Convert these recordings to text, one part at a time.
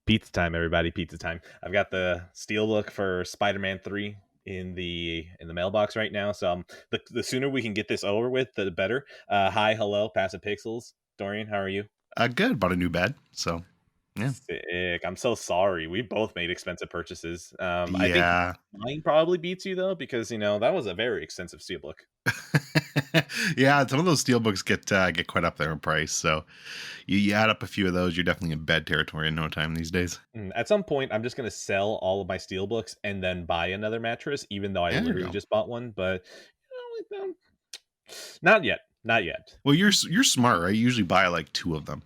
Pizza time, everybody! Pizza time. I've got the steelbook for Spider-Man 3 in the mailbox right now. So the sooner we can get this over with, the better. Hi, hello, Passive Pixels. Dorian, how are you? Good. Bought a new bed. So, yeah. Sick. I'm so sorry. We both made expensive purchases. I think Yeah. mine probably beats you though, because that was a very extensive steelbook. Yeah. Some of those steelbooks get quite up there in price. So, you add up a few of those, you're definitely in bed territory in no time these days. At some point, I'm just gonna sell all of my steelbooks and then buy another mattress, even though I Yeah, there you literally go. just bought one. But not yet. Not yet. Well, you're smart, right? You usually buy like two of them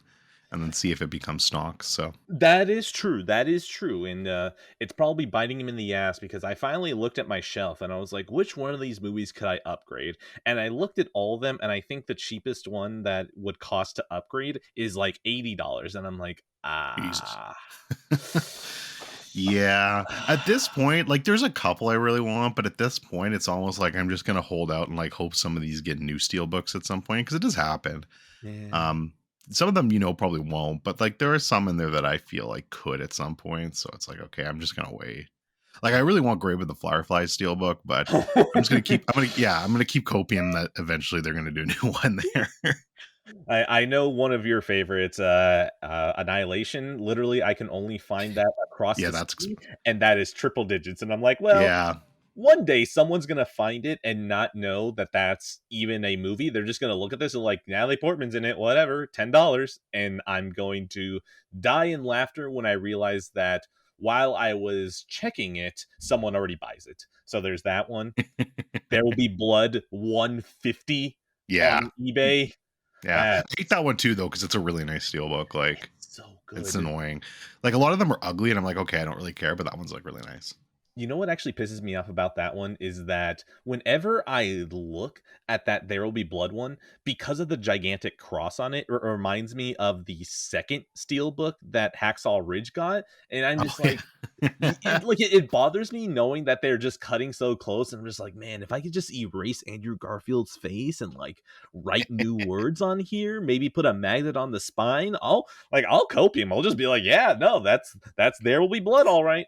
and then see if it becomes stock. So, That is true. That is true, and it's probably biting him in the ass because I finally looked at my shelf and I was like, "Which one of these movies could I upgrade?" And I looked at all of them, and I think the cheapest one that would cost to upgrade is like $80, and I'm like, Jesus. ah. Yeah. At this point, like there's a couple I really want, but at this point, it's almost like I'm just gonna hold out and like hope some of these get new steelbooks at some point because it does happen. Yeah. Um, some of them, probably won't, but like there are some in there that I feel like could at some point. So it's like, okay, I'm just gonna wait. Like I really want Grave with the Fireflies steelbook, but I'm gonna keep copium that eventually they're gonna do a new one there. I know one of your favorites, Annihilation. Literally, I can only find that across Yeah, the that's sea, and that is triple digits. And I'm like, well, yeah. one day someone's gonna find it and not know that that's even a movie. They're just gonna look at this and like Natalie Portman's in it, whatever, $10, and I'm going to die in laughter when I realize that while I was checking it, someone already buys it. So there's that one. There Will Be Blood 150 Yeah. on eBay. Yeah. I hate that one too though, because it's a really nice steelbook. Like So it's good. annoying. Like a lot of them are ugly, and I'm like, okay, I don't really care, but that one's like really nice. You know what actually pisses me off about that one is that whenever I look at that There Will Be Blood one, because of the gigantic cross on it, it reminds me of the second steelbook that Hacksaw Ridge got, and I'm Oh just like, yeah. it bothers me knowing that they're just cutting so close, and I'm just like, man, if I could just erase Andrew Garfield's face and like write new words on here, maybe put a magnet on the spine, I'll copy him. I'll just be like, yeah, no, that's There Will Be Blood, all right.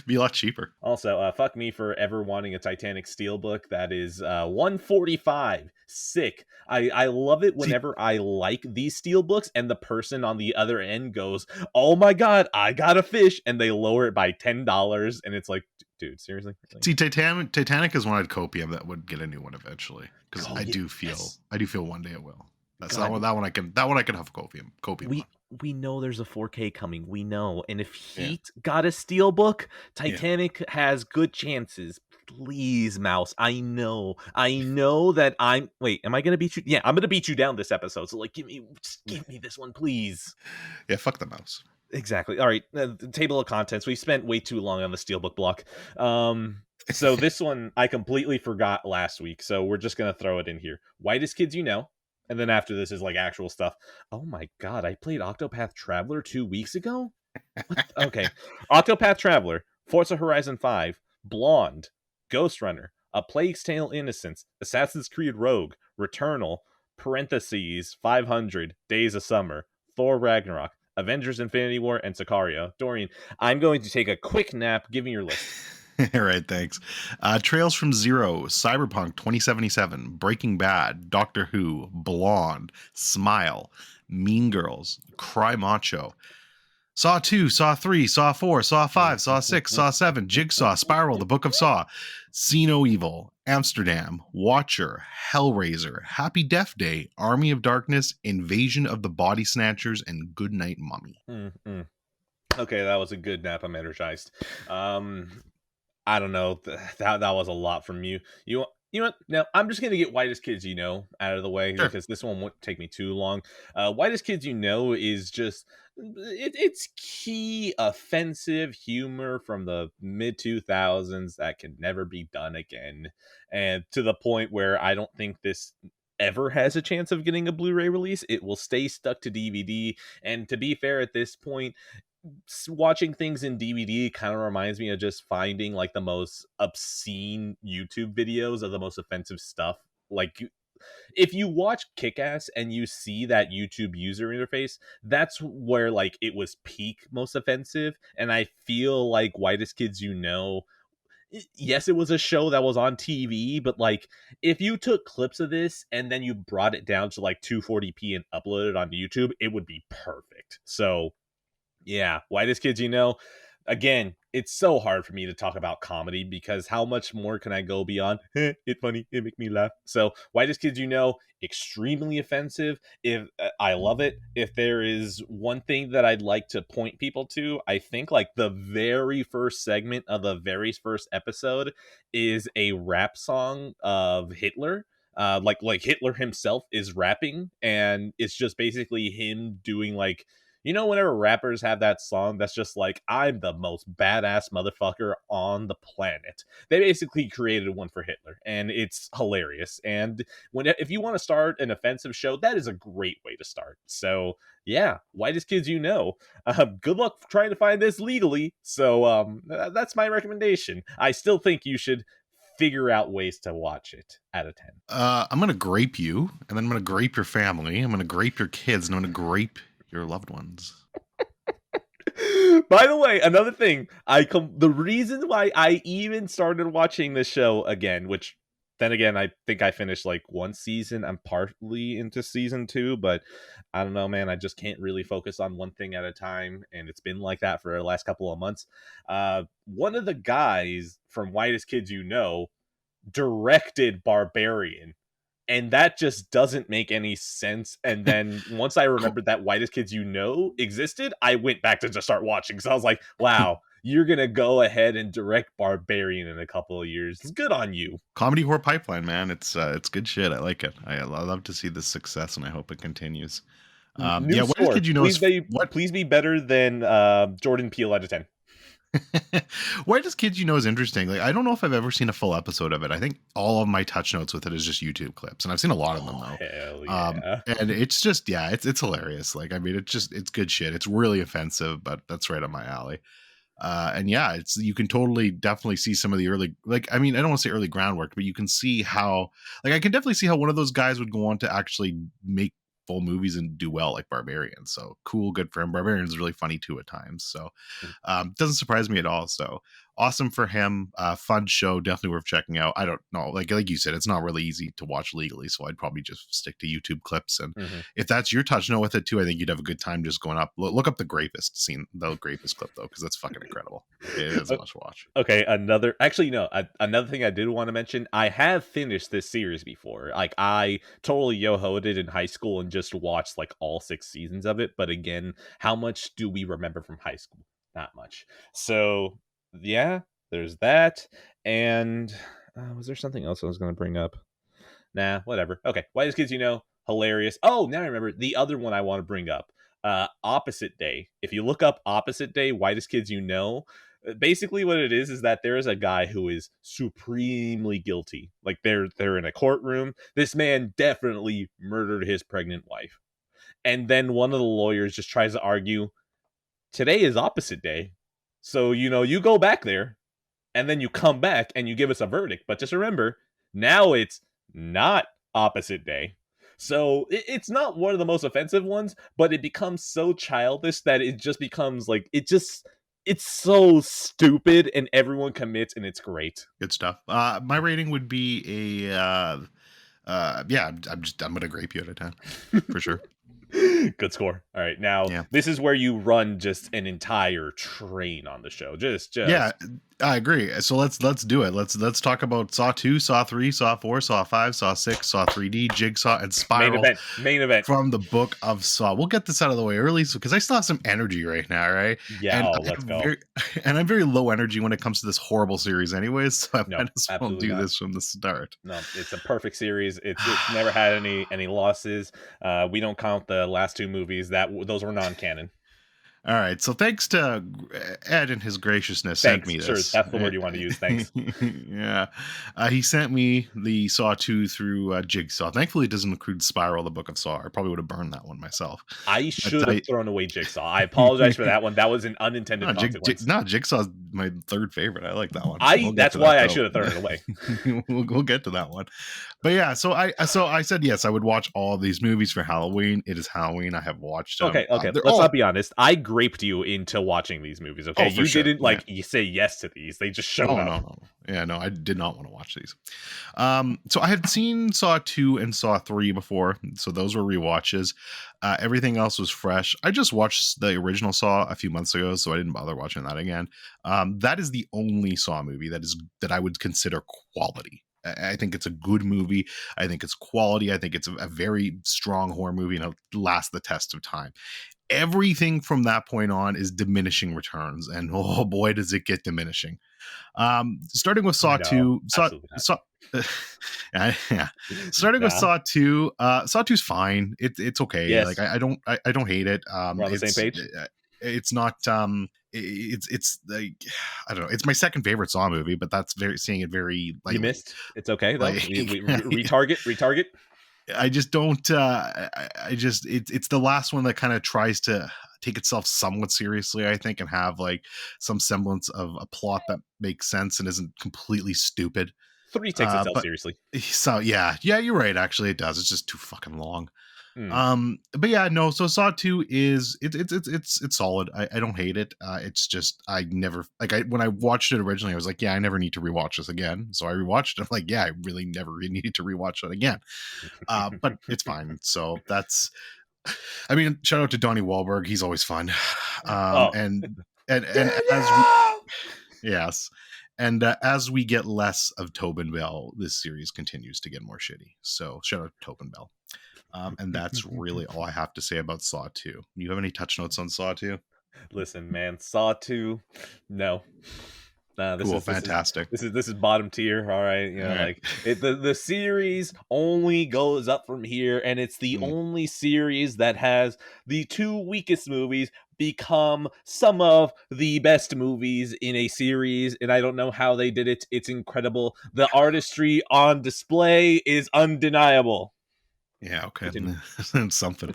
Be a lot cheaper. Also, fuck me for ever wanting a Titanic steelbook. That is 145. Sick. I love it See, whenever I like these steelbooks and the person on the other end goes, "Oh my god, I got a fish," and they lower it by $10, and it's like, dude, seriously? Really? see, Titanic is one I'd copium that would get a new one eventually because Oh yes. I do feel one day it will. That's God, that one I can have copium we on. we know there's a 4K coming. We know. And if Yeah, Heat got a steelbook, yeah. Titanic has good chances. Please, Mouse. I know. I know that I'm wait, am I gonna beat you? Yeah, I'm gonna beat you down this episode. So like give me this one, please. Yeah, fuck the mouse. Exactly. All right. The table of contents. We spent way too long on the steelbook block. So this one I completely forgot last week. So we're just gonna throw it in here. Whitest Kids You Know. And then after this is like actual stuff. Oh my god, I played Octopath Traveler 2 weeks ago? What? Okay. Octopath Traveler, Forza Horizon 5, Blonde, Ghostrunner, A Plague's Tale Innocence, Assassin's Creed Rogue, Returnal, parentheses, 500, Days of Summer, Thor Ragnarok, Avengers Infinity War, and Sicario. Dorian, I'm going to take a quick nap. Give me your list. All right, thanks. Trails from Zero, Cyberpunk 2077, Breaking Bad, Doctor Who, Blonde, Smile, Mean Girls, Cry Macho, Saw 2, Saw 3, Saw 4, Saw 5, Saw 6, Saw 7, Jigsaw, Spiral, The Book of Saw, See No Evil, Amsterdam, Watcher, Hellraiser, Happy Death Day, Army of Darkness, Invasion of the Body Snatchers, and Goodnight Mummy. Mm-mm. Okay, that was a good nap. I'm energized. I don't know. That was a lot from you. You know what? Now I'm just gonna get Whitest Kids You Know out of the way Sure. because this one won't take me too long. Whitest Kids You Know is just it's key offensive humor from the mid 2000s that can never be done again, and to the point where I don't think this ever has a chance of getting a Blu-ray release. It will stay stuck to DVD. And to be fair, at this point, watching things in DVD kind of reminds me of just finding like the most obscene YouTube videos of the most offensive stuff. Like if you watch Kick-Ass and you see that YouTube user interface, that's where like it was peak most offensive. And I feel like Whitest Kids You Know, yes, it was a show that was on TV, but like if you took clips of this and then you brought it down to like 240p and uploaded it onto YouTube, it would be perfect. So yeah, Whitest Kids You Know. Again, it's so hard for me to talk about comedy because how much more can I go beyond? It's funny, it make me laugh. So, Whitest Kids You Know, extremely offensive. If I love it. If there is one thing that I'd like to point people to, I think like the very first segment of the very first episode is a rap song of Hitler. Like Hitler himself is rapping, and it's just basically him doing like, whenever rappers have that song that's just like, I'm the most badass motherfucker on the planet. They basically created one for Hitler, and it's hilarious. And if you want to start an offensive show, that is a great way to start. So yeah, Whitest Kids You Know. Good luck trying to find this legally. So that's my recommendation. I still think you should figure out ways to watch it out of 10. I'm gonna grape you, and then I'm gonna grape your family. I'm gonna grape your kids, and I'm gonna grape your loved ones. By the way, another thing, the reason why I even started watching this show again, which then again, I think I finished like one season. I'm partly into season 2, but I don't know, man. I just can't really focus on one thing at a time, and it's been like that for the last couple of months. One of the guys from Whitest Kids You Know directed Barbarian, and that just doesn't make any sense. And then once I remembered that Whitest Kids You Know existed, I went back to just start watching. So I was like, wow, you're going to go ahead and direct Barbarian in a couple of years. It's good on you. Comedy horror pipeline, man. It's good shit. I like it. I love to see this success, and I hope it continues. New Whitest Kids You Know please be better than Jordan Peele out of 10. Whitest Kids You Know is interesting. Like, I don't know if I've ever seen a full episode of it. I think all of my touch notes with it is just YouTube clips, and I've seen a lot of them though. Hell yeah. And it's just, yeah, it's hilarious. Like, I mean, it's good shit. It's really offensive, but that's right up my alley. And yeah, you can definitely see some of the early, like, I mean, I don't want to say early groundwork, but you can see how, like, I can definitely see how one of those guys would go on to actually make full movies and do well, like Barbarian. So cool, good for him. Barbarian is really funny too at times, so doesn't surprise me at all. So awesome for him. Fun show, definitely worth checking out. I don't know, like you said, it's not really easy to watch legally, so I'd probably just stick to YouTube clips. And if that's your touch note with it too, I think you'd have a good time just going up. Look up the Grapist scene, the Grapist clip though, because that's fucking incredible. It is a must watch. Okay, another thing I did want to mention, I have finished this series before. Like, I totally yo-hoed it in high school and just watched like all 6 seasons of it. But again, how much do we remember from high school? Not much. So yeah, there's that. And was there something else I was going to bring up? Nah, whatever. Okay, Whitest Kids You Know, hilarious. Oh, now I remember the other one I want to bring up. Opposite Day. If you look up Opposite Day, Whitest Kids You Know, basically what it is that there is a guy who is supremely guilty. Like, they're in a courtroom. This man definitely murdered his pregnant wife. And then one of the lawyers just tries to argue, today is opposite day. So, you go back there and then you come back and you give us a verdict. But just remember, now it's not opposite day. So it's not one of the most offensive ones, but it becomes so childish that it just becomes like, it's so stupid and everyone commits and it's great. Good stuff. My rating would be I'm gonna grape you out of 10 for sure. Good score. All right, now This is where you run just an entire train on the show. Just yeah, I agree. So let's do it. Let's talk about Saw 2, Saw 3, Saw 4, Saw 5, Saw 6, Saw 3D, Jigsaw, and Spiral. Main event from the book of Saw. We'll get this out of the way early, because I still have some energy right now, right? Yeah, let's go. And I'm very low energy when it comes to this horrible series, anyways. So I might as well do this from the start. No, it's a perfect series. It's never had any losses. We don't count the last 2 movies. Those were non-canon. All right, so thanks to Ed and his graciousness sent me this. Sure, that's the word you want to use. Thanks. Yeah, he sent me the Saw 2 through Jigsaw. Thankfully, it doesn't include Spiral, the Book of Saw. I probably would have burned that one myself. I should have thrown away Jigsaw. I apologize for that one. That was an unintended consequence. Jigsaw's my third favorite. I like that one. That's why I should have thrown it away. We'll get to that one. But yeah, so I said yes, I would watch all of these movies for Halloween. It is Halloween. I have watched them. Okay. Let's not be honest. I graped you into watching these movies. Okay, you didn't you say yes to these. They just showed up. No. Yeah, no, I did not want to watch these. So I had seen Saw 2 and Saw 3 before, so those were rewatches. Everything else was fresh. I just watched the original Saw a few months ago, so I didn't bother watching that again. That is the only Saw movie that I would consider quality. I think it's a good movie. I think it's quality. I think it's a very strong horror movie, and it'll last the test of time. Everything from that point on is diminishing returns, and oh boy, does it get diminishing. Starting with Saw 2, yeah. Starting with Saw 2, Saw 2's fine. It's okay. Yes. Like I don't hate it. We're on the same page. It's not it's like, I don't know, it's my second favorite Saw movie, but that's seeing it very like, you missed. It's okay though. Like, retarget. I just don't it's the last one that kind of tries to take itself somewhat seriously, I think, and have like some semblance of a plot that makes sense and isn't completely stupid. 3 takes itself seriously. So yeah, you're right. Actually, it does. It's just too fucking long. But yeah, no. So Saw 2 is it's solid. I don't hate it. It's just I never when I watched it originally, I was like, yeah, I never need to rewatch this again. So I rewatched it. I'm like, yeah, I really never needed to rewatch it again. But it's fine. So that's. I mean, shout out to Donnie Wahlberg. He's always fun. And yes. And as we get less of Tobin Bell, this series continues to get more shitty. So shout out to Tobin Bell. And that's really all I have to say about Saw 2. You have any touch notes on Saw 2? Listen, man, Saw 2, no. This cool, is fantastic. This is bottom tier. All right, you know, all right. Like the series only goes up from here, and it's the only series that has the 2 weakest movies become some of the best movies in a series, and I don't know how they did it. It's incredible. The artistry on display is undeniable. Yeah, okay. Something.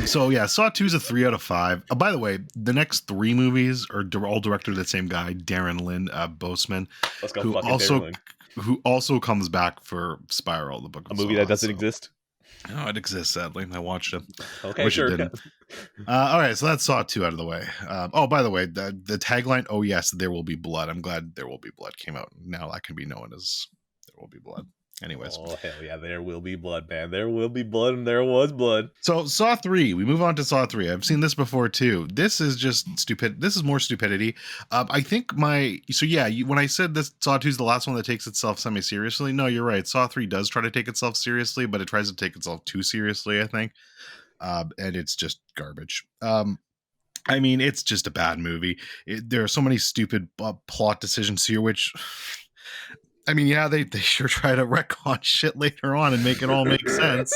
So yeah, Saw 2 is a 3 out of 5. By the way, the next 3 movies are all directed by the same guy, Darren Lynn Bousman. Let's go, who also comes back for Spiral, the book of a movie Saw, that doesn't exist. No, it exists, sadly. I watched it. Okay, wish sure. it didn't. All right, so that's Saw 2 out of the way. By the way, the tagline, "Oh yes, there will be blood." I'm glad "There Will Be Blood" came out. Now that can be known as "There Will Be Blood." Anyways. Oh, hell yeah, there will be blood, man. There will be blood, and there was blood. So, Saw 3. We move on to Saw 3. I've seen this before, too. This is just stupid. This is more stupidity. I think when I said this Saw 2 is the last one that takes itself semi-seriously, no, you're right. Saw 3 does try to take itself seriously, but it tries to take itself too seriously, I think. And it's just garbage. I mean, it's just a bad movie. There are so many stupid plot decisions here, which... I mean, yeah, they sure try to retcon shit later on and make it all make sense.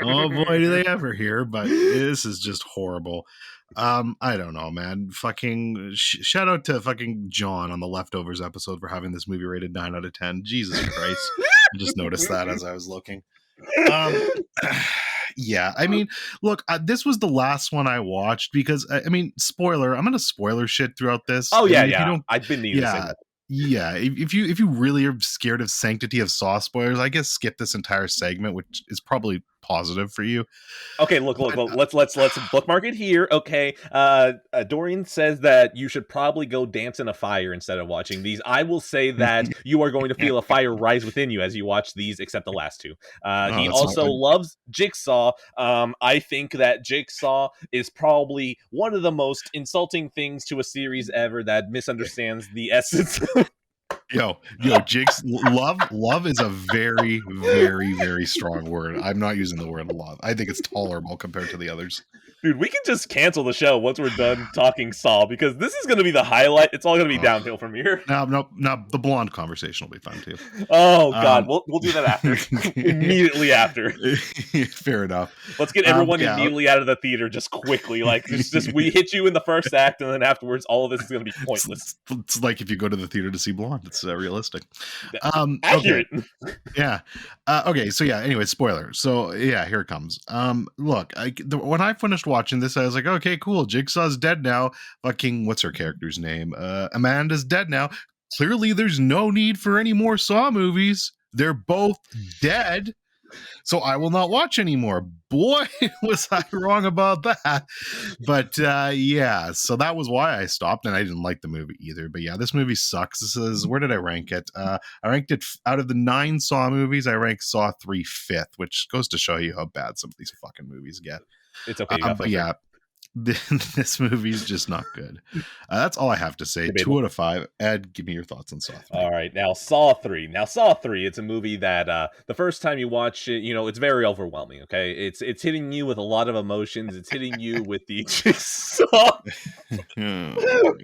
Oh boy, do they ever hear! But this is just horrible. I don't know, man. Fucking shout out to fucking John on the Leftovers episode for having this movie rated 9 out of 10. Jesus Christ! I just noticed that as I was looking. Yeah, I mean, look, this was the last one I watched because I mean, spoiler. I'm gonna spoiler shit throughout this. Oh yeah, If you don't, I've been needing to say that. Yeah, if you really are scared of sanctity of Saw spoilers, I guess skip this entire segment, which is probably positive for you. Okay, look, let's bookmark it here. Okay, Dorian says that you should probably go dance in a fire instead of watching these. I will say that you are going to feel a fire rise within you as you watch these, except the last 2. He also loves Jigsaw. I think that Jigsaw is probably one of the most insulting things to a series ever that misunderstands the essence. Yo, love is a very, very, very strong word. I'm not using the word love. I think it's tolerable compared to the others. Dude, we can just cancel the show once we're done talking Saw, because this is going to be the highlight. It's all going to be downhill from here. No, the blonde conversation will be fun too. Oh God, we'll do that after, immediately after. Fair enough. Let's get everyone immediately out of the theater just quickly. Like, just we hit you in the first act, and then afterwards, all of this is going to be pointless. It's like if you go to the theater to see Blonde. It's It's realistic. Okay. Accurate. Yeah. Okay. So yeah. Anyway, spoiler. So yeah, here it comes. Look, when I finished watching this, I was like, okay, cool. Jigsaw's dead now. Fucking, what's her character's name? Amanda's dead now. Clearly, there's no need for any more Saw movies. They're both dead. So I will not watch anymore. Boy, was I wrong about that. But yeah, so that was why I stopped, and I didn't like the movie either. But yeah, this movie sucks. This is, where did I rank it? I ranked it out of the 9 Saw movies. I ranked Saw 3 fifth, which goes to show you how bad some of these fucking movies get. It's okay. But yeah, this movie's just not good. That's all I have to say. Debatable. 2 out of 5. Ed, give me your thoughts on Saw 3. All right, now Saw 3. Now Saw 3, it's a movie that the first time you watch it, it's very overwhelming, okay? It's hitting you with a lot of emotions. It's hitting you with the Jigsaw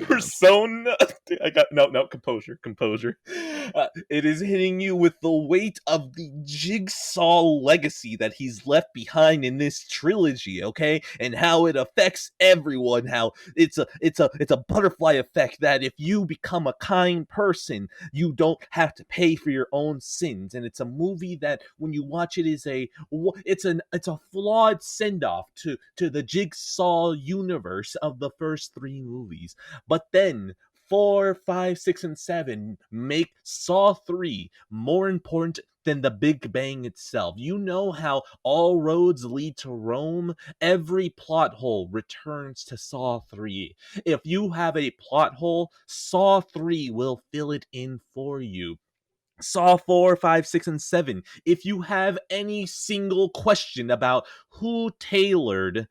persona. I got composure. It is hitting you with the weight of the Jigsaw legacy that he's left behind in this trilogy, okay? And how it affects everyone, how it's a butterfly effect that if you become a kind person, you don't have to pay for your own sins. And it's a movie that when you watch it is it's a flawed send-off to the Jigsaw universe of the first 3 movies. But then 4, 5, 6, and 7 make Saw 3 more important than the Big Bang itself. You know how all roads lead to Rome? Every plot hole returns to Saw 3. If you have a plot hole, Saw 3 will fill it in for you. Saw 4, 5, 6, and 7. If you have any single question about who tailored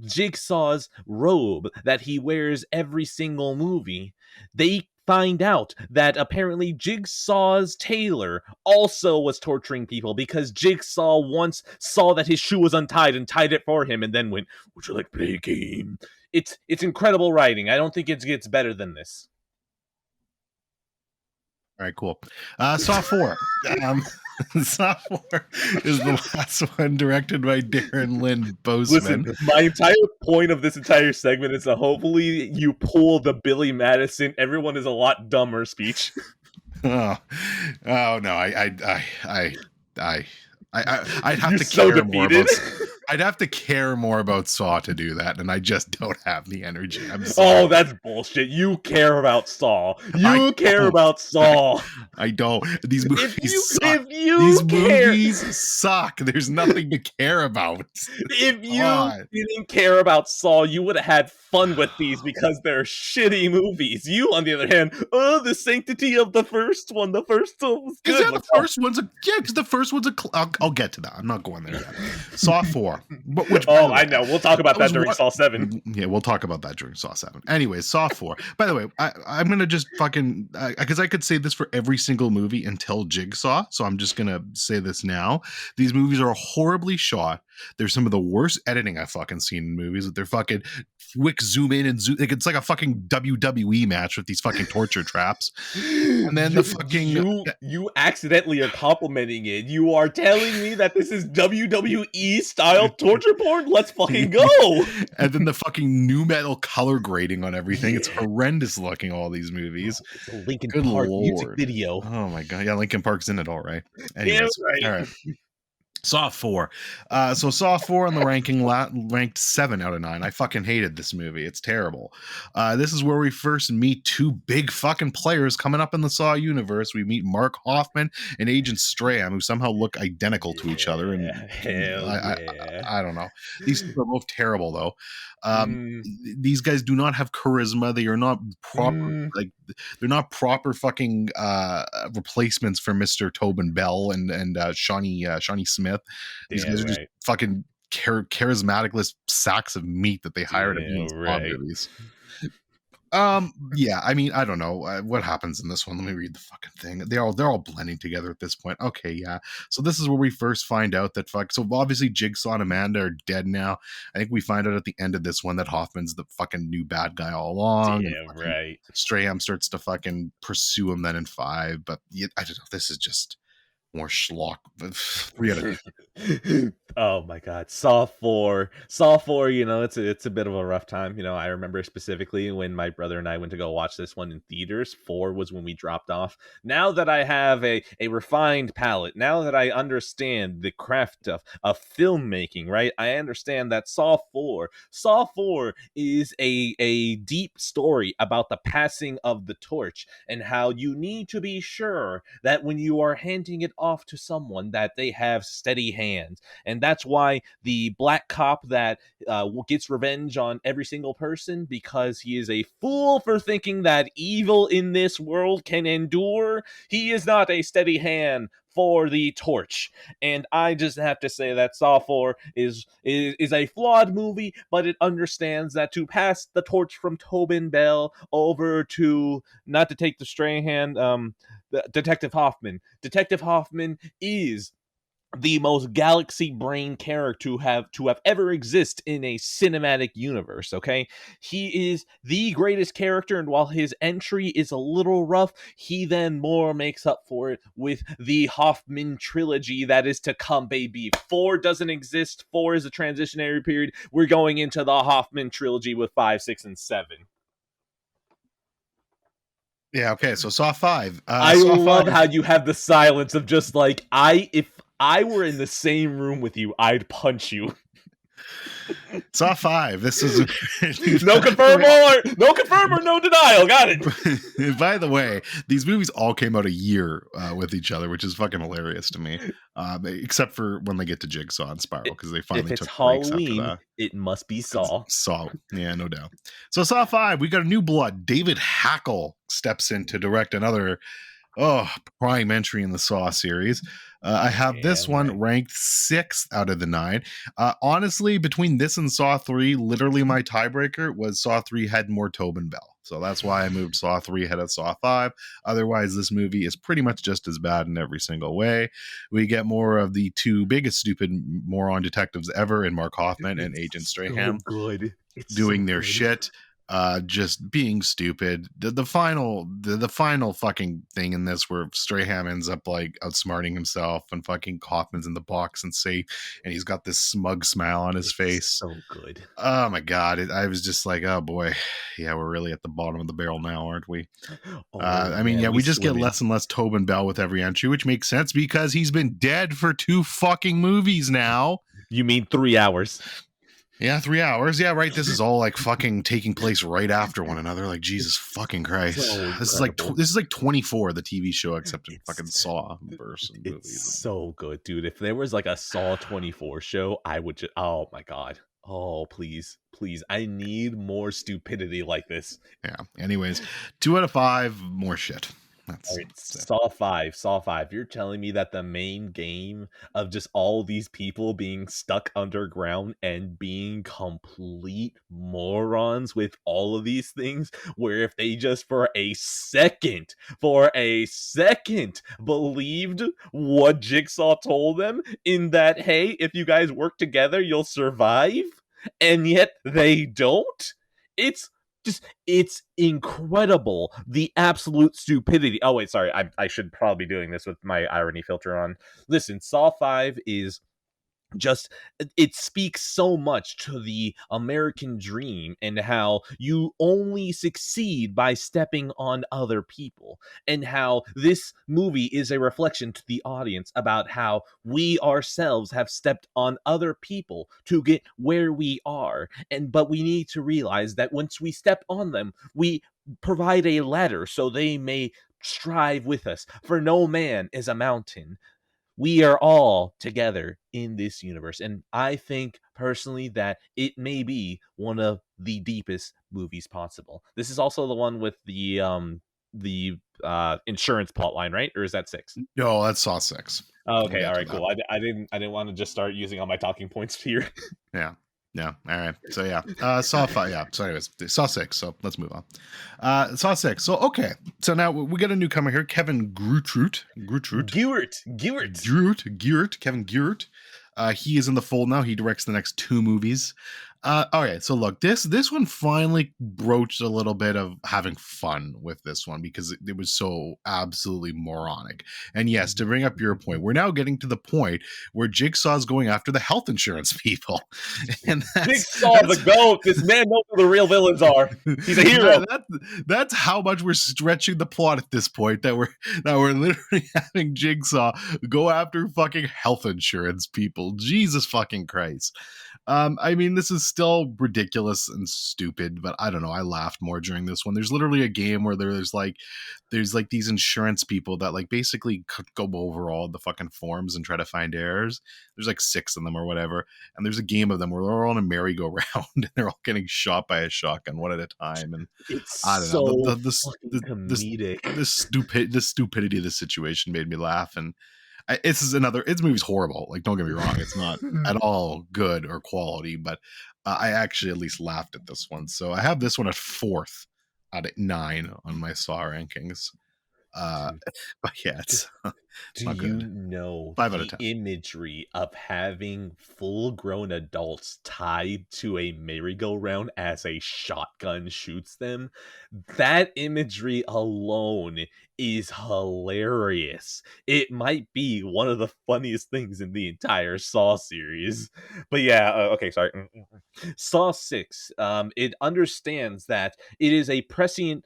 Jigsaw's robe that he wears every single movie, they find out that apparently Jigsaw's tailor also was torturing people because Jigsaw once saw that his shoe was untied and tied it for him and then went, "Would you like to play a game?" It's incredible writing. I don't think it gets better than this. All right, cool. Saw 4. Saw 4 is the last one, directed by Darren Lynn Bousman. Listen, my entire point of this entire segment is to hopefully you pull the Billy Madison "everyone is a lot dumber" speech. Oh no, I'd have You're to so care more defeated. about. I'd have to care more about Saw to do that, and I just don't have the energy. I'm sorry. Oh, that's bullshit. You care about Saw. I You care don't. about Saw. I don't. These movies suck. If you These care, movies suck. There's nothing to care about. if you God. didn't care about Saw, you would have had fun with these because they're shitty movies. You, on the other hand, the sanctity of the first one. The first one was good. Because the first one's a. I'll get to that. I'm not going there yet. Saw 4. Which, I know. We'll talk about that during Saw 7. Yeah, we'll talk about that during Saw 7. Anyways, Saw 4. By the way, I'm going to just fucking... Because I could say this for every single movie until Jigsaw, so I'm just going to say this now. These movies are horribly shot. They're some of the worst editing I've fucking seen in movies. They're fucking quick zoom in and zoom... Like, it's like a fucking WWE match with these fucking torture traps. And then the fucking... You accidentally are complimenting it. You are telling me that this is WWE style torture porn? Let's fucking go! And then the fucking new metal color grading on everything. Yeah. It's horrendous looking, all these movies. It's a Linkin Park music video. Oh my god. Yeah, Linkin Park's in it all right. Anyways, yeah, right. All right. Saw 4. So Saw 4 on the ranking ranked 7 out of 9. I fucking hated this movie. It's terrible. This is where we first meet 2 big fucking players coming up in the Saw universe. We meet Mark Hoffman and Agent Strahm, who somehow look identical to each other. And I don't know. These two are both terrible though. These guys do not have charisma. They are not proper they're not proper fucking replacements for Mr. Tobin Bell and Shawnee Smith. These guys are just fucking charismaticless sacks of meat that they hired to be in Saw movies. Yeah, I mean, I don't know what happens in this one. Let me read the fucking thing. They're all blending together at this point. Okay, yeah. So this is where we first find out that so obviously Jigsaw and Amanda are dead now. I think we find out at the end of this one that Hoffman's the fucking new bad guy all along. Yeah, right. Strahm starts to fucking pursue him then in 5, but I don't know. This is just more schlock. 3 out of 10. Oh my god, Saw 4. Saw 4, it's a bit of a rough time. I remember specifically when my brother and I went to go watch this one in theaters. 4 was when we dropped off. Now that I have a refined palate, now that I understand the craft of filmmaking, right? I understand that Saw 4 is a deep story about the passing of the torch and how you need to be sure that when you are handing it off to someone that they have steady hands. And that's why the black cop that gets revenge on every single person because he is a fool for thinking that evil in this world can endure. He is not a steady hand for the torch. And I just have to say that Saw 4 is a flawed movie, but it understands that to pass the torch from Tobin Bell over to, not to take the stray hand, Detective Hoffman. Detective Hoffman is the most galaxy brain character to have ever exist in a cinematic universe. Okay, he is the greatest character, and while his entry is a little rough, he then more makes up for it with the Hoffman trilogy that is to come, baby. 4 doesn't exist. 4 is a transitionary period. We're going into the Hoffman trilogy with 5, 6, and 7. Yeah, okay, so Saw 5. I Saw love 5. how you have the silence of just like, if I were in the same room with you, I'd punch you. Saw 5. This is No confirm or no denial. Got it. By the way, these movies all came out a year with each other, which is fucking hilarious to me. Except for when they get to Jigsaw and Spiral, because they finally If it's took breaks after Halloween, that. it must be Saw. Saw, yeah, no doubt. So Saw 5, we got a new blood. David Hackle steps in to direct another prime entry in the Saw series. I have this one ranked 6th out of the 9. Honestly, between this and Saw 3, literally my tiebreaker was Saw 3 had more Tobin Bell. So that's why I moved Saw 3 ahead of Saw 5. Otherwise, this movie is pretty much just as bad in every single way. We get more of the 2 biggest stupid moron detectives ever in Mark Hoffman and Agent Strahan doing their shit. Just being stupid. The final fucking thing in this where Strahan ends up like outsmarting himself and fucking Kaufman's in the box and safe, and he's got this smug smile on his face. So good. Oh my god! I was just like, oh boy, yeah, we're really at the bottom of the barrel now, aren't we? We just get less and less Tobin Bell with every entry, which makes sense because he's been dead for 2 fucking movies now. You mean 3 hours? Yeah, 3 hours. Yeah, right. This is all like fucking taking place right after one another. Like Jesus fucking Christ. This is like 24, the TV show, except in fucking Saw verse and movies. It's so good, dude. If there was like a Saw 24 show, I would just, oh my god. Oh, please. I need more stupidity like this. Yeah. Anyways, 2 out of 5, more shit. All right, Saw 5. You're telling me that the main game of just all these people being stuck underground and being complete morons with all of these things, where if they just for a second believed what Jigsaw told them in that, hey, if you guys work together, you'll survive, and yet they don't? It's incredible, the absolute stupidity. Oh wait, sorry, I should probably be doing this with my irony filter on. Listen, Saw 5 is just, it speaks so much to the American dream and how you only succeed by stepping on other people, and how this movie is a reflection to the audience about how we ourselves have stepped on other people to get where we are, but we need to realize that once we step on them, we provide a ladder so they may strive with us, for no man is a mountain. We are all together in this universe. And I think personally that it may be one of the deepest movies possible. This is also the one with the insurance plotline, right? Or is that 6? No, that's Saw 6. Oh, okay, all right, cool. I didn't want to just start using all my talking points here. Yeah. All right. So yeah, Saw 5. Yeah. So anyways, Saw 6. So let's move on. Saw 6. So okay. So now we get a newcomer here, Kevin Grutert. Kevin Gierert. He is in the fold now. He directs the next 2 movies. Okay, so look, this one finally broached a little bit of having fun with this one because it was so absolutely moronic. And yes, to bring up your point, we're now getting to the point where Jigsaw's going after the health insurance people, and Jigsaw the goat. This man knows who the real villains are. He's a hero. That's how much we're stretching the plot at this point. That we're literally having Jigsaw go after fucking health insurance people. Jesus fucking Christ. I mean, this is still ridiculous and stupid, but I don't know. I laughed more during this one. There's literally a game where there's like these insurance people that like basically go over all the fucking forms and try to find errors. There's like 6 of them or whatever, and there's a game of them where they're all on a merry-go-round and they're all getting shot by a shotgun one at a time. And It's I don't so know fucking comedic. the stupidity of the situation made me laugh. And this movie's horrible. Like, don't get me wrong, it's not at all good or quality, but I actually at least laughed at this one. So I have this one at 4th out of 9 on my Saw rankings. But yeah, it's Do not you good. know 5 out of the 10. imagery of having full-grown adults tied to a merry-go-round as a shotgun shoots them? That imagery alone is hilarious. It might be one of the funniest things in the entire Saw series. But yeah, okay, sorry. Saw 6, it understands that it is a prescient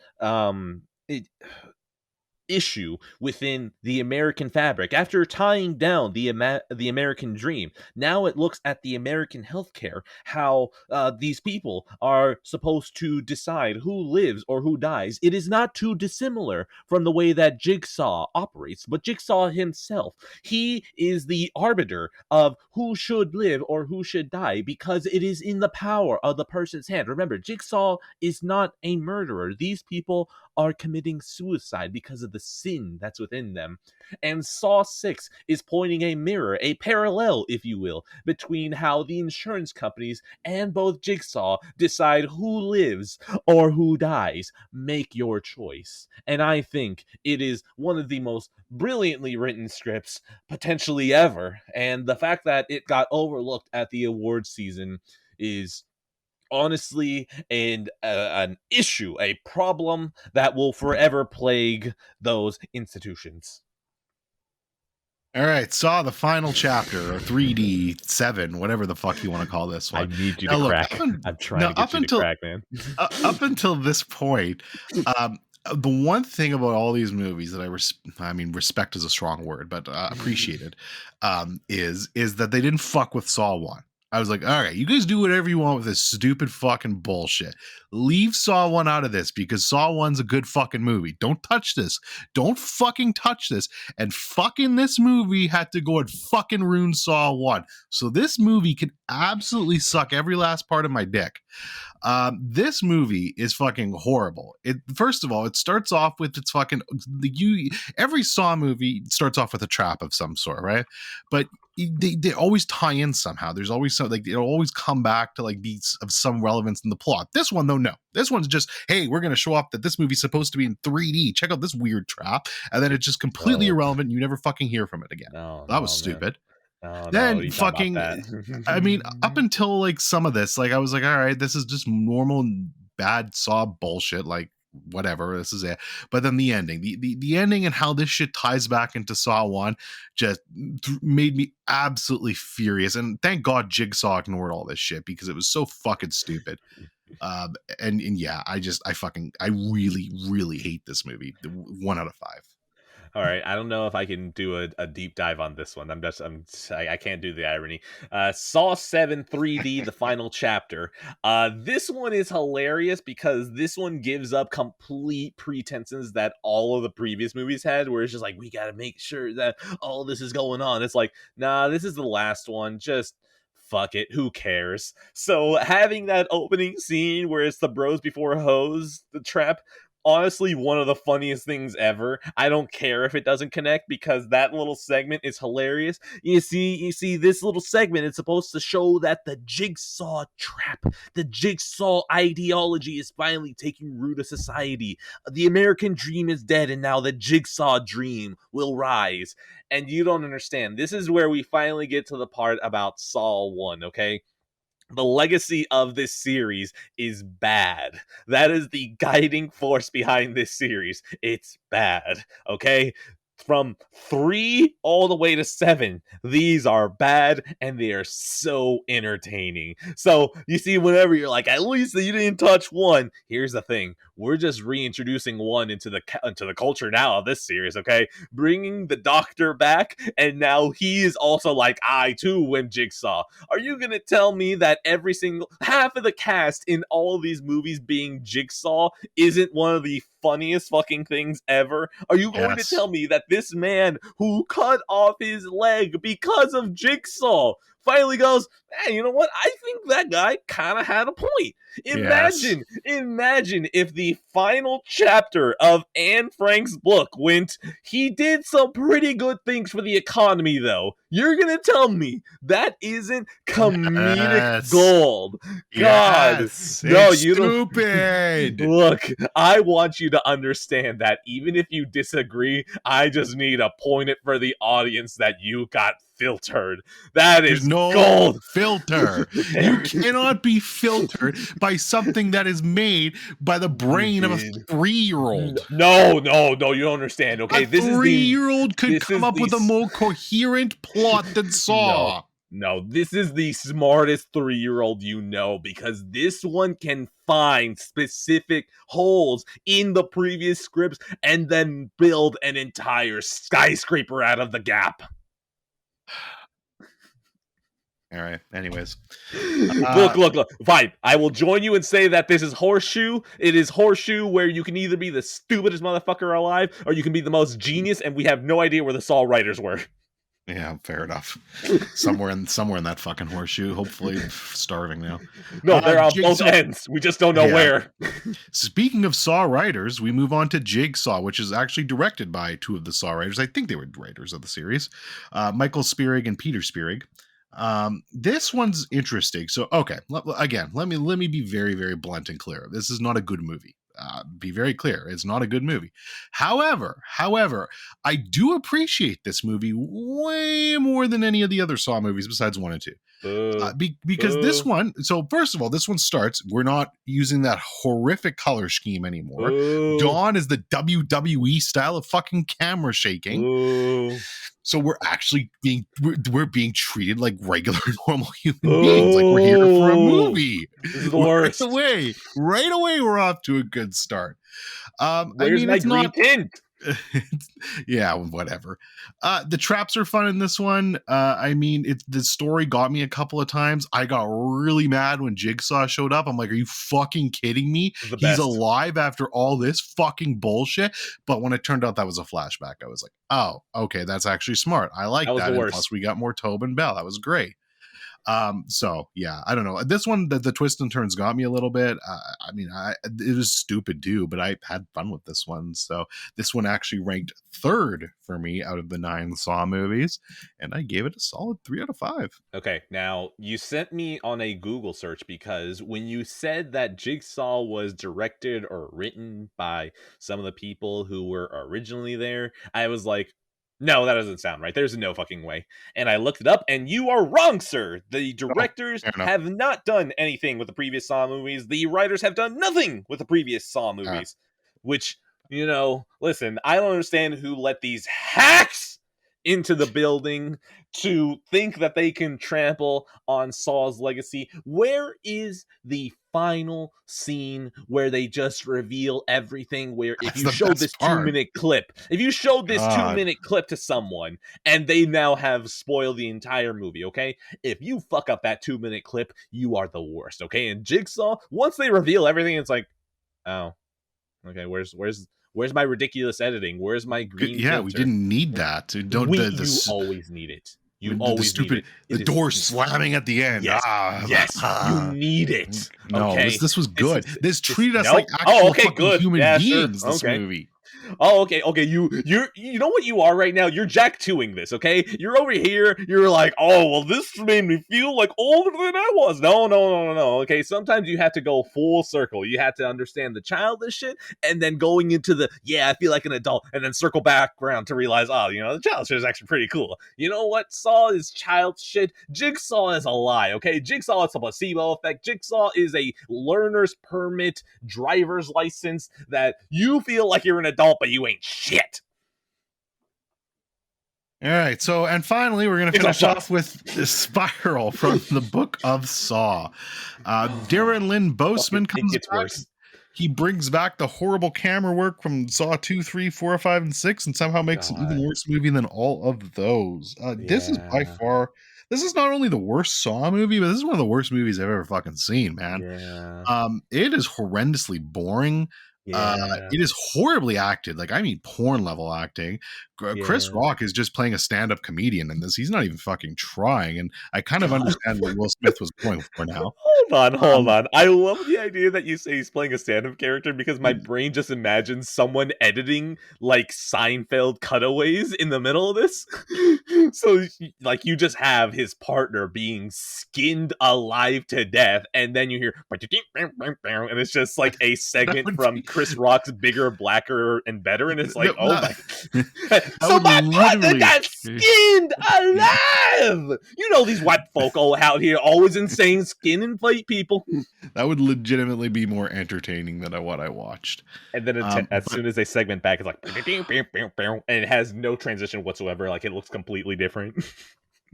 issue within the American fabric. After tying down the American dream, now it looks at the American healthcare, how these people are supposed to decide who lives or who dies. It is not too dissimilar from the way that Jigsaw operates, but Jigsaw himself, he is the arbiter of who should live or who should die because it is in the power of the person's hand. Remember, Jigsaw is not a murderer. These people are committing suicide because of the sin that's within them. And Saw 6 is pointing a mirror, a parallel, if you will, between how the insurance companies and both Jigsaw decide who lives or who dies. Make your choice. And I think it is one of the most brilliantly written scripts potentially ever. And the fact that it got overlooked at the awards season is honestly an issue, a problem that will forever plague those institutions. All right, Saw the final chapter, or 3D7, whatever the fuck you want to call this I one. need you Now, to look, crack. I'm trying to get you to crack, man. Up until this point, the one thing about all these movies that I mean, respect is a strong word, but appreciated, is that they didn't fuck with Saw 1. I was like, all right, you guys do whatever you want with this stupid fucking bullshit. Leave Saw 1 out of this because Saw 1's a good fucking movie. Don't touch this. Don't fucking touch this. And fucking this movie had to go and fucking ruin Saw 1. So this movie can absolutely suck every last part of my dick. This movie is fucking horrible. First of all, it starts off with its fucking every Saw movie starts off with a trap of some sort, right? But they always tie in somehow. There's always some, like, it'll always come back to like be of some relevance in the plot. This one though, no. This one's just, hey, we're gonna show off that this movie's supposed to be in 3D. Check out this weird trap, and then it's just completely irrelevant. And you never fucking hear from it again. That was stupid. Then fucking, I mean, up until like some of this, like I was like, all right, this is just normal bad Saw bullshit. Like, whatever, this is it. But then the ending, the ending and how this shit ties back into Saw 1 just made me absolutely furious. And thank God Jigsaw ignored all this shit because it was so fucking stupid. And yeah, I really, really hate this movie. 1 out of 5. All right, I don't know if I can do a deep dive on this one. I can't do the irony. Saw 7 3D, the final chapter. This one is hilarious because this one gives up complete pretenses that all of the previous movies had, where it's just like, we got to make sure that all this is going on. It's like, nah, this is the last one. Just fuck it, who cares? So having that opening scene where it's the bros before hoes, the trap, honestly one of the funniest things ever. I don't care if it doesn't connect because that little segment is hilarious. You see this little segment is supposed to show that the Jigsaw trap, the Jigsaw ideology is finally taking root of society. The American dream is dead and now the Jigsaw dream will rise. And you don't understand. This is where we finally get to the part about Saw 1, okay? the legacy of this series is bad. That is the guiding force behind this series. It's bad, okay? From 3 all the way to 7, these are bad and they are so entertaining. So you see, whenever you're like, at least you didn't touch 1, here's the thing: we're just reintroducing 1 into the culture now of this series, okay? Bringing the Doctor back, and now he is also like, I too am Jigsaw. Are you gonna tell me that every single half of the cast in all of these movies being Jigsaw isn't one of the funniest fucking things ever? Are you going to Yes. tell me that this man who cut off his leg because of Jigsaw finally goes, hey, you know what? I think that guy kind of had a point. Yes. Imagine if the final chapter of Anne Frank's book went, he did some pretty good things for the economy, though. You're going to tell me that isn't comedic Yes. gold. God. Yes. No, It's you don't. stupid. Look, I want you to understand that even if you disagree, I just need to point it for the audience that you got filtered. That There's is no gold. filter. You cannot be filtered by something that is made by the brain of a 3-year-old. No, you don't understand. Okay, A 3-year-old could come up with a s- more coherent plot than Saw. No, this is the smartest 3-year-old you know, because this one can find specific holes in the previous scripts and then build an entire skyscraper out of the gap. All right. Anyways, Look. Fine. I will join you and say that this is Horseshoe. It is Horseshoe, where you can either be the stupidest motherfucker alive or you can be the most genius, and we have no idea where the Saw writers were. yeah, fair enough. Somewhere in that fucking horseshoe. Hopefully, starving now. No, they're on both Jigsaw. ends. We just don't know where. Speaking of Saw writers, we move on to Jigsaw, which is actually directed by 2 of the Saw writers. I think they were writers of the series, Michael Spierig and Peter Spierig. This one's interesting. So, okay, again, let me be very, very blunt and clear. This is not a good movie. Be very clear. It's not a good movie. However, I do appreciate this movie way more than any of the other Saw movies besides 1 and 2. Because this one, so first of all, this one starts, we're not using that horrific color scheme anymore. Dawn is the WWE style of fucking camera shaking. So we're actually we're being treated like regular normal human beings, like we're here for a movie. This is the worst. Right away we're off to a good start. Where's my green tint? Yeah, whatever. The traps are fun in this one. The story got me a couple of times. I got really mad when Jigsaw showed up. I'm like, are you fucking kidding me? He's alive after all this fucking bullshit. But when it turned out that was a flashback, I was like, oh, okay, that's actually smart. I like that. And plus we got more Tobin Bell. That was great. So yeah, I don't know. This one, the twist and turns got me a little bit. It was stupid too, but I had fun with this one. So this one actually ranked 3rd for me out of the 9 Saw movies, and I gave it a solid 3 out of 5. Okay, now you sent me on a Google search because when you said that Jigsaw was directed or written by some of the people who were originally there, I was like, no, that doesn't sound right. There's no fucking way. And I looked it up, and you are wrong, sir. The directors have not done anything with the previous Saw movies. The writers have done nothing with the previous Saw movies. Which, listen, I don't understand who let these hacks into the building to think that they can trample on Saw's legacy. Where is the final scene where they just reveal everything? Where if you showed this 2-minute clip, to someone and they now have spoiled the entire movie, okay? If you fuck up that 2-minute clip, you are the worst, okay? And Jigsaw, once they reveal everything, it's like, oh, okay, where's my ridiculous editing? Where's my green filter? We didn't need that. You always need it. You always need it. The door slamming at the end. Yes, you need it. No, okay? this was good. This treated us like actual fucking human beings, this movie. Oh, okay. You know what you are right now? You're Jack 2ing this, okay? You're over here, you're like, oh well, this made me feel like older than I was. No. Okay, sometimes you have to go full circle. You have to understand the childish shit, and then going into the I feel like an adult, and then circle back around to realize, oh, the child shit is actually pretty cool. You know what? Saw is child shit. Jigsaw is a lie, okay? Jigsaw is a placebo effect. Jigsaw is a learner's permit, driver's license that you feel like you're an adult, but you ain't shit. All right, so and finally, we're going to finish off with Spiral from the Book of Saw. Darren Lynn Bousman comes back. Worse. He brings back the horrible camera work from Saw 2, 3, 4, 5, and 6, and somehow makes an even worse movie than all of those. This is by far, this is not only the worst Saw movie, but this is one of the worst movies I've ever fucking seen, man. Yeah. It is horrendously boring. It is horribly acted. Like, I mean, porn level acting. Chris Rock is just playing a stand-up comedian in this. He's not even fucking trying. And I kind of understand what Will Smith was going for now. Hold on. I love the idea that you say he's playing a stand-up character because my brain just imagines someone editing like Seinfeld cutaways in the middle of this. So like you just have his partner being skinned alive to death, and then you hear and it's just like a segment from Chris Rock's Bigger, Blacker, and Better, and it's like, my so my partner got skinned alive. You know these white folk out here always insane skin inflate people. That would legitimately be more entertaining than what I watched. And then as soon as they segment back, it's like, and it has no transition whatsoever. Like it looks completely different.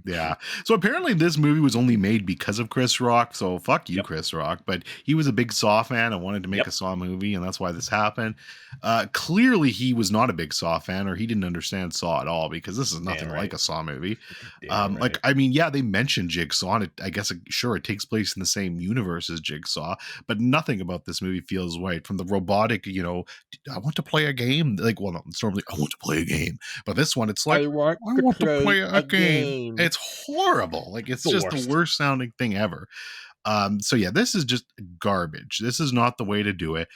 Yeah. So apparently this movie was only made because of Chris Rock. So fuck you, Chris Rock. But he was a big Saw fan and wanted to make a Saw movie, and that's why this happened. Clearly he was not a big Saw fan, or he didn't understand Saw at all, because this is nothing like a Saw movie. Like, I mean, yeah, they mentioned Jigsaw, and I guess sure it takes place in the same universe as Jigsaw, but nothing about this movie feels right. From the robotic, I want to play a game. Like, well, no, it's normally I want to play a game, but this one, it's like I want to play a game. It's horrible. Like, it's just the worst sounding thing ever. So yeah, this is just garbage. This is not the way to do it.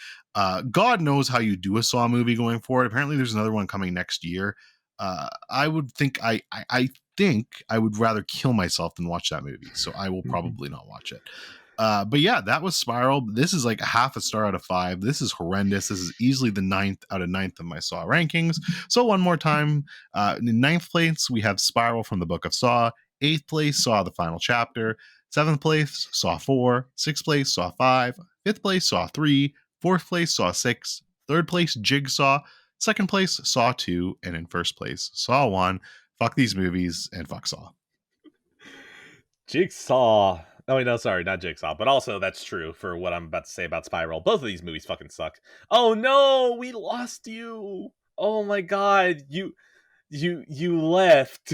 God knows how you do a Saw movie going forward. Apparently there's another one coming next year. I would think I think I would rather kill myself than watch that movie. So I will probably not watch it. But yeah, that was Spiral. This is like a half a star out of 5. This is horrendous. This is easily the 9th out of 9th of my Saw rankings. So one more time, in 9th place, we have Spiral from the Book of Saw. 8th place, Saw the Final Chapter. 7th place, Saw 4. 6th place, Saw 5. 5th place, Saw 3. 4th place, Saw 6. 3rd place, Jigsaw. 2nd place, Saw 2. And in 1st place, Saw 1. Fuck these movies and fuck Saw. Jigsaw. Oh, wait, no, sorry, not Jigsaw. But also, that's true for what I'm about to say about Spiral. Both of these movies fucking suck. Oh no, we lost you. Oh my god, you left.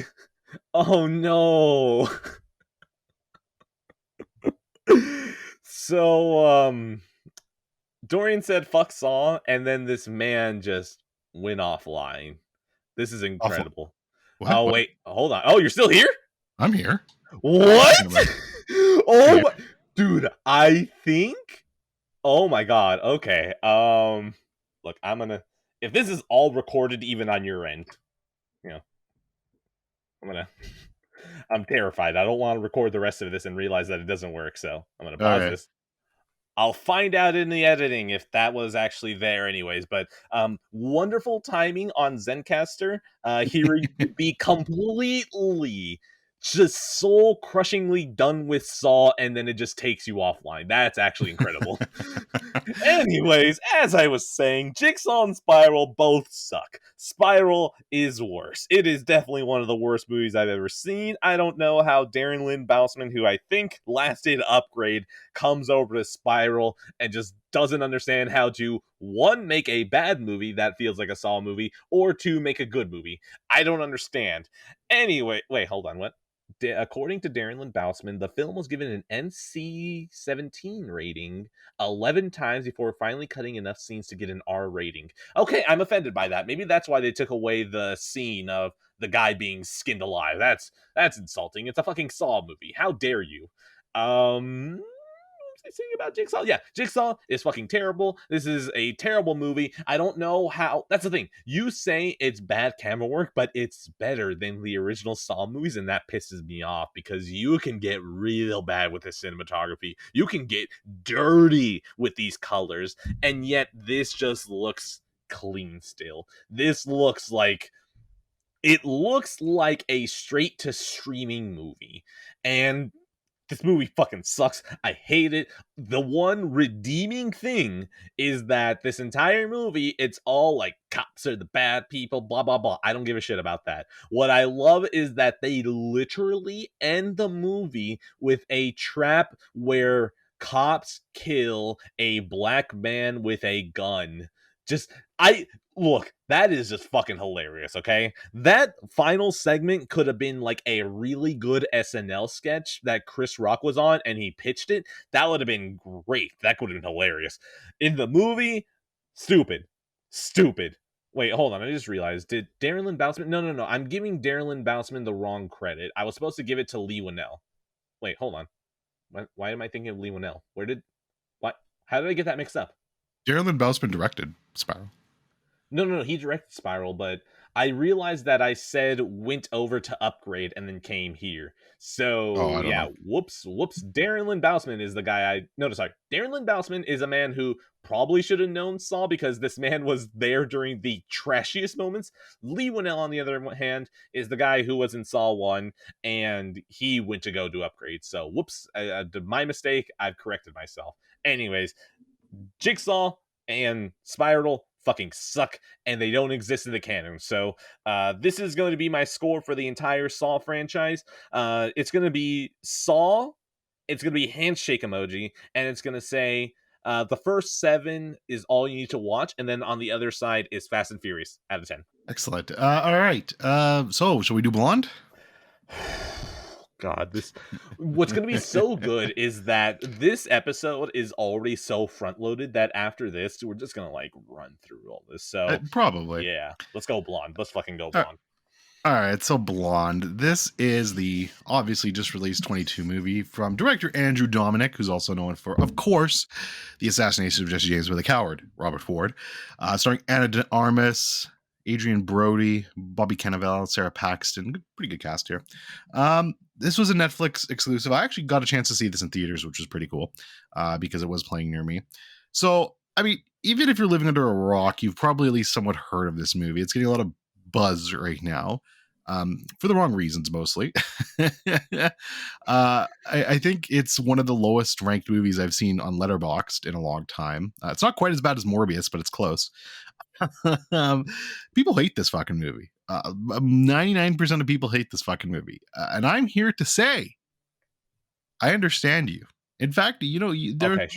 Oh no. So, Dorian said fuck Saw, and then this man just went offline. This is incredible. Oh, wait, hold on. Oh, you're still here? I'm here. What? Oh my dude, I think. Oh my god. Okay. Look, I'm gonna, if this is all recorded even on your end, I'm terrified. I don't want to record the rest of this and realize that it doesn't work, so I'm gonna pause this. I'll find out in the editing if that was actually there anyways, but wonderful timing on Zencastr. Hearing you be completely just soul crushingly done with Saw, and then it just takes you offline. That's actually incredible. Anyways, as I was saying, Jigsaw and Spiral both suck. Spiral is worse. It is definitely one of the worst movies I've ever seen. I don't know how Darren Lynn Bousman, who I think last did Upgrade, comes over to Spiral and just doesn't understand how to, 1, make a bad movie that feels like a Saw movie, or 2, make a good movie. I don't understand. Anyway, wait, hold on, what? According to Darren Lynn Bousman, the film was given an NC-17 rating 11 times before finally cutting enough scenes to get an R rating. Okay, I'm offended by that. Maybe that's why they took away the scene of the guy being skinned alive. That's insulting. It's a fucking Saw movie. How dare you? saying about Jigsaw? Yeah, Jigsaw is fucking terrible. This is a terrible movie. I don't know how. That's the thing. You say it's bad camera work, but it's better than the original Saw movies, and that pisses me off because you can get real bad with the cinematography. You can get dirty with these colors, and yet this just looks clean still. This looks like it looks like a straight to streaming movie. And this movie fucking sucks. I hate it. The one redeeming thing is that this entire movie, it's all like cops are the bad people, blah, blah, blah. I don't give a shit about that. What I love is that they literally end the movie with a trap where cops kill a black man with a gun. Look, that is just fucking hilarious, okay? That final segment could have been like a really good SNL sketch that Chris Rock was on and he pitched it. That would have been great. That would have been hilarious. In the movie, stupid. Stupid. Wait, hold on. I just realized. Did Darren Lynn Bousman? No. I'm giving Darren Lynn Bousman the wrong credit. I was supposed to give it to Lee Winnell. Wait, hold on. Why am I thinking of Lee Winnell? How did I get that mixed up? Darren Lynn Bousman directed Spiral. No. He directed Spiral, but I realized that I said went over to Upgrade and then came here. So yeah, know. whoops. Darren Lynn Bousman is the guy Darren Lynn Bousman is a man who probably should have known Saw because this man was there during the trashiest moments. Lee Winnell, on the other hand, is the guy who was in Saw 1 and he went to go do Upgrade. So whoops, my mistake. I've corrected myself. Anyways, Jigsaw and Spiral fucking suck and they don't exist in the canon. So this is going to be my score for the entire Saw franchise. It's going to be Saw, it's going to be handshake emoji, and it's going to say the first 7 is all you need to watch, and then on the other side is Fast and Furious out of 10. Excellent. All right. So shall we do Blonde? God, what's going to be so good is that this episode is already so front loaded that after this we're just going to like run through all this. So probably. Yeah, let's go Blonde. Let's fucking go Blonde. All right, so Blonde. This is the obviously just released 22 movie from director Andrew Dominik, who's also known for, of course, the assassination of Jesse James by the coward Robert Ford, starring Ana De Armas, Adrian Brody, Bobby Cannavale, Sarah Paxton. Pretty good cast here. This was a Netflix exclusive. I actually got a chance to see this in theaters, which was pretty cool because it was playing near me. So, I mean, even if you're living under a rock, you've probably at least somewhat heard of this movie. It's getting a lot of buzz right now for the wrong reasons, mostly. I think it's one of the lowest ranked movies I've seen on Letterboxd in a long time. It's not quite as bad as Morbius, but it's close. People hate this fucking movie. 99% of people hate this fucking movie. And I'm here to say, I understand you. In fact, there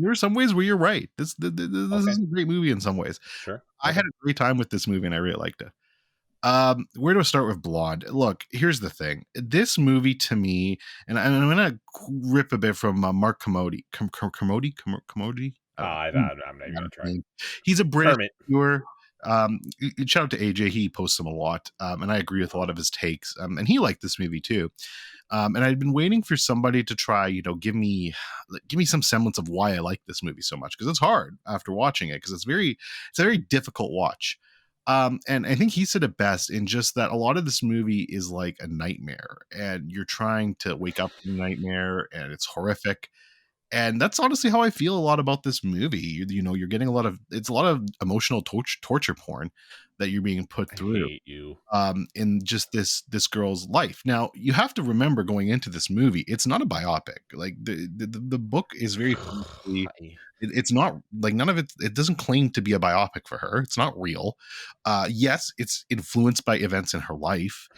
are some ways where you're right. This is a great movie in some ways. Sure. I had a great time with this movie and I really liked it. Where do I start with Blonde? Look, here's the thing. This movie to me, and I'm going to rip a bit from Mark Kermode. Kermode? I'm not even going to try. He's a British viewer. Shout out to AJ. He posts him a lot. And I agree with a lot of his takes. And he liked this movie too. And I'd been waiting for somebody to try, give me some semblance of why I like this movie so much. Because it's hard after watching it. Because it's a very difficult watch. And I think he said it best in just that a lot of this movie is like a nightmare. And you're trying to wake up from the nightmare. And it's horrific. And that's honestly how I feel a lot about this movie. You're getting a lot of emotional torture porn that you're being put through. I hate you. In just this girl's life. Now, you have to remember going into this movie, it's not a biopic. Like the book is very it's not like none of it doesn't claim to be a biopic for her. It's not real. Yes, it's influenced by events in her life,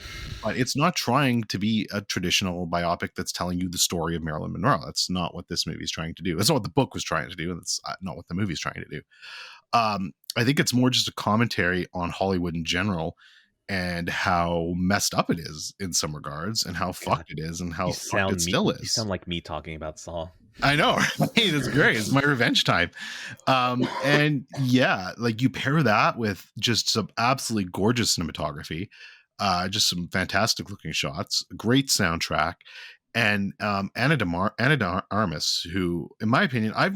but it's not trying to be a traditional biopic that's telling you the story of Marilyn Monroe. That's not what this movie is trying to do. That's not what the book was trying to do, and that's not what the movie is trying to do. I think it's more just a commentary on Hollywood in general and how messed up it is in some regards and how fucked it is and how fucked it still is. You sound like me talking about Saw. I know, right? It's great. It's my revenge time. And yeah, like you pair that with just some absolutely gorgeous cinematography, just some fantastic looking shots, great soundtrack. And Ana De Armas, who, in my opinion, I've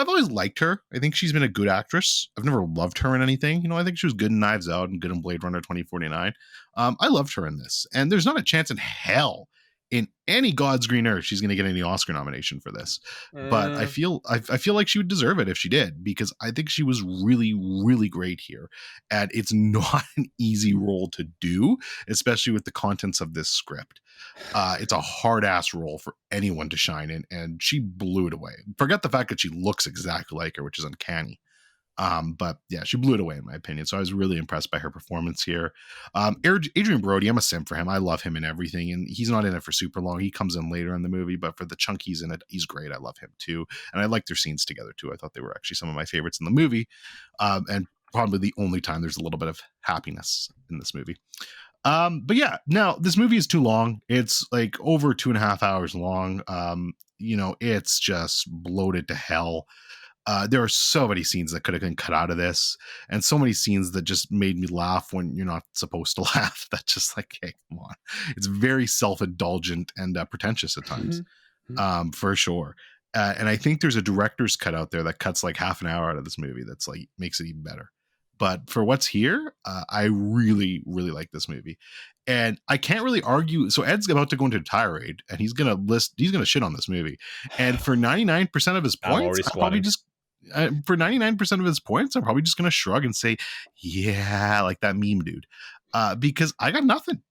always liked her. I think she's been a good actress. I've never loved her in anything. I think she was good in Knives Out and good in Blade Runner 2049. I loved her in this, and there's not a chance in hell in any God's green earth she's going to get any Oscar nomination for this. But I Mm. feel like she would deserve it if she did, because I think she was really, really great here, and it's not an easy role to do, especially with the contents of this script. It's a hard ass role for anyone to shine in, and she blew it away. Forget the fact that she looks exactly like her, which is uncanny. But yeah, she blew it away in my opinion. So I was really impressed by her performance here. Adrian Brody, I'm a simp for him. I love him in everything, and he's not in it for super long. He comes in later in the movie, but for the chunk he's in it, he's great. I love him too, and I like their scenes together too. I thought they were actually some of my favorites in the movie, and probably the only time there's a little bit of happiness in this movie. But yeah, now this movie is too long. It's like over 2.5 hours long. It's just bloated to hell. There are so many scenes that could have been cut out of this, and so many scenes that just made me laugh when you're not supposed to laugh. That's just like, hey, come on. It's very self-indulgent and pretentious at times, for sure. And I think there's a director's cut out there that cuts like half an hour out of this movie that's like makes it even better. But for what's here, I really, really like this movie. And I can't really argue. So Ed's about to go into a tirade, and he's gonna shit on this movie. And for 99% of his I'm points, already I'm probably squatting. just for 99% of his points, I'm probably just gonna shrug and say, yeah, like that meme dude. Because I got nothing.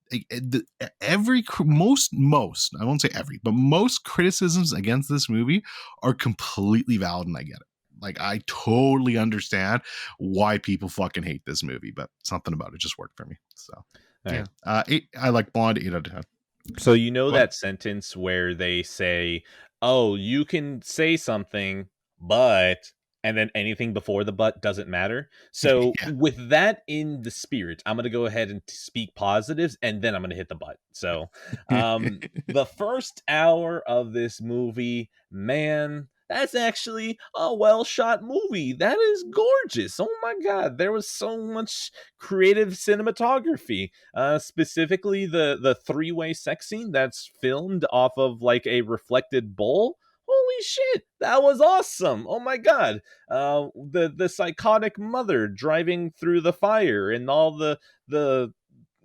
Every most I won't say every, but most criticisms against this movie are completely valid, and I get it. Like, I totally understand why people fucking hate this movie, but something about it just worked for me. So All yeah, right. I like Blonde 8 out of 10. So you know What? that sentence where they say, "Oh, you can say something, but," and then anything before the "but" doesn't matter. So Yeah. with that in the spirit, I'm gonna go ahead and speak positives, and then I'm gonna hit the "but." So, the first hour of this movie, man, that's actually a well shot movie. That is gorgeous. Oh my god, there was so much creative cinematography. Specifically the three-way sex scene that's filmed off of like a reflected bowl. Holy shit, that was awesome. Oh my god. The psychotic mother driving through the fire and all the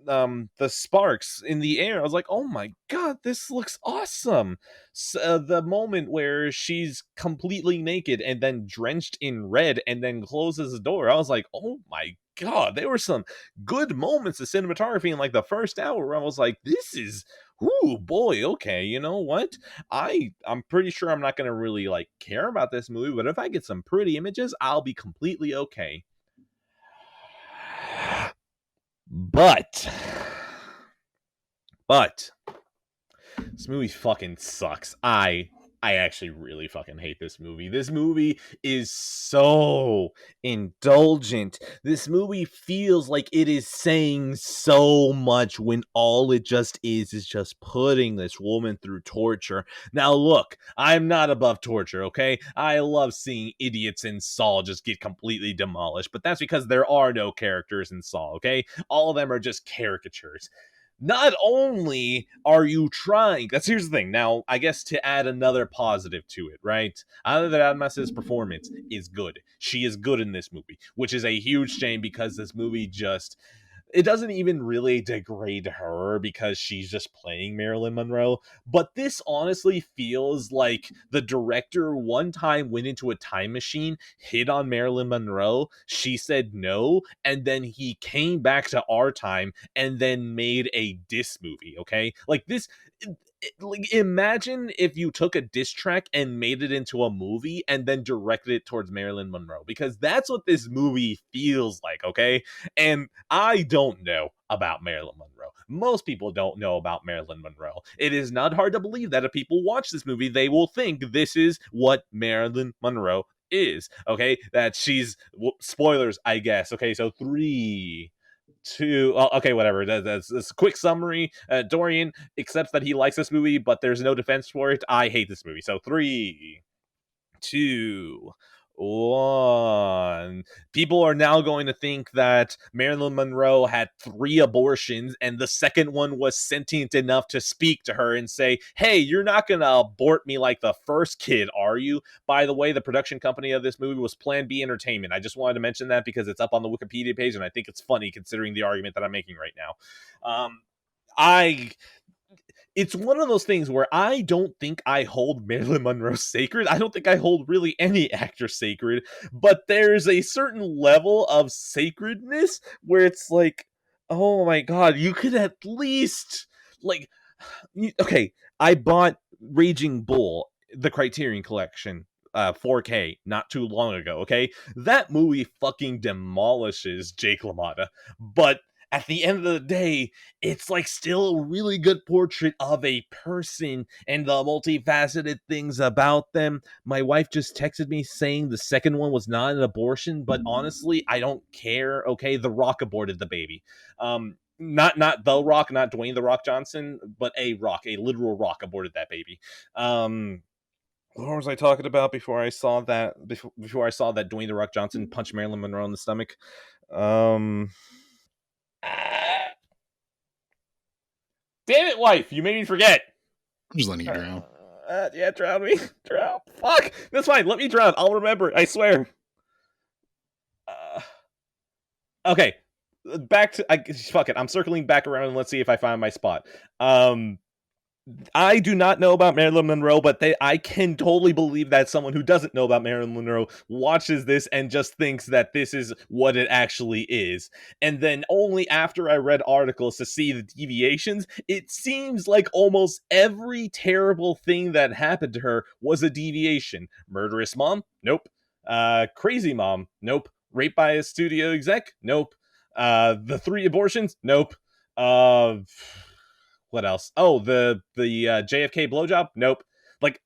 the sparks in the air. I was like, oh my god, this looks awesome. The moment where she's completely naked and then drenched in red and then closes the door, I was like, oh my god, there were some good moments of cinematography in like the first hour where I was like, this is, ooh boy, okay, you know what, I'm pretty sure I'm not gonna really like care about this movie, but if I get some pretty images, I'll be completely okay. but but This movie fucking sucks. I actually really fucking hate this movie. This movie is so indulgent. This movie feels like it is saying so much when all it just is just putting this woman through torture. Now look, I'm not above torture, okay? I love seeing idiots in Saw just get completely demolished, but that's because there are no characters in Saw, okay? All of them are just caricatures. Not only are you trying, that's here's the thing. Now, I guess to add another positive to it, right? Ana De Armas' performance is good. She is good in this movie, which is a huge shame because this movie just, it doesn't even really degrade her because she's just playing Marilyn Monroe. But this honestly feels like the director one time went into a time machine, hit on Marilyn Monroe, she said no, and then he came back to our time and then made a diss movie, okay? Like this, like imagine if you took a diss track and made it into a movie and then directed it towards Marilyn Monroe, because that's what this movie feels like, okay? And I don't know about Marilyn Monroe. Most people don't know about Marilyn Monroe. It is not hard to believe that if people watch this movie, they will think this is what Marilyn Monroe is, okay? That she's, spoilers, I guess. Okay, so three, two, oh, okay, whatever. That's a quick summary. Dorian accepts that he likes this movie, but there's no defense for it. I hate this movie. So three, two, one. People are now going to think that Marilyn Monroe had 3 abortions, and the second one was sentient enough to speak to her and say, hey, you're not going to abort me like the first kid, are you? By the way, the production company of this movie was Plan B Entertainment. I just wanted to mention that because it's up on the Wikipedia page, and I think it's funny considering the argument that I'm making right now. I It's one of those things where I don't think I hold Marilyn Monroe sacred. I don't think I hold really any actor sacred, but there's a certain level of sacredness where it's like, oh my god, you could at least like okay, I bought Raging Bull, the Criterion Collection, 4K not too long ago, okay? That movie fucking demolishes Jake LaMotta, but at the end of the day, it's like still a really good portrait of a person and the multifaceted things about them. My wife just texted me saying the second one was not an abortion, but honestly, I don't care. Okay, The Rock aborted the baby. Not The Rock, not Dwayne The Rock Johnson, but a rock, a literal rock aborted that baby. What was I talking about before I saw that? Before I saw that Dwayne The Rock Johnson punch Marilyn Monroe in the stomach. Damn it, wife! You made me forget. I'm just letting you drown. Yeah, drown me. Drown. Fuck. That's fine. Let me drown. I'll remember. I swear. Okay. Back to fuck it. I'm circling back around and let's see if I find my spot. I do not know about Marilyn Monroe, but I can totally believe that someone who doesn't know about Marilyn Monroe watches this and just thinks that this is what it actually is. And then only after I read articles to see the deviations, it seems like almost every terrible thing that happened to her was a deviation. Murderous mom? Nope. Crazy mom? Nope. Raped by a studio exec? Nope. The 3 abortions? Nope. What else? Oh, the JFK blowjob? Nope. Like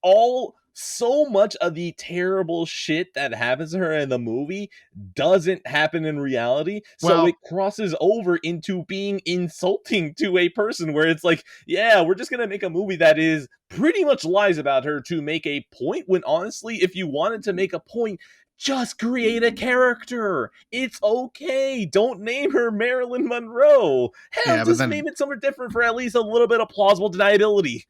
so much of the terrible shit that happens to her in the movie doesn't happen in reality. So it crosses over into being insulting to a person where it's like, yeah, we're just going to make a movie that is pretty much lies about her to make a point when honestly, if you wanted to make a point, just create a character. It's okay. Don't name her Marilyn Monroe. Hell, just name it somewhere different for at least a little bit of plausible deniability.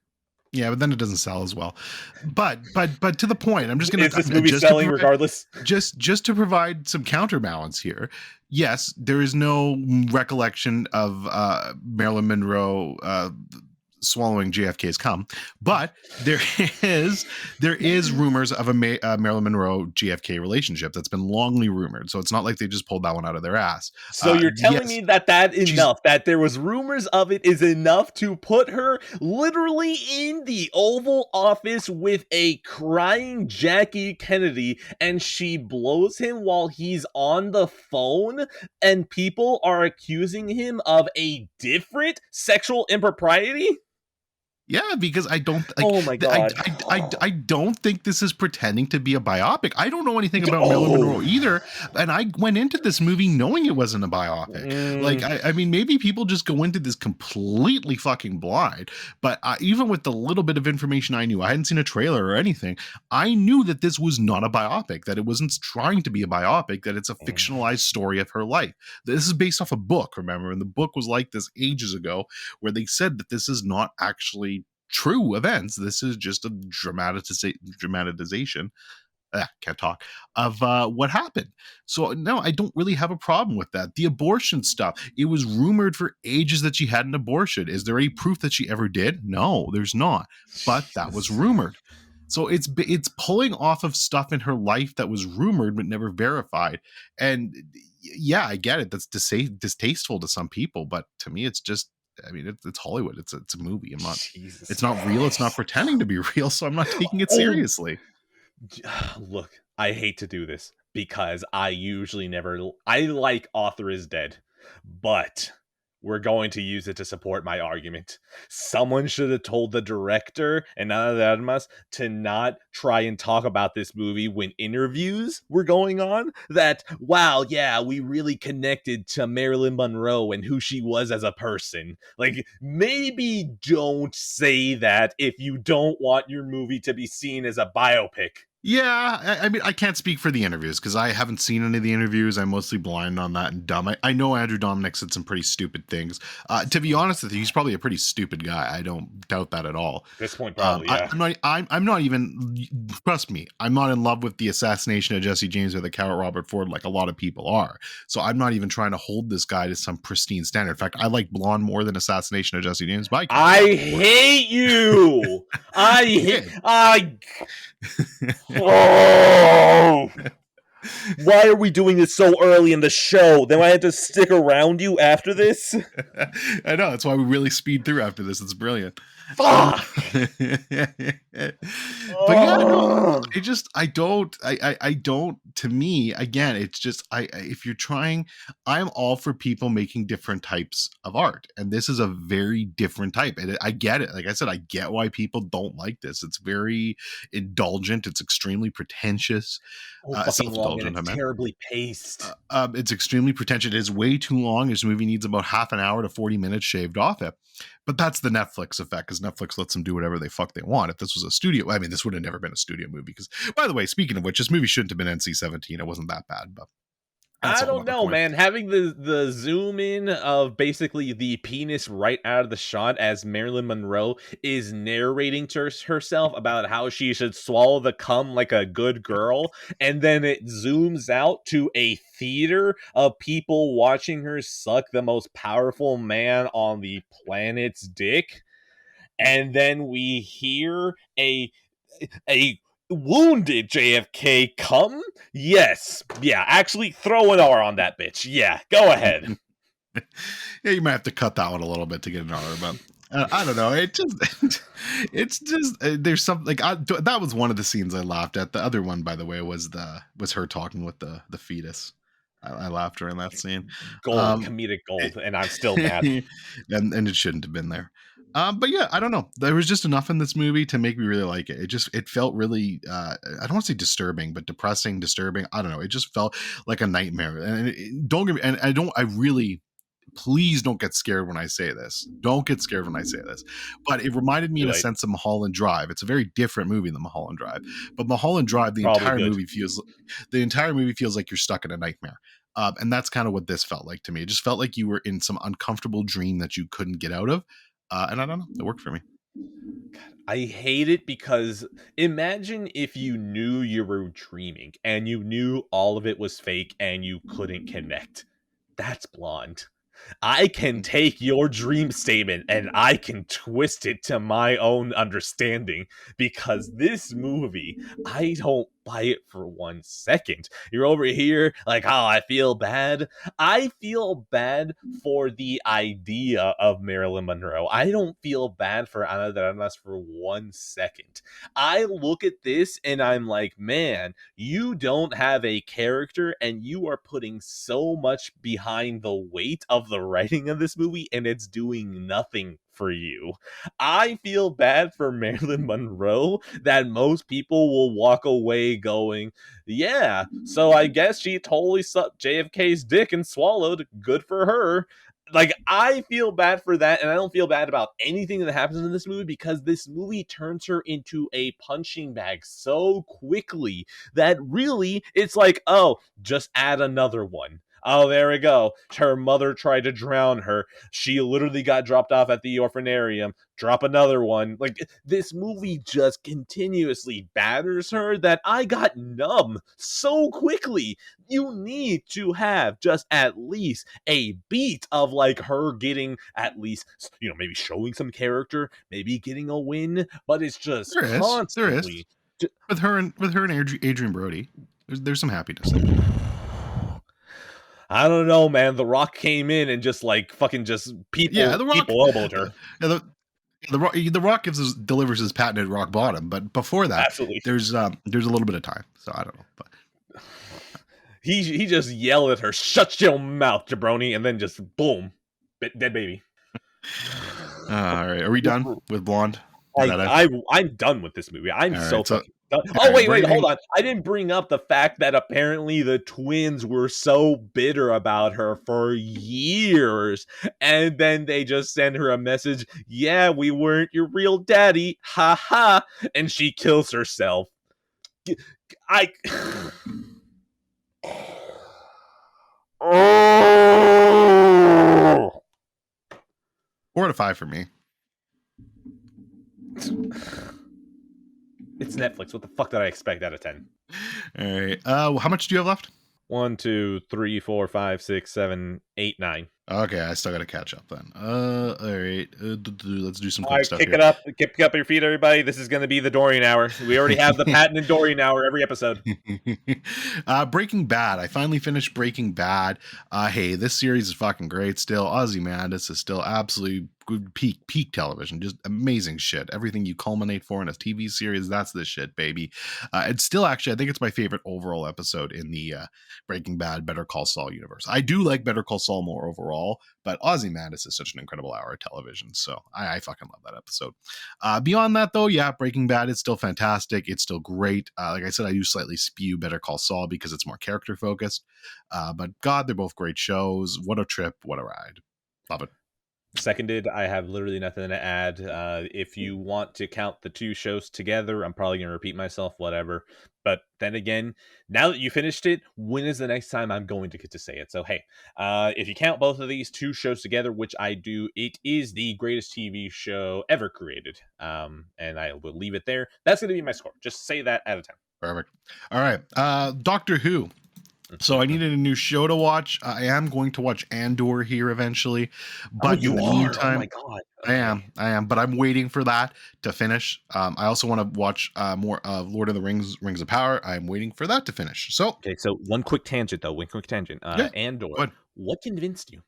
Yeah, but then it doesn't sell as well. But to the point, I'm just going to. Is this movie selling regardless? Just to provide some counterbalance here. Yes, there is no recollection of Marilyn Monroe swallowing JFK's cum, but there is rumors of a Marilyn Monroe JFK relationship that's been longly rumored. So it's not like they just pulled that one out of their ass. So you're telling me that there was rumors of it is enough to put her literally in the Oval Office with a crying Jackie Kennedy, and she blows him while he's on the phone, and people are accusing him of a different sexual impropriety? Yeah, because I don't. Oh my god! I don't think this is pretending to be a biopic. I don't know anything about Marilyn Monroe either, and I went into this movie knowing it wasn't a biopic. Like, I mean, maybe people just go into this completely fucking blind. But even with the little bit of information I knew, I hadn't seen a trailer or anything. I knew that this was not a biopic. That it wasn't trying to be a biopic. That it's a fictionalized story of her life. This is based off a book, remember? And the book was like this ages ago, where they said that this is not actually true events. This is just a dramatization can't talk of what happened. So no, I don't really have a problem with that. The abortion stuff, it was rumored for ages that she had an abortion. Is there any proof that she ever did? No, there's not, but that was rumored. So it's pulling off of stuff in her life that was rumored but never verified. And yeah, I get it, that's distasteful to some people, but to me it's just, I mean, it's Hollywood. It's a movie. It's not real. It's not pretending to be real. So I'm not taking it seriously. Look, I hate to do this because I like Author is Dead, but we're going to use it to support my argument. Someone should have told the director and Ana De Armas to not try and talk about this movie when interviews were going on. That, wow, yeah, we really connected to Marilyn Monroe and who she was as a person. Like, maybe don't say that if you don't want your movie to be seen as a biopic. Yeah, I mean, I can't speak for the interviews because I haven't seen any of the interviews. I'm mostly blind on that and dumb. I know Andrew Dominic said some pretty stupid things. To be honest with you, he's probably a pretty stupid guy. I don't doubt that at all. At this point, probably, yeah. I'm not even. Trust me, I'm not in love with the assassination of Jesse James or the coward Robert Ford like a lot of people are. So I'm not even trying to hold this guy to some pristine standard. In fact, I like Blonde more than assassination of Jesse James by I hate you. I Oh! Why are we doing this so early in the show? Then I had to stick around you after this? I know, that's why we really speed through after this. It's brilliant. Fuck! But yeah, no, I don't, to me, again, it's just, if you're trying, I'm all for people making different types of art. And this is a very different type. And I get it. Like I said, I get why people don't like this. It's very indulgent. It's extremely pretentious. Self-indulgent, and it's terribly paced. It's extremely pretentious. It is way too long. This movie needs about half an hour to 40 minutes shaved off it. But that's the Netflix effect, because Netflix lets them do whatever they fuck they want. If this was a studio, I mean, this would have never been a studio movie. Because, by the way, speaking of which, this movie shouldn't have been NC-17. It wasn't that bad, but I don't know, man. Having the zoom in of basically the penis right out of the shot as Marilyn Monroe is narrating to herself about how she should swallow the cum like a good girl, and then it zooms out to a theater of people watching her suck the most powerful man on the planet's dick, and then we hear a wounded JFK come? Yes. Yeah, actually throw an R on that bitch. Yeah, go ahead. Yeah, you might have to cut that one a little bit to get an R, but I don't know. It's just there's something like that was one of the scenes I laughed at. The other one, by the way, was her talking with the fetus. I laughed during that scene. Gold, comedic gold, and I'm still mad. and it shouldn't have been there. But yeah, I don't know. There was just enough in this movie to make me really like it. It felt really, I don't want to say disturbing, but depressing, disturbing. I don't know. It just felt like a nightmare. And don't get me, and please don't get scared when I say this. Don't get scared when I say this. But it reminded me in a sense of Mulholland Drive. It's a very different movie than Mulholland Drive. But Mulholland Drive, the entire movie feels like you're stuck in a nightmare. And that's kind of what this felt like to me. It just felt like you were in some uncomfortable dream that you couldn't get out of. And I don't know, it worked for me. I hate it because imagine if you knew you were dreaming and you knew all of it was fake and you couldn't connect. That's Blonde. I can take your dream statement and I can twist it to my own understanding, because this movie, I don't buy it for 1 second. You're over here like, oh, I feel bad. I feel bad for the idea of Marilyn Monroe. I don't feel bad for Ana De Armas for 1 second. I look at this and I'm like, man, you don't have a character and you are putting so much behind the weight of the writing of this movie and it's doing nothing for you. I feel bad for Marilyn Monroe that most people will walk away going, yeah, so I guess she totally sucked JFK's dick and swallowed. Good for her. Like, I feel bad for that, and I don't feel bad about anything that happens in this movie because this movie turns her into a punching bag so quickly that really it's like, oh, just add another one. Oh, there we go. Her mother tried to drown her. She literally got dropped off at the orphanarium. Drop another one. Like, this movie just continuously batters her that I got numb so quickly. You need to have just at least a beat of like her getting at least, maybe showing some character, maybe getting a win, but it's just constantly. With her and Adrian Brody, there's some happiness there. I don't know, man. The Rock came in and just like fucking just people elbowed her. The Rock delivers his patented rock bottom, but before that, absolutely, there's a little bit of time. So I don't know, but he just yelled at her, "Shut your mouth, jabroni," and then just boom, dead baby. All right, are we done with Blonde? I'm done with this movie. I'm so fucking done. Oh, wait, hold on. I didn't bring up the fact that apparently the twins were so bitter about her for years, and then they just send her a message, yeah, we weren't your real daddy, ha ha, and she kills herself. I. Oh! 4 out of 5 for me. It's Netflix. What the fuck did I expect out of 10? All right. How much do you have left? 1, 2, 3, 4, 5, 6, 7, 8, 9. Okay, I still got to catch up then. All right. Let's do some All quick right, stuff kick here. it up. Kick up your feet, everybody. This is going to be the Dorian Hour. We already have the patented Dorian Hour every episode. Breaking Bad. I finally finished Breaking Bad. Hey, this series is fucking great still. Ozymandias is still absolutely good peak television. Just amazing shit. Everything you culminate for in a TV series, that's the shit, baby. It's still actually, I think it's my favorite overall episode in the Breaking Bad Better Call Saul universe. I do like Better Call Saul more overall, but Ozymandias is such an incredible hour of television. So I fucking love that episode. Beyond that, though, yeah, Breaking Bad is still fantastic. It's still great. Like I said, I do slightly spew Better Call Saul because it's more character focused. But God, they're both great shows. What a trip. What a ride. Love it. Seconded. I have literally nothing to add. If you want to count the two shows together, I'm probably going to repeat myself, whatever. But then again, now that you finished it, when is the next time I'm going to get to say it? So, hey, if you count both of these two shows together, which I do, it is the greatest TV show ever created. And I will leave it there. That's going to be my score. Just say that out of 10. Perfect. All right. Doctor Who. So I needed a new show to watch. I am going to watch Andor here eventually, but in the meantime, oh my god, okay. I am, but I'm waiting for that to finish. I also want to watch more of Lord of the Rings of Power. I'm waiting for that to finish. So okay, so one quick tangent though. yeah, Andor. What convinced you?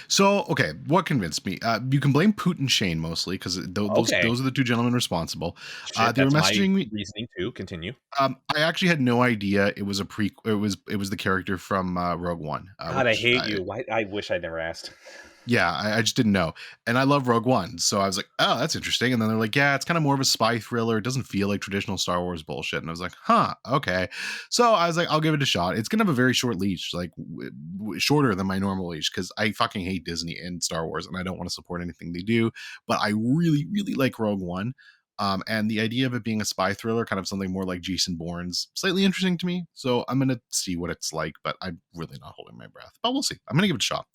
So, okay, what convinced me? You can blame Putin and Shane mostly because those are the two gentlemen responsible. Shit, They were that's messaging my me. reasoning too. Continue. I actually had no idea it was a pre. It was the character from Rogue One. God, I hate you. Why? I wish I never asked. Yeah, I just didn't know. And I love Rogue One. So I was like, oh, that's interesting. And then they're like, yeah, it's kind of more of a spy thriller. It doesn't feel like traditional Star Wars bullshit. And I was like, huh, okay. So I was like, I'll give it a shot. It's going to have a very short leash, like shorter than my normal leash, because I fucking hate Disney and Star Wars and I don't want to support anything they do. But I really, really like Rogue One. And the idea of it being a spy thriller, kind of something more like Jason Bourne's, slightly interesting to me. So I'm going to see what it's like, but I'm really not holding my breath. But we'll see. I'm going to give it a shot.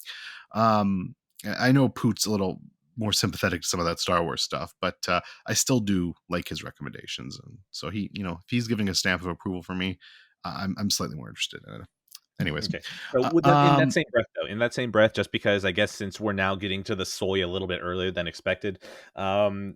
I know Poot's a little more sympathetic to some of that Star Wars stuff, but I still do like his recommendations, and so he, if he's giving a stamp of approval for me, I'm slightly more interested in it. Anyways, okay. So in that same breath, just because I guess since we're now getting to the soy a little bit earlier than expected,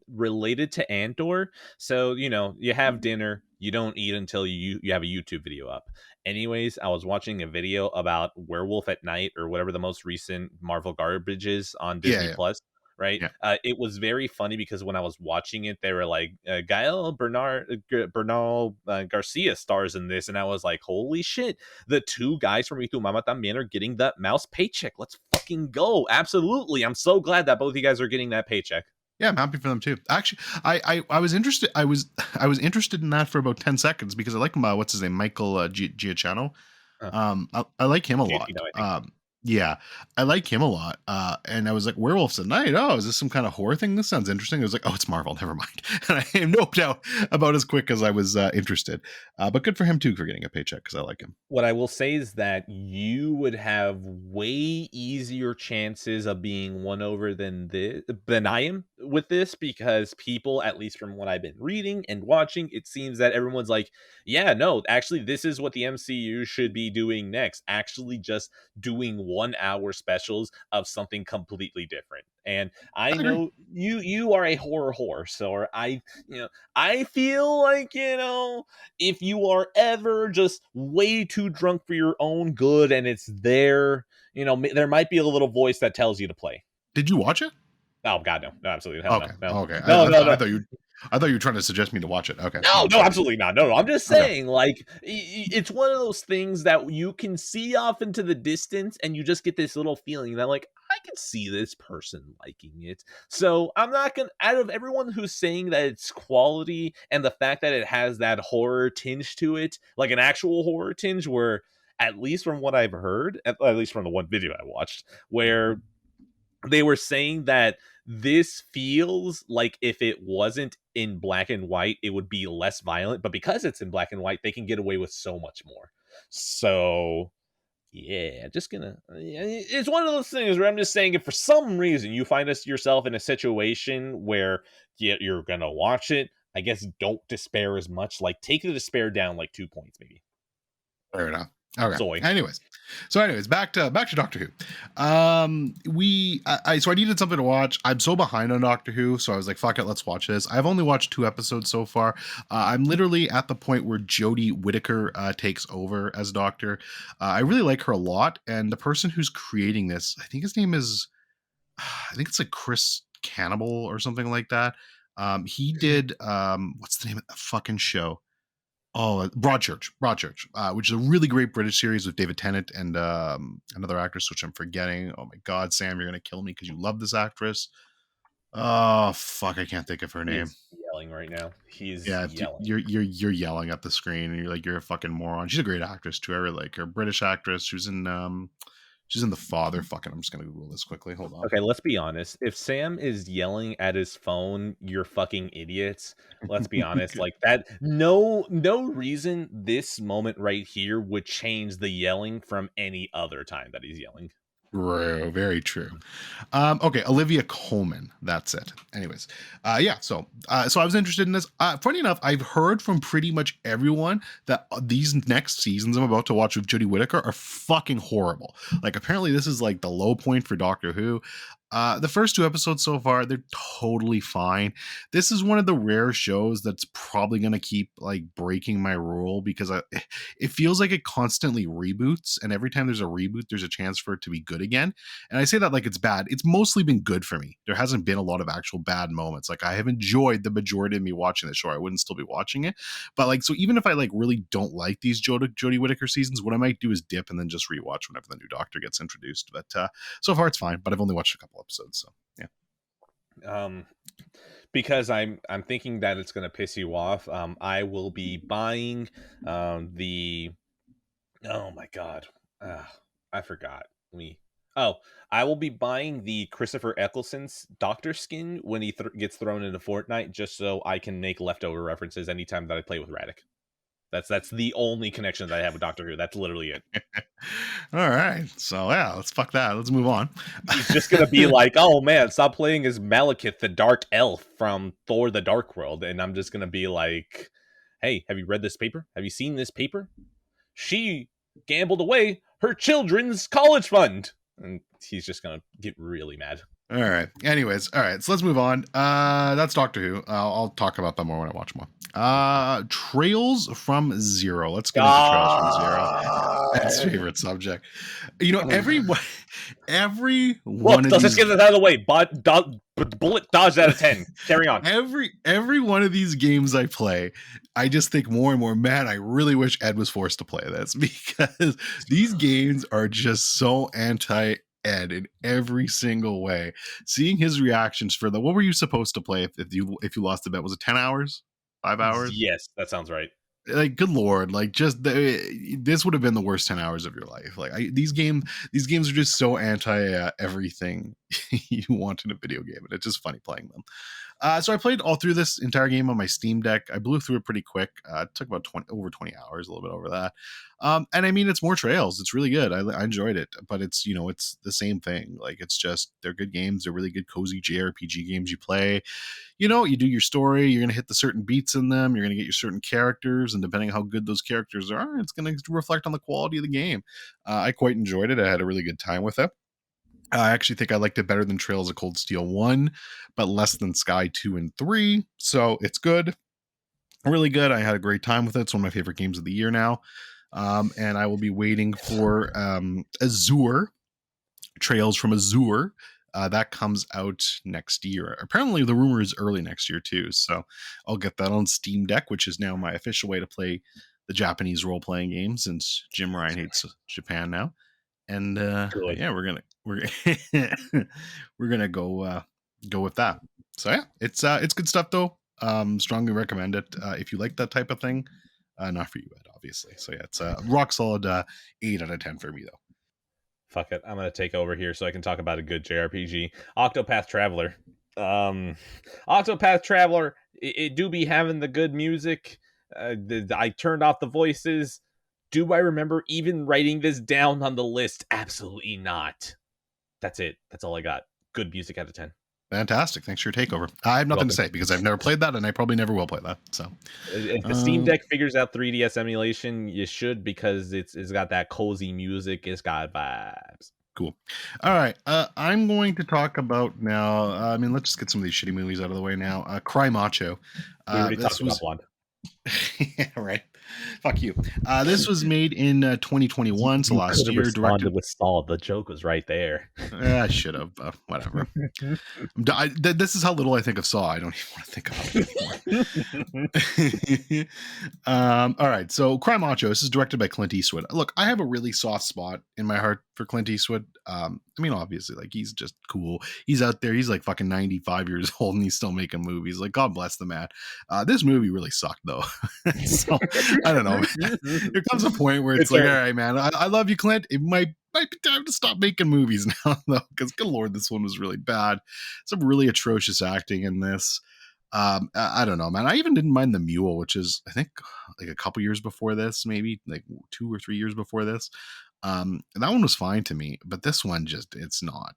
related to Andor, so you have dinner, you don't eat until you have a YouTube video up. Anyways, I was watching a video about Werewolf at Night or whatever the most recent Marvel garbage is on Disney Plus. Right. Yeah. It was very funny because when I was watching it, they were like, Gael Bernal Garcia stars in this. And I was like, holy shit, the two guys from Y Tu Mama También are getting that mouse paycheck. Let's fucking go. Absolutely. I'm so glad that both of you guys are getting that paycheck. Yeah, I'm happy for them too. Actually, I was interested. I was interested in that for about 10 seconds because I like what's his name, Michael Giacchino. I like him a lot. Yeah, I like him a lot. And I was like, Werewolves at Night. Oh, is this some kind of horror thing? This sounds interesting. I was like, oh, it's Marvel. Never mind. And I have no doubt about as quick as I was interested. But good for him too for getting a paycheck because I like him. What I will say is that you would have way easier chances of being won over than I am with this, because people, at least from what I've been reading and watching, it seems that everyone's like, yeah, no, actually, this is what the MCU should be doing next. Actually, just doing 1 hour specials of something completely different. And I know you are a horror whore, so I feel like, if you are ever just way too drunk for your own good and it's there, there might be a little voice that tells you to play. Did you watch it? Oh God, no, absolutely. Hell okay. No. Okay. No. I thought you were trying to suggest me to watch it. Okay. No, absolutely not. No. I'm just saying, like, it's one of those things that you can see off into the distance and you just get this little feeling that, like, I can see this person liking it. So I'm not going to, out of everyone who's saying that it's quality and the fact that it has that horror tinge to it, like an actual horror tinge, where, at least from what I've heard, at least from the one video I watched, where they were saying that this feels like if it wasn't in black and white, it would be less violent. But because it's in black and white, they can get away with so much more. So yeah, just gonna. It's one of those things where I'm just saying, if for some reason you find yourself in a situation where you're gonna watch it, I guess don't despair as much. Like take the despair down like 2 points, maybe. Fair enough. Okay. Soy. Anyways, back to Doctor Who. So I needed something to watch. I'm so behind on Doctor Who, so I was like, fuck it, let's watch this. I've only watched 2 episodes so far. I'm literally at the point where Jodie Whittaker takes over as Doctor. I really like her a lot, and the person who's creating this, I think his name is, I think it's like Chris Cannibal or something like that. He did what's the name of the fucking show? Oh, Broadchurch, which is a really great British series with David Tennant and another actress, which I'm forgetting. Oh my God, Sam, you're gonna kill me because you love this actress. Oh fuck, I can't think of her name. He's yelling right now. He's Yeah, yelling. you're yelling at the screen, and you're like, you're a fucking moron. She's a great actress too. I really like her. British actress. She's in The Father. Fucking, I'm just gonna Google this quickly. Hold on. Okay, let's be honest. If Sam is yelling at his phone, you're fucking idiots. Let's be honest. Like that, no reason this moment right here would change the yelling from any other time that he's yelling. True, very true. Okay, Olivia Colman. That's it. Anyways, so I was interested in this. Funny enough, I've heard from pretty much everyone that these next seasons I'm about to watch with Jodie Whittaker are fucking horrible. Like, apparently this is like the low point for Doctor Who. The first 2 episodes so far, they're totally fine. This is one of the rare shows that's probably going to keep like breaking my rule because it feels like it constantly reboots, and every time there's a reboot, there's a chance for it to be good again. And I say that like it's bad. It's mostly been good for me. There hasn't been a lot of actual bad moments. Like I have enjoyed the majority of me watching the show. I wouldn't still be watching it. But like, so even if I like really don't like these Jodie Whittaker seasons, what I might do is dip and then just rewatch whenever the new Doctor gets introduced. But so far it's fine. But I've only watched a couple episodes, so yeah. Because I'm thinking that it's gonna piss you off. I will be buying the. Oh my God, I forgot. I will be buying the Christopher Eccleston's Doctor skin when he gets thrown into Fortnite, just so I can make leftover references anytime that I play with Radic. That's the only connection that I have with Doctor Who. That's literally it. All right. So yeah, let's fuck that. Let's move on. He's just gonna be like, oh man, stop playing as Malekith, the Dark Elf from Thor the Dark World. And I'm just gonna be like, hey, have you read this paper? Have you seen this paper? She gambled away her children's college fund. And he's just gonna get really mad. All right. Anyways, all right. So let's move on. That's Doctor Who. I'll talk about that more when I watch more. Trails from Zero. Let's get into Trails from Zero. That's favorite subject. You know, every one of let's these, just get it out of the way. Bullet dodged out of 10. Carry on. Every one of these games I play, I just think more and more, man, I really wish Ed was forced to play this because these games are just so Ed in every single way. Seeing his reactions for what were you supposed to play if you lost the bet? Was it 10 hours? 5 hours? Yes, that sounds right. Like, good lord, like just this would have been the worst 10 hours of your life. Like these games are just so anti everything you want in a video game, and it's just funny playing them. So I played all through this entire game on my Steam Deck. I blew through it pretty quick. It took about 20 hours, a little bit over that. And I mean, it's more Trails. It's really good. I enjoyed it, but it's the same thing. Like, it's just, they're good games. They're really good, cozy JRPG games you play. You do your story. You're going to hit the certain beats in them. You're going to get your certain characters. And depending on how good those characters are, it's going to reflect on the quality of the game. I quite enjoyed it. I had a really good time with it. I actually think I liked it better than Trails of Cold Steel 1, but less than Sky 2 and 3. So it's good. Really good. I had a great time with it. It's one of my favorite games of the year now. And I will be waiting for Azure, Trails from Azure. That comes out next year. Apparently, the rumor is early next year, too. So I'll get that on Steam Deck, which is now my official way to play the Japanese role-playing game, since Jim Ryan hates Japan now. And yeah, we're gonna go with that. So yeah, it's good stuff though. Strongly recommend it if you like that type of thing. Not for you, Ed, obviously. So yeah, it's a rock solid 8 out of 10 for me though. Fuck it. I'm gonna take over here so I can talk about a good JRPG. Octopath Traveler. Um, Octopath Traveler. It do be having the good music. I turned off the voices. Do I remember even writing this down on the list? Absolutely not. That's it. That's all I got. Good music out of 10. Fantastic. Thanks for your takeover. I have You're nothing to welcome. say because I've never played that and I probably never will play that. So, If the Steam um, Deck figures out 3DS emulation, you should, because it's got that cozy music. It's got vibes. cool. All right. I'm going to talk about now. I mean, let's just get some of these shitty movies out of the way now. Cry Macho. We already This talked about was Blonde. yeah, right. Fuck you. This was made in 2021, so You last could have year. Directed. responded with Saul. The joke was right there. I should have. Whatever. This is how little I think of Saw. I don't even want to think about it anymore. All right. So, Cry Macho. This is directed by Clint Eastwood. Look, I have a really soft spot in my heart for Clint Eastwood. I mean, obviously, like, he's just cool. He's out there. He's like fucking 95 years old and he's still making movies. Like, God bless the man. This movie really sucked, though. So, I don't know. There comes a point where it's like, all right, man, I love you, Clint. It might be time to stop making movies now, though, because good lord, this one was really bad. Some really atrocious acting in this. I don't know, man. I even didn't mind The Mule, which is, I think, like a couple years before this, maybe like 2 or 3 years before this. That one was fine to me, but this one just, it's not.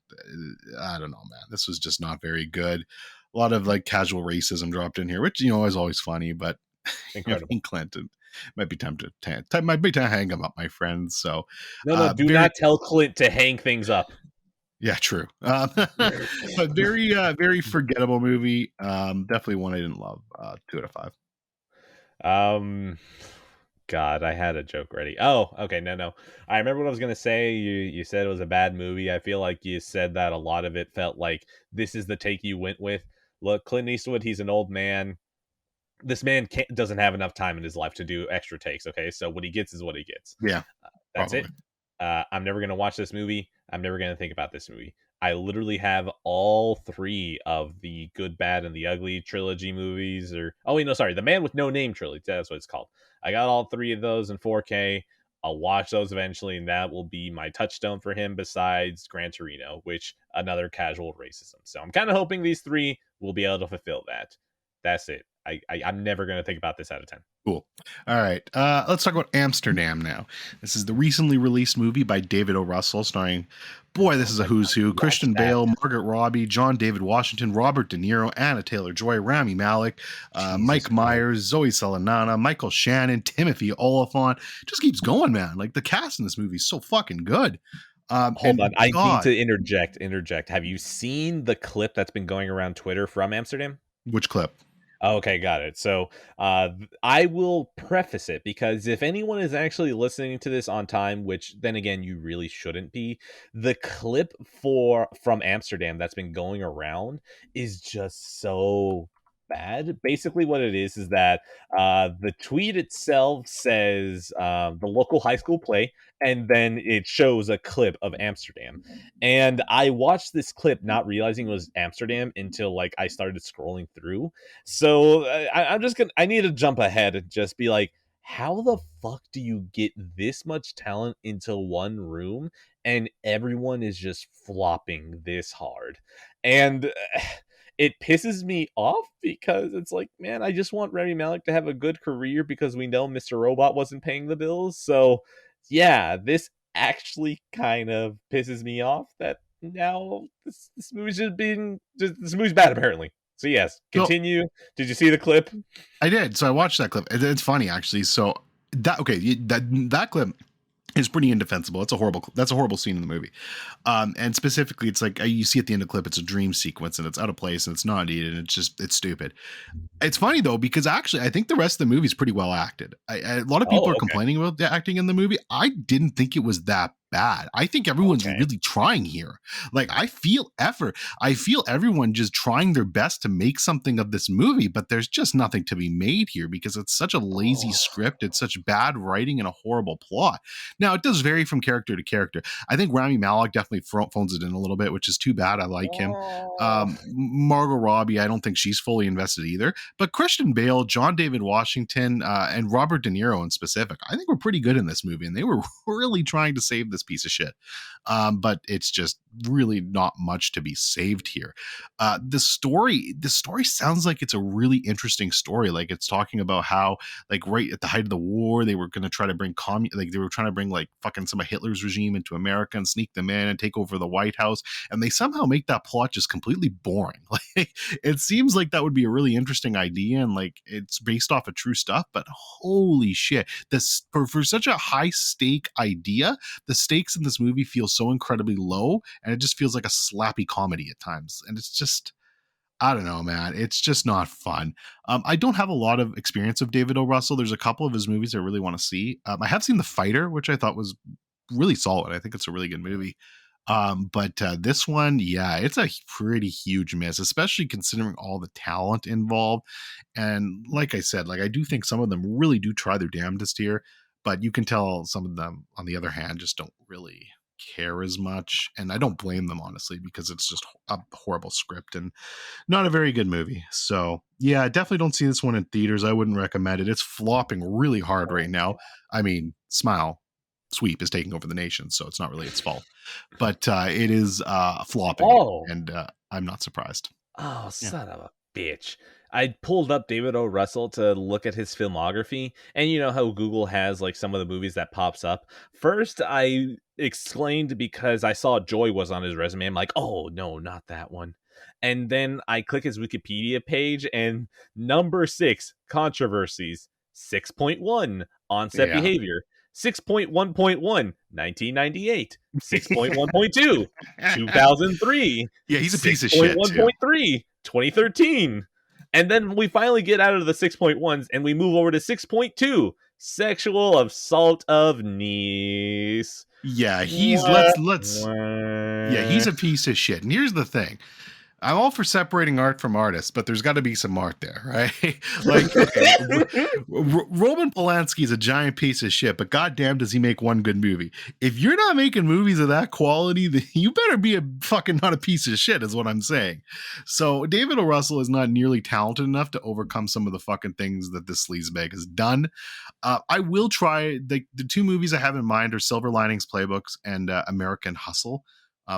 I don't know, man. This was just not very good. A lot of like casual racism dropped in here, which, you know, is always funny, but Incredible. Clinton might be time to hang him up, my friends. So, No, do very, not tell Clint to hang things up. yeah, true. But very, very forgettable movie. Definitely one I didn't love. 2 out of 5. Um, God, I had a joke ready. Oh, okay, no. I remember what I was gonna say. You said it was a bad movie. I feel like you said that a lot of it felt like this is the take you went with. Look, Clint Eastwood, he's an old man. This man doesn't have enough time in his life to do extra takes. Okay, so what he gets is what he gets. Yeah, That's probably. it. I'm never gonna watch this movie. I'm never gonna think about this movie. I literally have all three of the Good, Bad, and the Ugly trilogy movies. Or oh wait, no, sorry, the Man with No Name trilogy. That's what it's called. I got all three of those in 4K. I'll watch those eventually, and that will be my touchstone for him. Besides Gran Torino, which another casual racism. So I'm kind of hoping these three will be able to fulfill that. That's it. I'm never gonna think about this out of 10. Cool. All right. Let's talk about Amsterdam now. This is the recently released movie by David O. Russell, starring, boy, this Oh is a my who's who: God, watch Christian that. Bale, Margaret Robbie, John David Washington, Robert De Niro, Anna Taylor-Joy, Rami Malek, Jesus Mike Christ. Myers, Zoe Saldana, Michael Shannon, Timothy Oliphant. Just keeps going, man. Like, the cast in this movie is so fucking good. Hold on, And I need God, to interject. Have you seen the clip that's been going around Twitter from Amsterdam? which clip? Okay, got it. So, I will preface it, because if anyone is actually listening to this on time, which then again you really shouldn't be, the clip from Amsterdam that's been going around is just so bad. Basically, what it is that the tweet itself says the local high school play, and then it shows a clip of Amsterdam. And I watched this clip not realizing it was Amsterdam until like I started scrolling through. So I'm just gonna. I need to jump ahead and just be like, how the fuck do you get this much talent into one room and everyone is just flopping this hard? And it pisses me off, because it's like, man, I just want Remy Malek to have a good career, because we know Mr. Robot wasn't paying the bills. So yeah, this actually kind of pisses me off that now this movie's this movie's bad apparently. So yes, So continue. Did you see the clip? I did. So I watched that clip. It's funny, actually. So that clip is pretty indefensible. That's a horrible scene in the movie. And specifically, it's like you see at the end of the clip, it's a dream sequence and it's out of place and it's not needed. And it's stupid. It's funny though, because actually I think the rest of the movie is pretty well acted. A lot of people Oh, are okay. complaining about the acting in the movie. I didn't think it was that bad. I think everyone's Okay. really trying here. Like, I feel effort. I feel everyone just trying their best to make something of this movie, but there's just nothing to be made here because it's such a lazy Oh. script. It's such bad writing and a horrible plot. Now, it does vary from character to character. I think Rami Malek definitely phones it in a little bit, which is too bad. I like him. Oh. Margot Robbie, I don't think she's fully invested either. But Christian Bale, John David Washington, and Robert De Niro in specific, I think were pretty good in this movie, and they were really trying to save this this piece of shit. But it's just really not much to be saved here. The story sounds like it's a really interesting story. Like it's talking about how, like, right at the height of the war, they were going to try to bring like they were trying to bring like fucking some of Hitler's regime into America and sneak them in and take over the White House, and they somehow make that plot just completely boring. Like it seems like that would be a really interesting idea, and like it's based off of true stuff, but holy shit, this for such a high stake idea, the stakes in this movie feel so incredibly low, and it just feels like a slappy comedy at times, and it's just, I don't know, man. It's just not fun. I don't have a lot of experience of David O. Russell. There's a couple of his movies I really want to see. I have seen The Fighter, which I thought was really solid. I think it's a really good movie. But this one, yeah, it's a pretty huge miss, especially considering all the talent involved. And like I said, like I do think some of them really do try their damnedest here, but you can tell some of them, on the other hand, just don't really care as much. And I don't blame them, honestly, because it's just a horrible script and not a very good movie. So yeah, I definitely don't see this one in theaters. I wouldn't recommend it. It's flopping really hard right now. I mean, Smile Sweep is taking over the nation, so it's not really its fault. But it is flopping, Oh, and I'm not surprised. oh, Yeah. son of a bitch. I pulled up David O. Russell to look at his filmography, and you know how Google has like some of the movies that pops up. First, I exclaimed because I saw Joy was on his resume. I'm like, oh no, not that one. And then I click his Wikipedia page, and number 6, controversies. 6.1, onset Yeah. behavior. 6.1.1, 1998. 6.1.2, 2003. Yeah, he's a piece of shit too. 6.1.3, 2013. And then we finally get out of the 6.1s and we move over to 6.2, sexual assault of niece. Yeah, What? let's yeah, he's a piece of shit. And here's the thing. I'm all for separating art from artists, but there's got to be some art there, right? Like, okay, Roman Polanski is a giant piece of shit, but goddamn, does he make one good movie? If you're not making movies of that quality, then you better be a fucking not a piece of shit, is what I'm saying. So David O. Russell is not nearly talented enough to overcome some of the fucking things that this sleazebag has done. I will try the two movies I have in mind are Silver Linings Playbooks and American Hustle.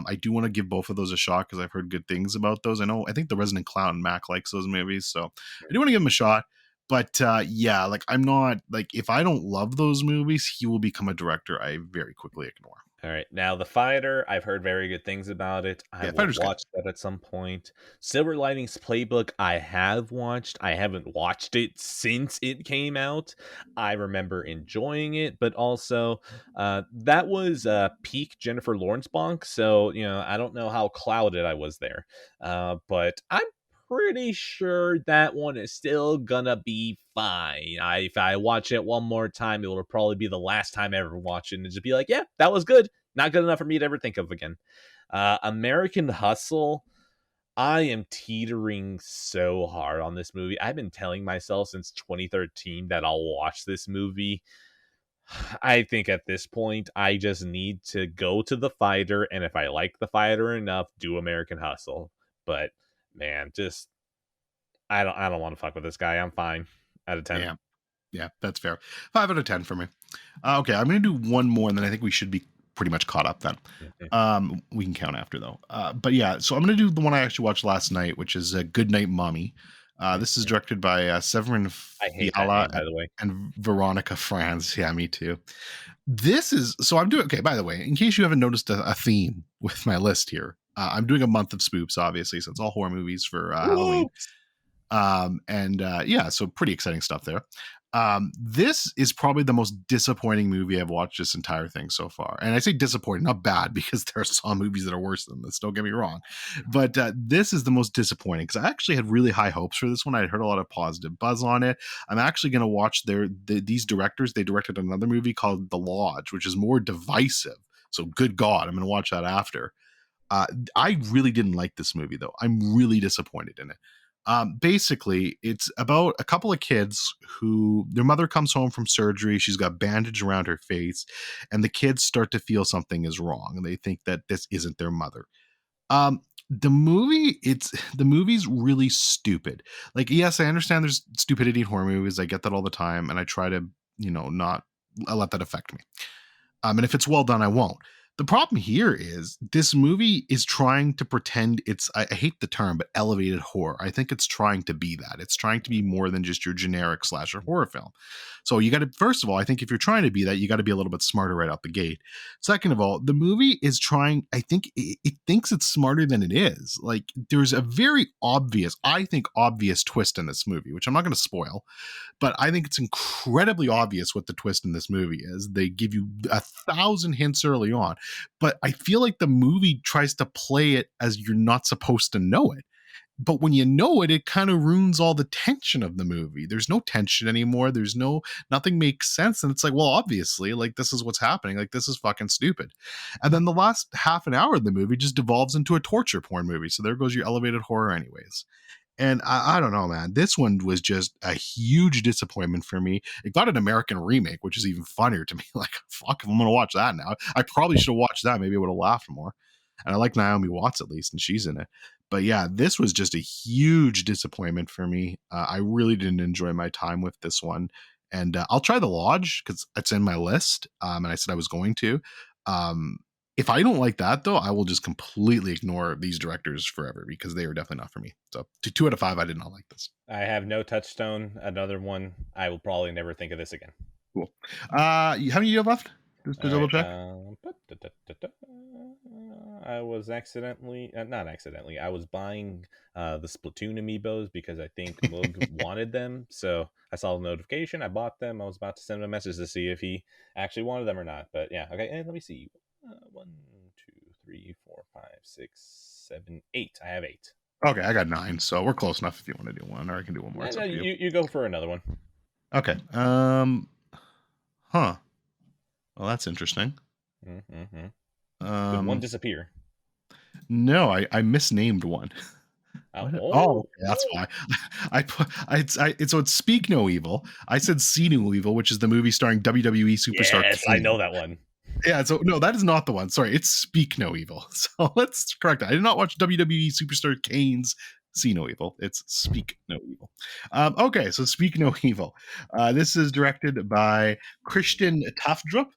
I do want to give both of those a shot because I've heard good things about those. I think the Resident Clown Mac likes those movies, so I do want to give them a shot. But yeah, like I'm not like, if I don't love those movies, he will become a director I very quickly ignore. All right. Now, The Fighter, I've heard very good things about it. I Yeah, will Fighter's good. watch that at some point. Silver Linings Playbook, I have watched. I haven't watched it since it came out. I remember enjoying it, but also that was peak Jennifer Lawrence bonk. So, you know, I don't know how clouded I was there. But I'm pretty sure that one is still gonna be fine. If I watch it one more time, it will probably be the last time I ever watch it, and just be like, yeah, that was good. Not good enough for me to ever think of again. American Hustle, I am teetering so hard on this movie. I've been telling myself since 2013 that I'll watch this movie. I think at this point, I just need to go to The Fighter, and if I like The Fighter enough, do American Hustle. But man, just I don't want to fuck with this guy. I'm fine. Out of 10. Yeah, yeah, that's fair. 5 out of 10 for me. Okay, I'm gonna do one more, and then I think we should be pretty much caught up then. We can count after though. But yeah, so I'm gonna do the one I actually watched last night, which is Goodnight Mommy. This is directed by Severin I hate that name, Fiala by the way. and Veronica Franz. Yeah, me too. This is, so I'm doing, okay, by the way, in case you haven't noticed a theme with my list here, I'm doing a month of spoops, obviously, so it's all horror movies for Halloween. Yeah, so pretty exciting stuff there. This is probably the most disappointing movie I've watched this entire thing so far. And I say disappointing, not bad, because there are some movies that are worse than this, don't get me wrong. But this is the most disappointing because I actually had really high hopes for this one. I heard a lot of positive buzz on it. I'm actually going to watch these directors. They directed another movie called The Lodge, which is more divisive. So good God, I'm going to watch that after. I really didn't like this movie, though. I'm really disappointed in it. Basically, it's about a couple of kids who their mother comes home from surgery. She's got bandage around her face, and the kids start to feel something is wrong, and they think that this isn't their mother. The movie's really stupid. Like, yes, I understand there's stupidity in horror movies. I get that all the time, and I try to, not let that affect me. And if it's well done, I won't. The problem here is this movie is trying to pretend it's, I hate the term, but elevated horror. I think it's trying to be that. It's trying to be more than just your generic slasher horror film. So you got to, first of all, I think if you're trying to be that, you got to be a little bit smarter right out the gate. Second of all, the movie is trying, I think it thinks it's smarter than it is. Like there's a very obvious, I think obvious twist in this movie, which I'm not going to spoil, but I think it's incredibly obvious what the twist in this movie is. They give you 1,000 hints early on, but I feel like the movie tries to play it as you're not supposed to know it. But when you know it, it kind of ruins all the tension of the movie. There's no tension anymore. Nothing makes sense. And it's like, well, obviously, like this is what's happening. Like this is fucking stupid. And then the last half an hour of the movie just devolves into a torture porn movie. So there goes your elevated horror anyways. And I don't know, man. This one was just a huge disappointment for me. It got an American remake, which is even funnier to me. Like, fuck, if I'm going to watch that now. I probably should have watched that. Maybe I would have laughed more. And I like Naomi Watts at least, and she's in it. But yeah, this was just a huge disappointment for me. I really didn't enjoy my time with this one. And I'll try The Lodge because it's in my list. And I said I was going to. If I don't like that, though, I will just completely ignore these directors forever because they are definitely not for me. So, 2 out of 5, I did not like this. I have no touchstone. Another one. I will probably never think of this again. Cool. How many do you have left? Just to double check. I was not accidentally. I was buying the Splatoon amiibos because I think Moog wanted them. So I saw the notification. I bought them. I was about to send him a message to see if he actually wanted them or not. But yeah, okay. And let me see. 1, 2, 3, 4, 5, 6, 7, 8. I have 8. Okay, I got 9, so we're close enough if you want to do one, or I can do one more. No, you go for another one. Okay. Well, that's interesting. Mm-hmm. Did one disappear? No, I misnamed one. Okay, that's why. So it's Speak No Evil. I said See No Evil, which is the movie starring WWE superstar. Yes, Kane. I know that one. Yeah, so no, that is not the one. Sorry, it's Speak No Evil. So let's correct that. I did not watch WWE superstar Kane's See No Evil. It's Speak No Evil. Okay, so Speak No Evil. This is directed by Christian Tafdrup.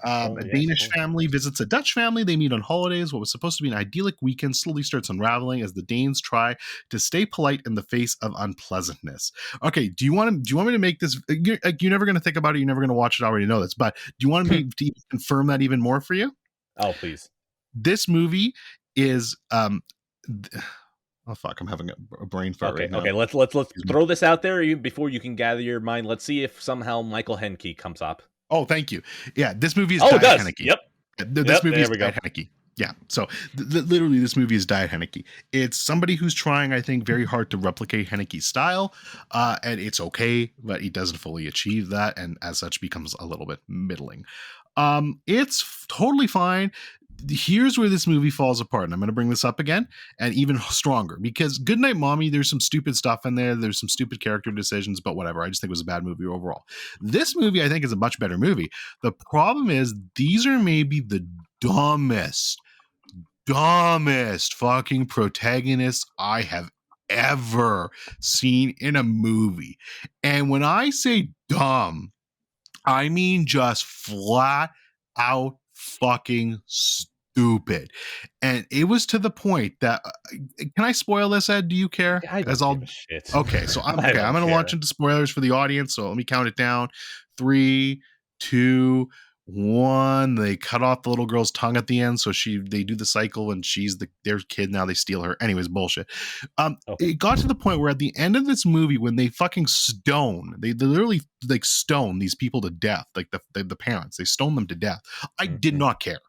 A Danish family visits a Dutch family. They meet on holidays. What was supposed to be an idyllic weekend slowly starts unraveling as the Danes try to stay polite in the face of unpleasantness. Okay, do you want me to make this? You're never going to think about it. You're never going to watch it. I already know this. But do you want me to confirm that even more for you? Oh, please. This movie is oh fuck! I'm having a brain fart right now. Okay, let's throw this out there before you can gather your mind. Let's see if somehow Michael Henke comes up. Oh, thank you. Yeah, this movie is Diet Henneke. Yep. This movie is Diet Henneke. Yeah. So literally, this movie is Diet Henneke. It's somebody who's trying, I think, very hard to replicate Henneke's style, and it's okay, but he doesn't fully achieve that, and as such, becomes a little bit middling. It's totally fine. Here's where this movie falls apart, and I'm going to bring this up again, and even stronger, because Goodnight Mommy, there's some stupid stuff in there. There's some stupid character decisions, but whatever. I just think it was a bad movie overall. This movie, I think, is a much better movie. The problem is these are maybe the dumbest fucking protagonists I have ever seen in a movie. And when I say dumb, I mean just flat out fucking stupid. And it was to the point that can I spoil this, Ed? Do you care? I don't give a shit. Okay, so I'm going to launch into spoilers for the audience. So let me count it down. 3, 2, 1. They cut off the little girl's tongue at the end, so they do the cycle and she's their kid. Now they steal her. Anyways, bullshit. It got to the point where at the end of this movie, when they fucking they literally like stone these people to death, like the parents, they stone them to death. I did not care.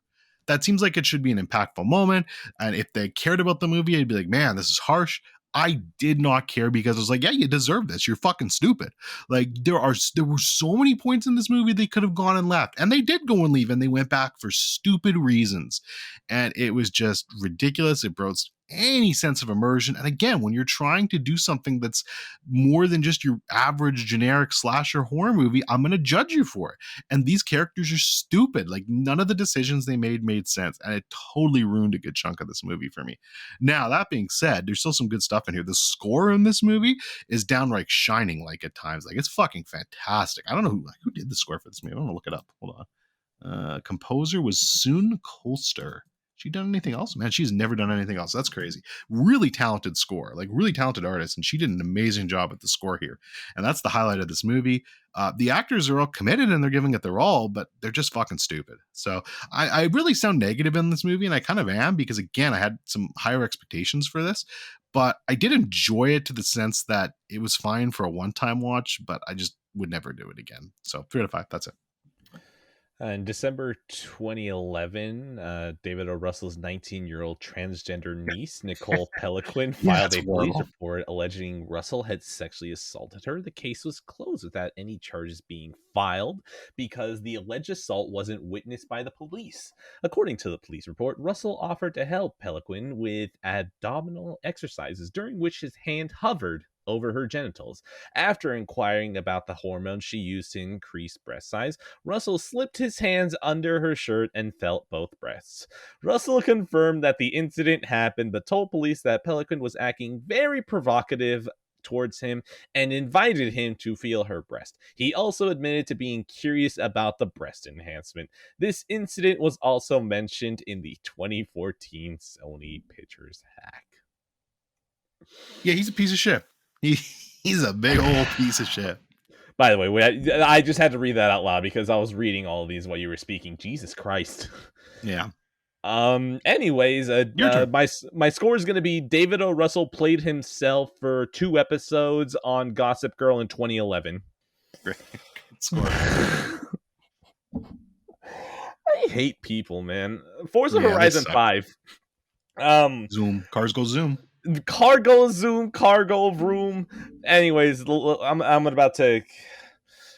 That seems like it should be an impactful moment, and if they cared about the movie, I'd be like, man, this is harsh. I did not care because I was like, yeah, you deserve this. You're fucking stupid. Like there were so many points in this movie they could have gone and left, and they did go and leave, and they went back for stupid reasons, and it was just ridiculous. It broke any sense of immersion. And again, when you're trying to do something that's more than just your average generic slasher horror movie, I'm going to judge you for it. And these characters are stupid. Like none of the decisions they made sense. And it totally ruined a good chunk of this movie for me. Now, that being said, there's still some good stuff in here. The score in this movie is downright shining like at times. Like it's fucking fantastic. I don't know who did the score for this movie. I'm going to look it up. Hold on. Composer was Soon Kolster. She done anything else? Man, she's never done anything else. That's crazy. Really talented score, like really talented artist, and she did an amazing job at the score here. And that's the highlight of this movie. The actors are all committed and they're giving it their all, but they're just fucking stupid. So I really sound negative in this movie, and I kind of am because again, I had some higher expectations for this, but I did enjoy it to the sense that it was fine for a one-time watch, but I just would never do it again. So 3 out of 5. That's it. In December 2011, David O. Russell's 19-year-old transgender niece, Nicole Peliquin, filed a police report alleging Russell had sexually assaulted her. The case was closed without any charges being filed because the alleged assault wasn't witnessed by the police. According to the police report, Russell offered to help Peliquin with abdominal exercises, during which his hand hovered over her genitals. After inquiring about the hormones she used to increase breast size, Russell slipped his hands under her shirt and felt both breasts. Russell confirmed that the incident happened, but told police that Peliquin was acting very provocative towards him and invited him to feel her breast. He also admitted to being curious about the breast enhancement. This incident was also mentioned in the 2014 Sony Pictures hack. Yeah, he's a piece of shit. He's a big old piece of shit. By the way, I just had to read that out loud because I was reading all of these while you were speaking. Jesus Christ. Yeah. Anyways, my score is going to be David O. Russell played himself for 2 episodes on Gossip Girl in 2011. Great score. I hate people, man. Forza Horizon 5. Zoom. Cars go zoom. Cargo zoom, cargo vroom. Anyways, I'm about to.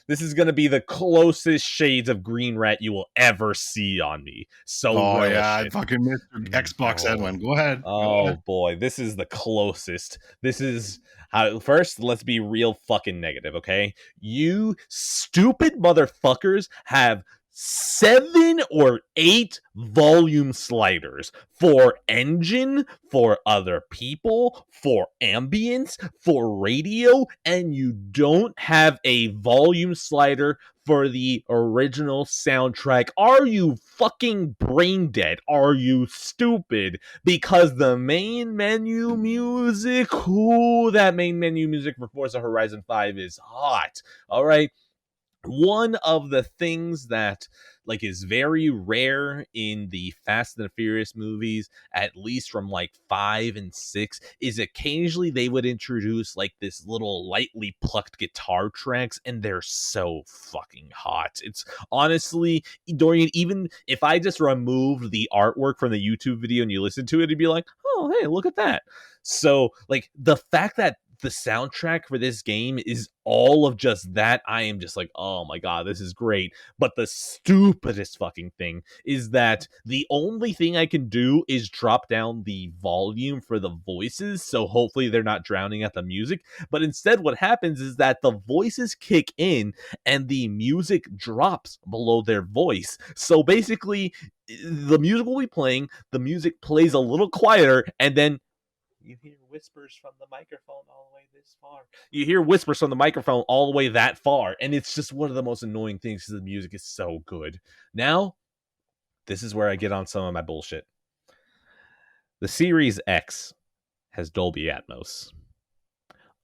This is gonna be the closest shades of Green Rat you will ever see on me. So I fucking missed Xbox Edwin. Go ahead. Boy, this is the closest. This is how. First, let's be real fucking negative, okay? You stupid motherfuckers have 7 or 8 volume sliders for engine, for other people, for ambience, for radio, and you don't have a volume slider for the original soundtrack. Are you fucking brain dead? Are you stupid? Because the main menu music, that main menu music for Forza Horizon 5 is hot. All right. One of the things that is very rare in the Fast and the Furious movies, at least from 5 and 6, is occasionally they would introduce this little lightly plucked guitar tracks, and they're so fucking hot. It's honestly, Dorian, even if I just removed the artwork from the YouTube video and you listen to it, it'd be like, oh, hey, look at that. So the fact that the soundtrack for this game is all of just that, I am just oh my god, this is great. But the stupidest fucking thing is that the only thing I can do is drop down the volume for the voices, so hopefully they're not drowning out the music. But instead what happens is that the voices kick in and the music drops below their voice. So basically the music will be playing, the music plays a little quieter, and then you hear whispers from the microphone all the way this far. You hear whispers from the microphone all the way that far. And it's just one of the most annoying things because the music is so good. Now, this is where I get on some of my bullshit. The Series X has Dolby Atmos.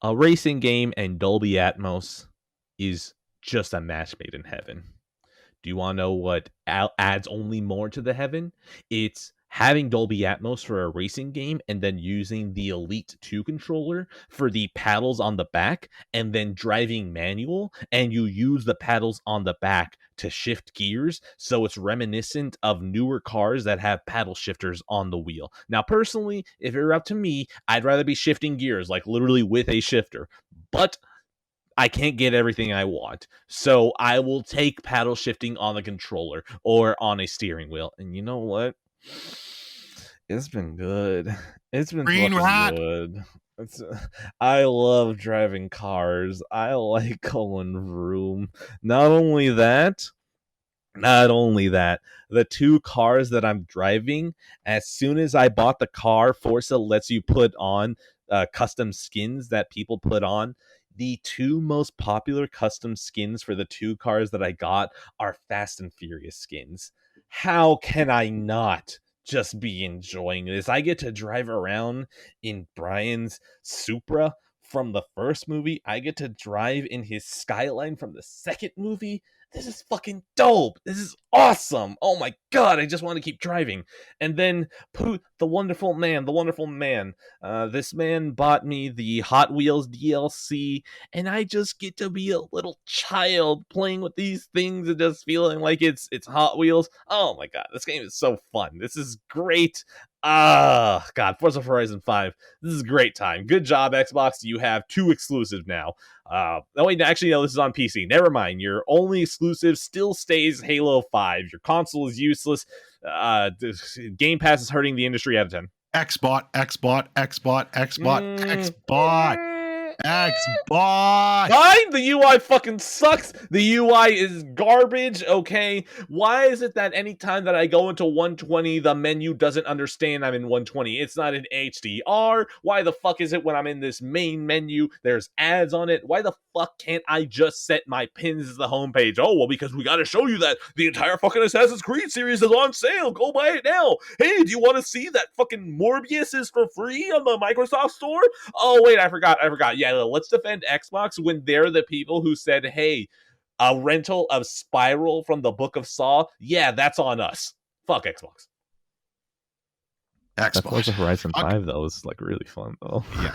A racing game and Dolby Atmos is just a match made in heaven. Do you want to know what adds only more to the heaven? It's having Dolby Atmos for a racing game and then using the Elite 2 controller for the paddles on the back and then driving manual, and you use the paddles on the back to shift gears, so it's reminiscent of newer cars that have paddle shifters on the wheel. Now, personally, if it were up to me, I'd rather be shifting gears, literally with a shifter, but I can't get everything I want, so I will take paddle shifting on the controller or on a steering wheel. And you know what? It's been good. It's been Green Rat. Good. I love driving cars. I like going vroom. Not only that, the 2 cars that I'm driving, as soon as I bought the car, Forza lets you put on custom skins that people put on. the two most popular custom skins for the two cars that I got are Fast and Furious skins. How can I not just be enjoying this? I get to drive around in Brian's Supra from the first movie. I get to drive in his Skyline from the second movie. This is fucking dope. This is awesome. Oh my god, I just want to keep driving. And then Poot, the wonderful man. This man bought me the Hot Wheels DLC, and I just get to be a little child playing with these things and just feeling like it's Hot Wheels. Oh my god, this game is so fun. This is great. Ah, God, Forza Horizon 5. This is a great time. Good job, Xbox. You have 2 exclusives now. Oh wait, actually, no, this is on PC. Never mind. Your only exclusive still stays Halo 5. Your console is useless. Game Pass is hurting the industry out of 10. Xbot. Fine, the UI fucking sucks. The UI is garbage, okay? Why is it that anytime that I go into 120, the menu doesn't understand I'm in 120? It's not in HDR. Why the fuck is it when I'm in this main menu, there's ads on it? Why the fuck can't I just set my pins as the homepage? Oh, well, because we gotta show you that the entire fucking Assassin's Creed series is on sale. Go buy it now. Hey, do you want to see that fucking Morbius is for free on the Microsoft Store? Oh, wait, I forgot. Yeah, let's defend Xbox when they're the people who said, hey, a rental of Spiral from the Book of Saw, yeah, that's on us. Fuck Xbox. Xbox. That Forza Horizon 5, though, is like really fun, though. Yeah.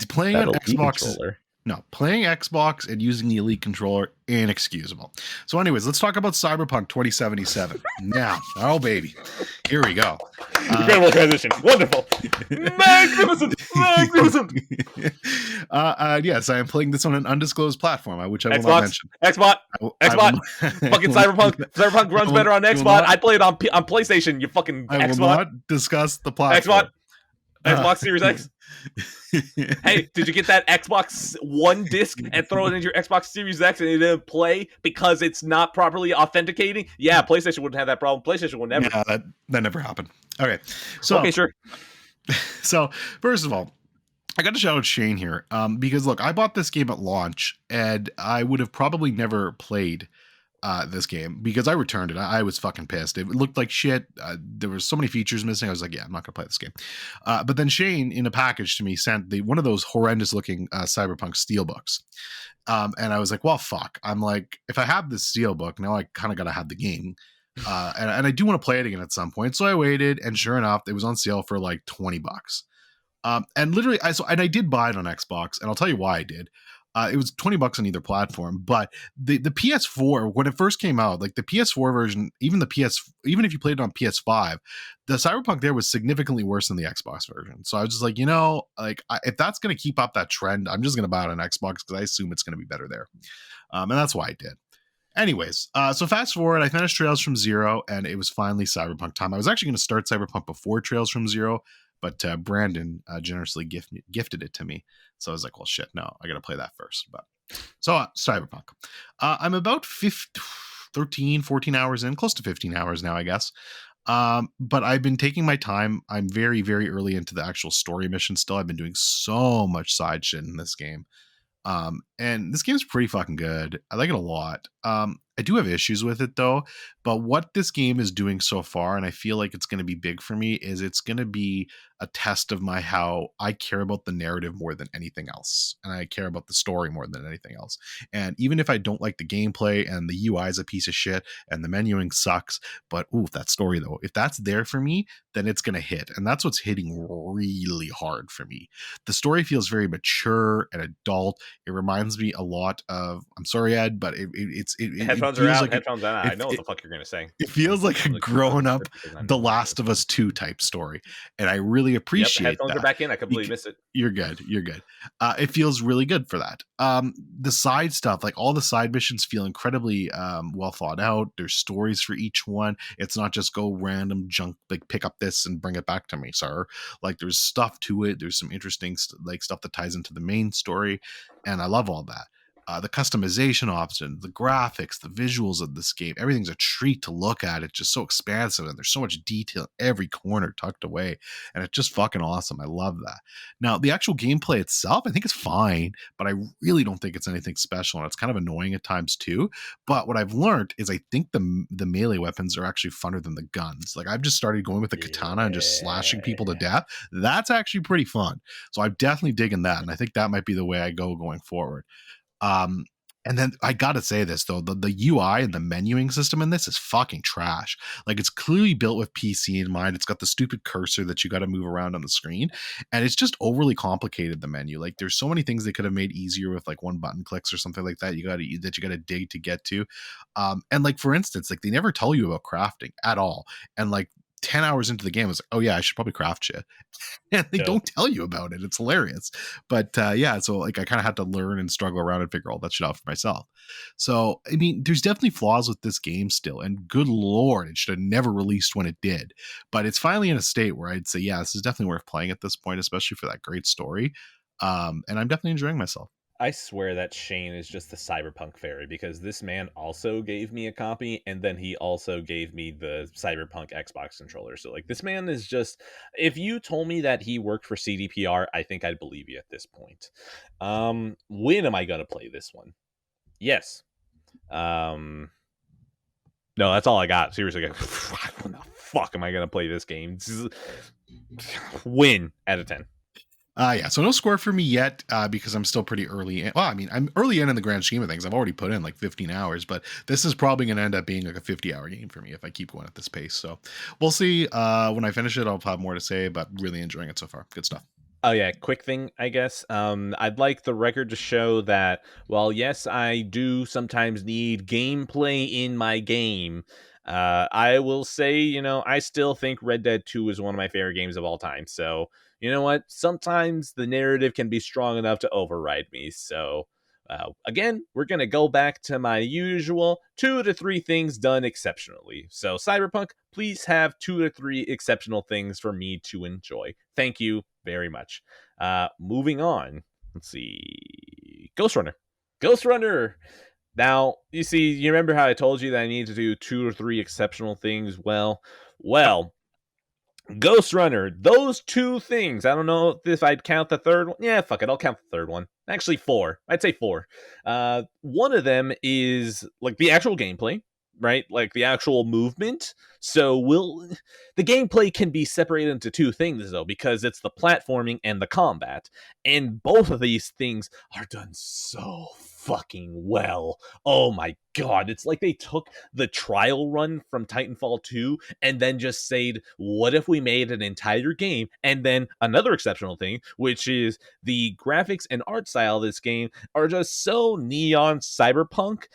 Playing on Xbox. No, playing Xbox and using the Elite controller, inexcusable. So anyways, let's talk about Cyberpunk 2077. Now, oh baby, here we go. Incredible transition. Wonderful. Magnificent. Yes, I am playing this on an undisclosed platform, which I will Xbox, not mention. Xbox. Fucking Cyberpunk. Cyberpunk runs better on Xbox. I play it on PlayStation, you fucking Xbox. I will not discuss the platform. Xbox Series X. Hey, did you get that Xbox One disc and throw it into your Xbox Series X and it didn't play because it's not properly authenticating? Yeah, PlayStation wouldn't have that problem. PlayStation would never. Yeah, that never happened. Okay, so okay, sure. So first of all, I got to shout out Shane here because look, I bought this game at launch and I would have probably never played this game because I returned it. I was fucking pissed. It looked like shit. There were so many features missing. I was like, yeah, I'm not gonna play this game. But then Shane, in a package to me, sent one of those horrendous looking Cyberpunk steelbooks. And I was like, well, fuck. I'm like, if I have this steelbook, now I kind of gotta have the game. And I do want to play it again at some point. So I waited, and sure enough, it was on sale for like $20. And literally, I did buy it on Xbox, and I'll tell you why I did. It was $20 on either platform, but the PS4, when it first came out, like the PS4 version, even if you played it on PS5, the Cyberpunk there was significantly worse than the Xbox version. So I was just like, if that's going to keep up that trend, I'm just going to buy it on Xbox because I assume it's going to be better there. And that's why I did. Anyways, so fast forward, I finished Trails from Zero, and it was finally Cyberpunk time. I was actually going to start Cyberpunk before Trails from Zero, but Brandon generously gifted it to me. So I was like, well, shit, no, I got to play that first. But so Cyberpunk. I'm about 13, 14 hours in, close to 15 hours now, I guess. But I've been taking my time. I'm very, very early into the actual story mission still. I've been doing so much side shit in this game. And this game's pretty fucking good. I like it a lot. I do have issues with it though, but what this game is doing so far, and I feel like it's going to be big for me, is it's going to be a test of how I care about the narrative more than anything else. And I care about the story more than anything else. And even if I don't like the gameplay and the UI is a piece of shit and the menuing sucks, but that story though, if that's there for me, then it's going to hit. And that's what's hitting really hard for me. The story feels very mature and adult. It reminds me a lot of, I'm sorry, Ed, but it's headphones are out, headphones out. I know what the fuck you're going to say. It feels like a grown up The Last of Us 2 type story. And I really appreciate headphones that. are back in. I completely miss it. You're good. It feels really good for that. The side stuff, like all the side missions feel incredibly well thought out. There's stories for each one. It's not just go random junk, like pick up this and bring it back to me, sir. Like there's stuff to it. There's some interesting stuff that ties into the main story. And I love all that. The customization options, the graphics, the visuals of this game, everything's a treat to look at. It's just so expansive and there's so much detail in every corner tucked away. And it's just fucking awesome. I love that. Now, the actual gameplay itself, I think it's fine, but I really don't think it's anything special. And it's kind of annoying at times too. But what I've learned is I think the melee weapons are actually funner than the guns. Like I've just started going with the katana and just slashing people to death. That's actually pretty fun. So I'm definitely digging that. And I think that might be the way I go going forward. Um, and then I gotta say this though, the UI and the menuing system in this is fucking trash. Like it's clearly built with PC in mind. It's got the stupid cursor that you got to move around on the screen, and it's just overly complicated. The menu, like there's so many things they could have made easier with like one button clicks or something like that. You got to dig to get to, and like for instance, like they never tell you about crafting at all, and like 10 hours into the game, it's like, oh yeah, I should probably craft shit. And they don't tell you about it. It's hilarious. But yeah, so like I kind of had to learn and struggle around and figure all that shit out for myself. So, I mean, there's definitely flaws with this game still. And good Lord, it should have never released when it did. But it's finally in a state where I'd say, yeah, this is definitely worth playing at this point, especially for that great story. And I'm definitely enjoying myself. I swear that Shane is just the Cyberpunk fairy, because this man also gave me a copy, and then he also gave me the Cyberpunk Xbox controller. So like this man is just, if you told me that he worked for CDPR, I think I'd believe you at this point. When am I gonna play this one? Yes. No, that's all I got. Seriously, when the fuck am I gonna play this game? Win out of 10. Yeah, so no score for me yet because I'm still pretty early in. Well, I mean, I'm early in the grand scheme of things. I've already put in like 15 hours, but this is probably going to end up being like a 50-hour game for me if I keep going at this pace. So we'll see. When I finish it, I'll have more to say, but really enjoying it so far. Good stuff. Oh yeah, quick thing, I guess. I'd like the record to show that, well, yes, I do sometimes need gameplay in my game. I will say, I still think Red Dead 2 is one of my favorite games of all time. So, you know what? Sometimes the narrative can be strong enough to override me. So, again, we're going to go back to my usual 2 to 3 things done exceptionally. So, Cyberpunk, please have 2 to 3 exceptional things for me to enjoy. Thank you very much. Moving on. Let's see. Ghostrunner. Now, you see, you remember how I told you that I need to do 2 or 3 exceptional things? Well, Ghostrunner, those 2 things. I don't know if I'd count the third one. Yeah, fuck it, I'll count the third one. Actually, 4. I'd say 4. One of them is like the actual gameplay, right? Like the actual movement. So the gameplay can be separated into 2 things though, because it's the platforming and the combat. And both of these things are done so fucking well. Oh my god, it's like they took the trial run from Titanfall 2 and then just said, what if we made an entire game? And then another exceptional thing, which is the graphics and art style of this game are just so neon cyberpunk,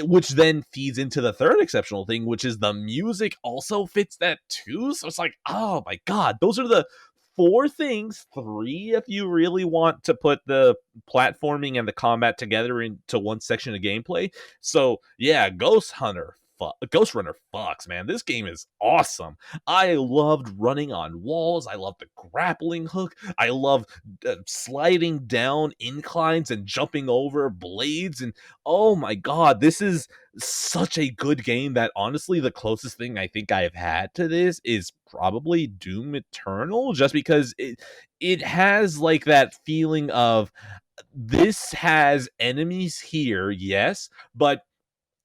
which then feeds into the third exceptional thing, which is the music also fits that too. So it's like, oh my god, those are the 4 things, 3 if you really want to put the platforming and the combat together into one section of gameplay. So yeah, Ghostrunner fucks, man. This game is awesome. I loved running on walls. I loved the grappling hook. I love sliding down inclines and jumping over blades. And oh my god, this is such a good game that honestly the closest thing I think I've had to this is probably Doom Eternal, just because it has like that feeling of, this has enemies here, yes, but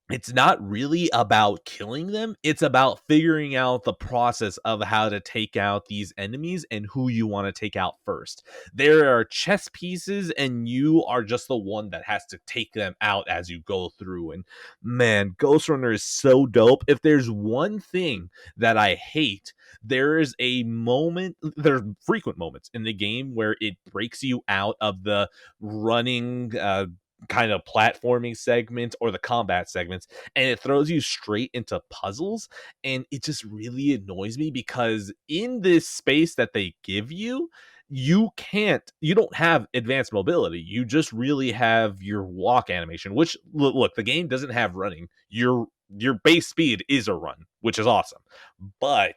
it's not really about killing them. It's about figuring out the process of how to take out these enemies and who you want to take out first. There are chess pieces and you are just the one that has to take them out as you go through. And man, Ghostrunner is so dope. If there's one thing that I hate, there's frequent moments in the game where it breaks you out of the running kind of platforming segments or the combat segments, and it throws you straight into puzzles. And it just really annoys me, because in this space that they give you, you don't have advanced mobility. You just really have your walk animation, which look, the game doesn't have running. Your base speed is a run, which is awesome, but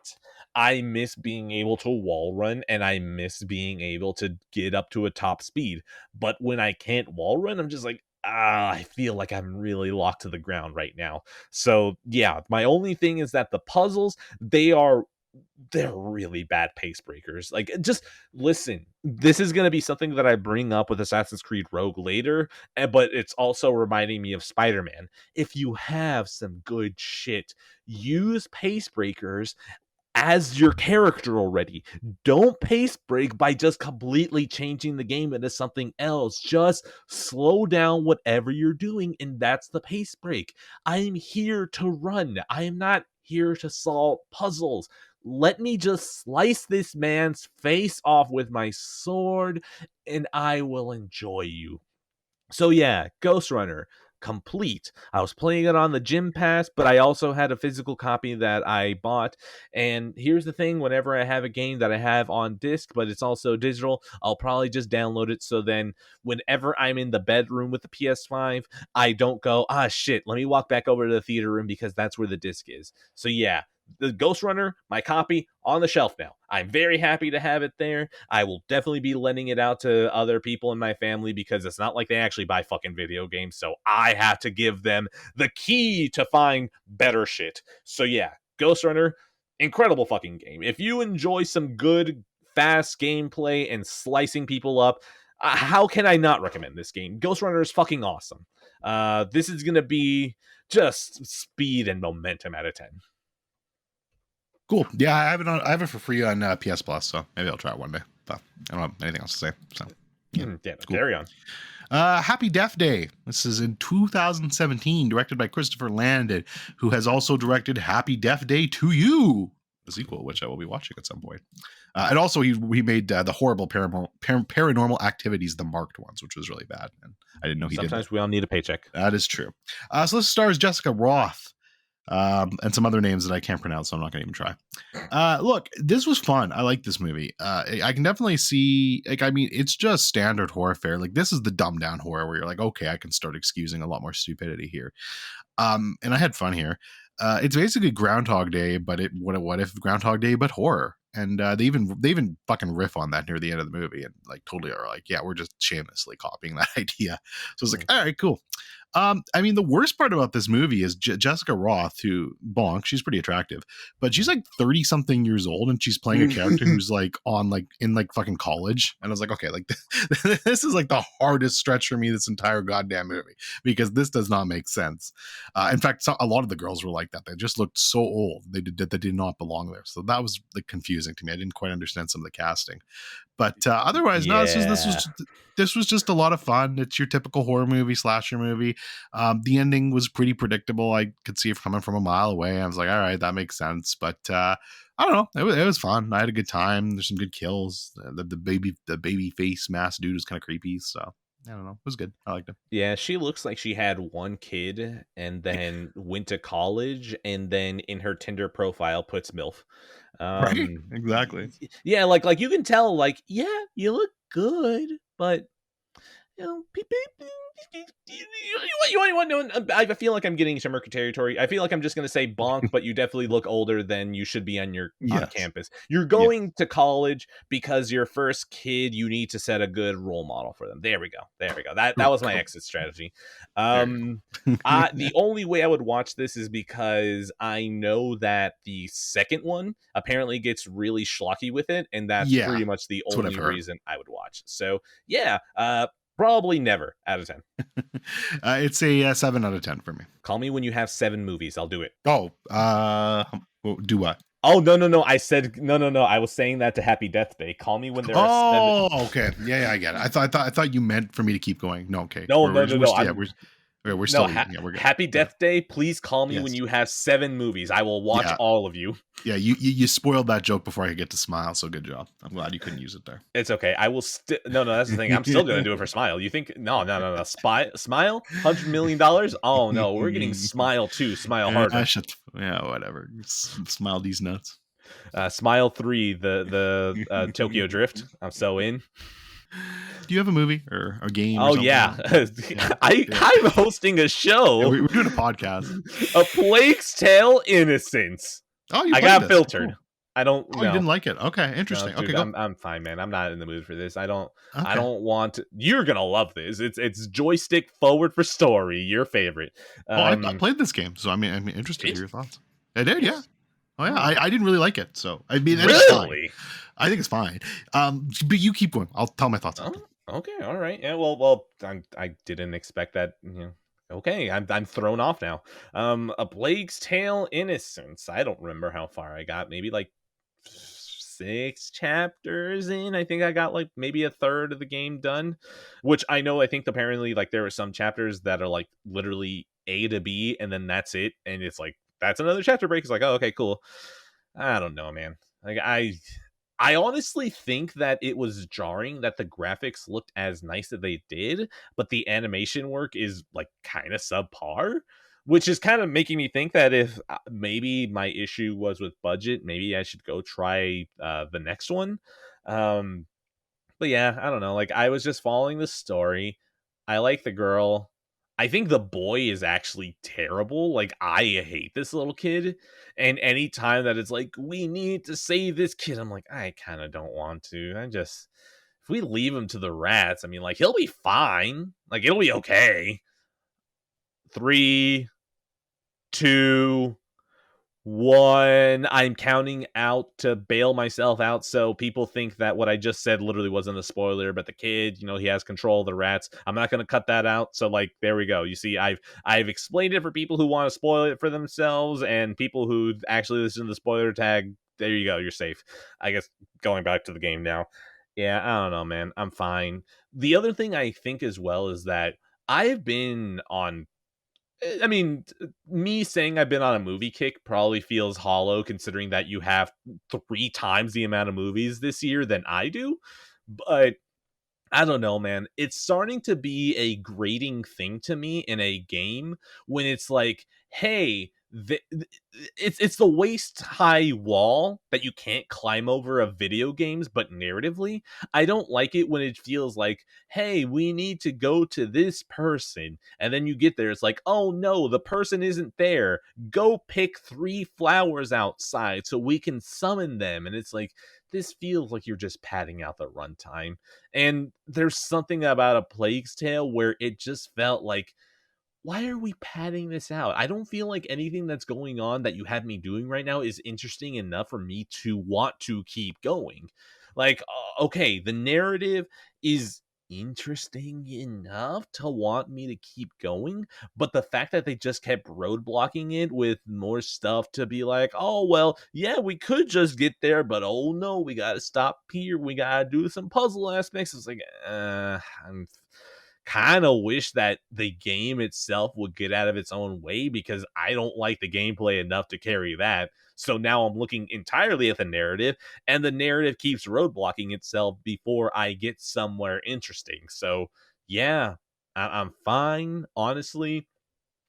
I miss being able to wall run, and I miss being able to get up to a top speed. But when I can't wall run, I'm just like, I feel like I'm really locked to the ground right now. So yeah, my only thing is that the puzzles, they're really bad pace breakers. Like, just listen, this is going to be something that I bring up with Assassin's Creed Rogue later, but it's also reminding me of Spider-Man. If you have some good shit, use pace breakers as your character already. Don't pace break by just completely changing the game into something else. Just slow down whatever you're doing, and that's the pace break. I'm here to run. I am not here to solve puzzles. Let me just slice this man's face off with my sword, and I will enjoy you. So yeah, Ghostrunner, complete. I was playing it on the Gym Pass, but I also had a physical copy that I bought. And here's the thing, whenever I have a game that I have on disc, but it's also digital, I'll probably just download it. So then whenever I'm in the bedroom with the PS5, I don't go, shit, let me walk back over to the theater room because that's where the disc is. So yeah, the Ghostrunner, my copy, on the shelf now. I'm very happy to have it there. I will definitely be lending it out to other people in my family because it's not like they actually buy fucking video games, so I have to give them the key to find better shit. So yeah, Ghostrunner, incredible fucking game. If you enjoy some good, fast gameplay and slicing people up, how can I not recommend this game? Ghostrunner is fucking awesome. This is going to be just speed and momentum out of 10. Cool. Yeah, I have it for free on PS Plus, so maybe I'll try it one day. But I don't have anything else to say. So yeah, cool. Carry on. Happy Death Day. This is in 2017, directed by Christopher Landon, who has also directed Happy Death Day to You, the sequel, which I will be watching at some point. And also he made the horrible paranormal activities, the marked ones, which was really bad. And I didn't know he did. Sometimes we all need a paycheck. That is true. So this stars Jessica Roth. And some other names that I can't pronounce, so I'm not going to even try. Look, this was fun. I like this movie. I can definitely see, it's just standard horror fare. Like, this is the dumbed down horror where you're like, okay, I can start excusing a lot more stupidity here. And I had fun here. It's basically Groundhog Day, but what if Groundhog Day but horror? And they even fucking riff on that near the end of the movie, and like totally are like, yeah, we're just shamelessly copying that idea. So it's like, all right, cool. The worst part about this movie is Jessica Roth, who she's pretty attractive, but she's like 30 something years old, and she's playing a character who's like in fucking college. And I was like, okay, like this is like the hardest stretch for me this entire goddamn movie, because this does not make sense. In fact, a lot of the girls were like that. They just looked so old. They did not belong there. So that was like confusing to me. I didn't quite understand some of the casting, but otherwise, no, this was just a lot of fun. It's your typical horror movie, slasher movie. The ending was pretty predictable. I could see it coming from a mile away. I was like, all right, that makes sense. But I don't know. It was fun. I had a good time. There's some good kills. The baby face mask dude was kind of creepy. So I don't know. It was good. I liked it. Yeah, she looks like she had one kid and then went to college, and then in her Tinder profile puts MILF. Right? Exactly. Yeah, like you can tell, like, yeah, you look good, but you know, you want to know? I feel like I'm getting into murky territory. I feel like I'm just going to say bonk, but you definitely look older than you should be on campus. You're going to college because your first kid, you need to set a good role model for them. There we go. That was my exit strategy. The only way I would watch this is because I know that the second one apparently gets really schlocky with it, and that's pretty much the only reason I would watch. So yeah, probably never out of 10. It's a 7 out of 10 for me. Call me when you have 7 movies. I'll do it. Oh, do what? Oh, no. I said no. I was saying that to Happy Death Day. Call me when there are 7. Oh, okay. Yeah, I get it. I thought you meant for me to keep going. No, okay. No. We're still we're good. Happy Death Day. Please call me when you have 7 movies. I will watch all of you. Yeah, you spoiled that joke before I could get to Smile, so good job. I'm glad you couldn't use it there. It's okay. I will no, that's the thing. I'm still gonna do it for Smile. You think no. Smile? $100 million? Oh no, we're getting Smile 2, Smile harder. Whatever. Smile these nuts. Smile 3, the Tokyo Drift. I'm so in. Do you have a movie or a game? Oh, yeah. I'm hosting a show. Yeah, we're doing a podcast. A Plague's Tale Innocence. Oh, I got filtered. I don't Oh, you know. didn't like it? Okay, No, interesting. Okay, dude, go. I'm fine, man. I'm not in the mood for this. I Okay. don't want to, you're gonna love this. It's joystick forward for story, your favorite. Oh, I Um played this game, so I'm interested to hear did your thoughts. I did, you? yeah. Oh yeah, I didn't really like it, so I mean, I think it's fine. Really? I think it's fine. But you keep going. I'll tell my thoughts Oh, after. okay, all right. Yeah, well, I didn't expect that. Okay, I'm thrown off now. A Plague's Tale: Innocence. I don't remember how far I got. Maybe like 6 chapters in. I think I got like maybe a third of the game done. Which I know. I think apparently like there are some chapters that are like literally A to B, and then that's it. And it's like that's another chapter break. It's like, oh, okay, cool. I don't know, man. Like I honestly think that it was jarring that the graphics looked as nice as they did, but the animation work is like kind of subpar, which is kind of making me think that if maybe my issue was with budget, maybe I should go try the next one. Um, but yeah, I don't know. Like I was just following the story. I like the girl. I think the boy is actually terrible. Like I hate this little kid. And anytime that it's like, we need to save this kid, I'm like, I kind of don't want to. I just if we leave him to the rats, I mean like he'll be fine. Like it'll be okay. Three, two, one. I'm counting out to bail myself out so people think that what I just said literally wasn't a spoiler, but the kid, he has control of the rats. I'm not going to cut that out. So like there we go. You see, I've explained it for people who want to spoil it for themselves and people who actually listen to the spoiler tag. There you go. You're safe. I guess going back to the game now. Yeah, I don't know, man. I'm fine. The other thing I think as well is that I've been on I mean, me saying I've been on a movie kick probably feels hollow considering that you have 3 times the amount of movies this year than I do. But I don't know, man. It's starting to be a grating thing to me in a game when it's like, hey, it's the waist high wall that you can't climb over of video games, but narratively, I don't like it when it feels like, hey, we need to go to this person, and then you get there, it's like, oh no, the person isn't there. Go pick 3 flowers outside so we can summon them, and it's like this feels like you're just padding out the runtime. And there's something about a Plague's Tale where it just felt like, why are we padding this out? I don't feel like anything that's going on that you have me doing right now is interesting enough for me to want to keep going. Like, okay, the narrative is interesting enough to want me to keep going, but the fact that they just kept roadblocking it with more stuff to be like, oh, well, yeah, we could just get there, but oh no, we gotta stop here. We gotta do some puzzle aspects. It's like, I'm kind of wish that the game itself would get out of its own way because I don't like the gameplay enough to carry that. So now I'm looking entirely at the narrative, and the narrative keeps roadblocking itself before I get somewhere interesting. So, yeah, I'm fine, honestly.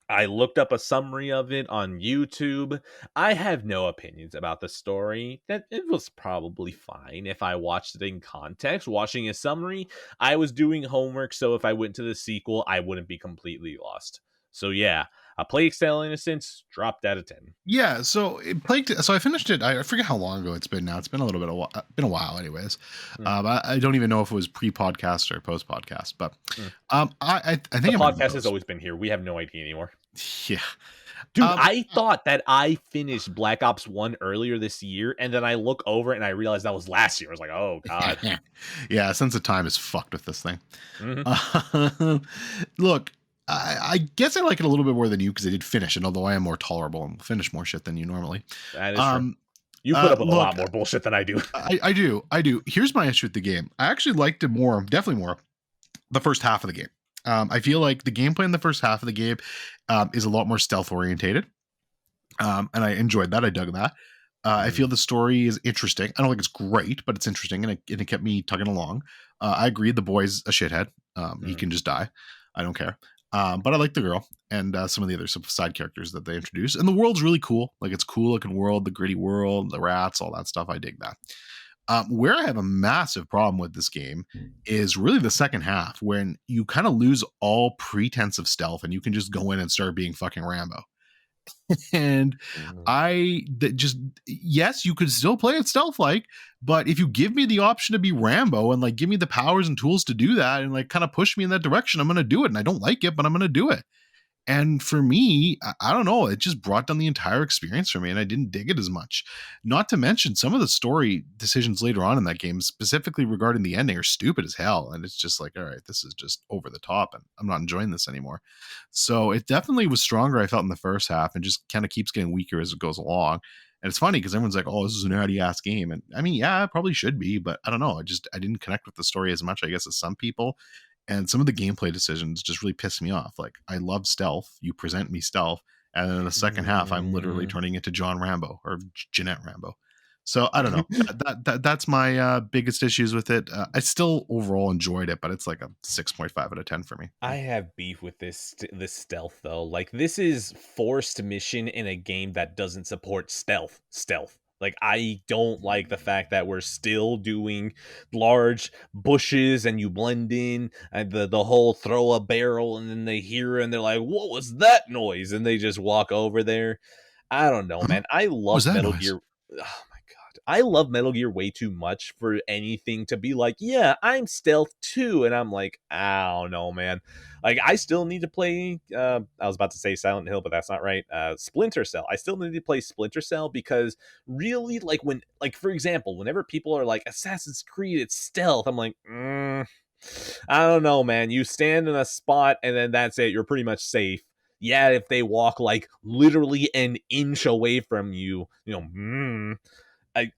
I looked up a summary of it on YouTube. I have no opinions about the story. That it was probably fine if I watched it in context. Watching a summary, I was doing homework, so if I went to the sequel, I wouldn't be completely lost. So yeah, a Plague Tale Innocence dropped out of 10. Yeah, so so I finished it. I forget how long ago it's been now. It's been a little bit been a while, anyways. Hmm. I don't even know if it was pre-podcast or post-podcast, but Hmm. I The think I'm in podcast has those. always been here. We have no idea anymore. Yeah. Dude, Um, I thought that I finished Black Ops 1 earlier this year, and then I look over and I realized that was last year. I was like, oh, God. yeah, sense of time is fucked with this thing. Hmm. Look, I guess I like it a little bit more than you because I did finish it, although I am more tolerable and finish more shit than you normally. That is true. Um, You put up with a Look, lot more bullshit than I do. I do. Here's my issue with the game. I actually liked it more, definitely more, the first half of the game. I feel like the gameplay in the first half of the game is a lot more stealth orientated. And I enjoyed that. I dug that. I feel the story is interesting. I don't think it's great, but it's interesting, and it kept me tugging along. I agree. The boy's a shithead. He can just die. I don't care. But I like the girl and some of the other side characters that they introduce. And the world's really cool. Like, it's cool looking world, the gritty world, the rats, all that stuff. I dig that. Where I have a massive problem with this game is really the second half, when you kind of lose all pretense of stealth and you can just go in and start being fucking Rambo. And Mhm. just, yes, you could still play it stealth like, but if you give me the option to be Rambo and like give me the powers and tools to do that and like kind of push me in that direction, I'm going to do it. And I don't like it, but I'm going to do it. And for me, I don't know, it just brought down the entire experience for me, and I didn't dig it as much. Not to mention some of the story decisions later on in that game, specifically regarding the ending, are stupid as hell. And it's just like, all right, this is just over the top, and I'm not enjoying this anymore. So it definitely was stronger, I felt, in the first half, and just kind of keeps getting weaker as it goes along. And it's funny because everyone's like, "Oh, this is an nerdy ass game," and I mean, yeah, it probably should be, but I don't know. I didn't connect with the story as much, I guess, as some people, and some of the gameplay decisions just really pissed me off. Like, I love stealth. You present me stealth, and then in the second half, I'm literally turning into John Rambo or Jeanette Rambo. So I don't know. That's my biggest issues with it. I still overall enjoyed it, but it's like a 6.5 out of 10 for me. I have beef with this stealth though. Like this is forced mission in a game that doesn't support stealth. Like I don't like the fact that we're still doing large bushes and you blend in and the whole throw a barrel and then they hear and they're like, "What was that noise?" and they just walk over there. I don't know, Huh? man. I What was love that Metal noise? Gear. Oh my god. I love Metal Gear way too much for anything to be like, yeah, I'm stealth too. And I'm like, I don't know, man. Like, I still need to play. I was about to say Silent Hill, but that's not right. Splinter Cell. I still need to play Splinter Cell because really, like, for example, whenever people are like, Assassin's Creed, it's stealth, I'm like, I don't know, man. You stand in a spot and then that's it. You're pretty much safe. Yeah, if they walk like literally an inch away from you,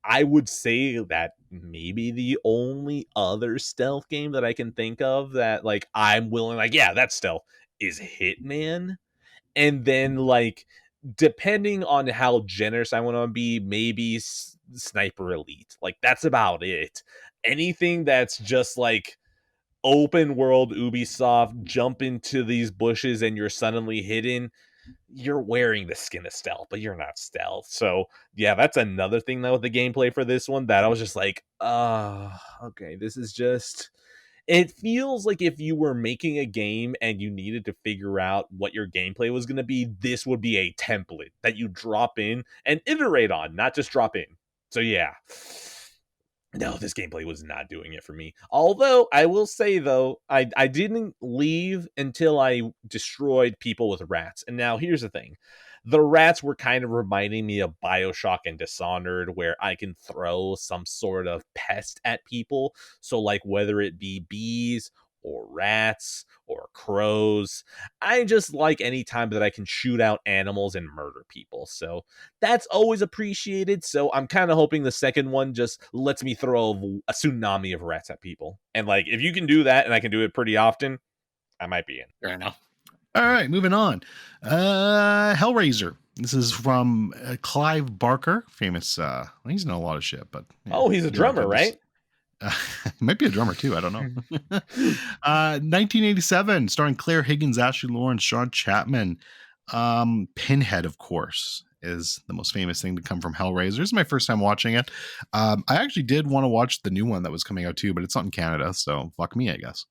I would say that maybe the only other stealth game that I can think of that like I'm willing, like, yeah, that's stealth, is Hitman. And then like depending on how generous I want to be, maybe Sniper Elite. Like that's about it. Anything that's just like open world Ubisoft, jump into these bushes and you're suddenly hidden, you're wearing the skin of stealth, but you're not stealth. So yeah, that's another thing though with the gameplay for this one that I was just like, okay, this is just, it feels like if you were making a game and you needed to figure out what your gameplay was going to be, this would be a template that you drop in and iterate on, not just drop in. So yeah, no, this gameplay was not doing it for me. Although I will say though, I didn't leave until I destroyed people with rats. And now here's the thing. The rats were kind of reminding me of BioShock and Dishonored, where I can throw some sort of pest at people. So, like, whether it be bees or rats or crows, I just like any time that I can shoot out animals and murder people. So, that's always appreciated. So I'm kind of hoping the second one just lets me throw a tsunami of rats at people. And like, if you can do that, and I can do it pretty often, I might be in. Fair enough. All right, moving on. Hellraiser. This is from Clive Barker, famous. He's in a lot of shit, but yeah, Oh, he's a drummer, right? He might be a drummer too. I don't know. 1987, starring Claire Higgins, Ashley Lawrence, Sean Chapman. Pinhead, of course, is the most famous thing to come from Hellraiser. This is my first time watching it. I actually did want to watch the new one that was coming out too, but it's not in Canada, so fuck me, I guess.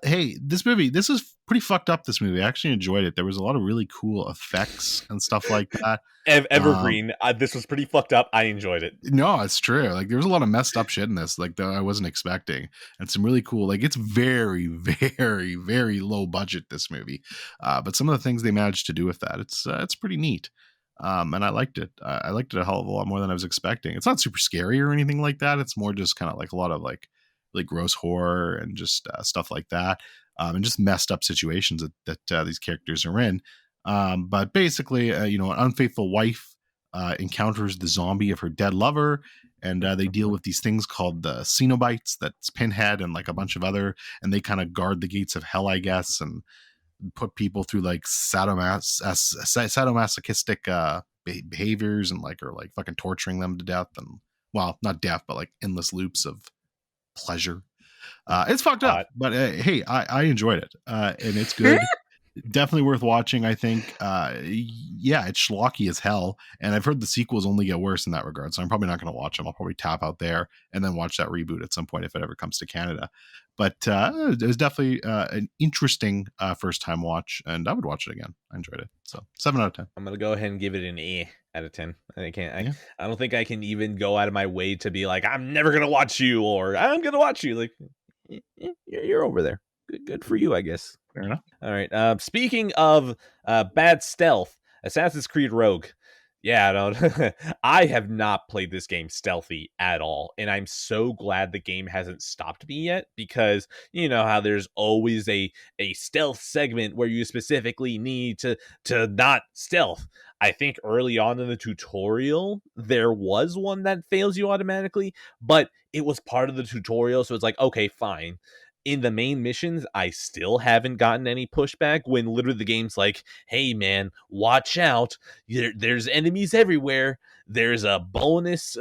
Hey, this is pretty fucked up, this movie. I actually enjoyed it. There was a lot of really cool effects and stuff like that. Evergreen. This was pretty fucked up. I enjoyed it. No, it's true. Like there was a lot of messed up shit in this, like that I wasn't expecting, and some really cool. Like it's very, very, very low budget, this movie, but some of the things they managed to do with that, it's pretty neat. And I liked it. I liked it a hell of a lot more than I was expecting. It's not super scary or anything like that. It's more just kind of like a lot of like really gross horror and just stuff like that, and just messed up situations that these characters are in. But basically, an unfaithful wife encounters the zombie of her dead lover, and they deal with these things called the Cenobites. That's Pinhead and like a bunch of other, and they kind of guard the gates of hell, I guess, and put people through like sadomasochistic behaviors and like, or like fucking torturing them to death, and well, not death, but like endless loops of pleasure. It's fucked up, but hey, I enjoyed it, and it's good. Definitely worth watching, I think. Yeah, it's schlocky as hell, and I've heard the sequels only get worse in that regard, so I'm probably not going to watch them. I'll probably tap out there and then watch that reboot at some point if it ever comes to Canada. But it was definitely an interesting first time watch, and I would watch it again. I enjoyed it. So 7 out of 10. I'm gonna go ahead and give it an A out of 10. I can't. Yeah. I don't think I can even go out of my way to be like, I'm never gonna watch you, or I'm gonna watch you. Like, you're over there. Good for you, I guess. Fair enough. All right. Speaking of bad stealth, Assassin's Creed Rogue. Yeah, no, I have not played this game stealthy at all, and I'm so glad the game hasn't stopped me yet, because you know how there's always a stealth segment where you specifically need to not stealth. I think early on in the tutorial there was one that fails you automatically, but it was part of the tutorial, so it's like, okay, fine. In the main missions, I still haven't gotten any pushback, when literally the game's like, hey man, watch out. There's enemies everywhere. There's a bonus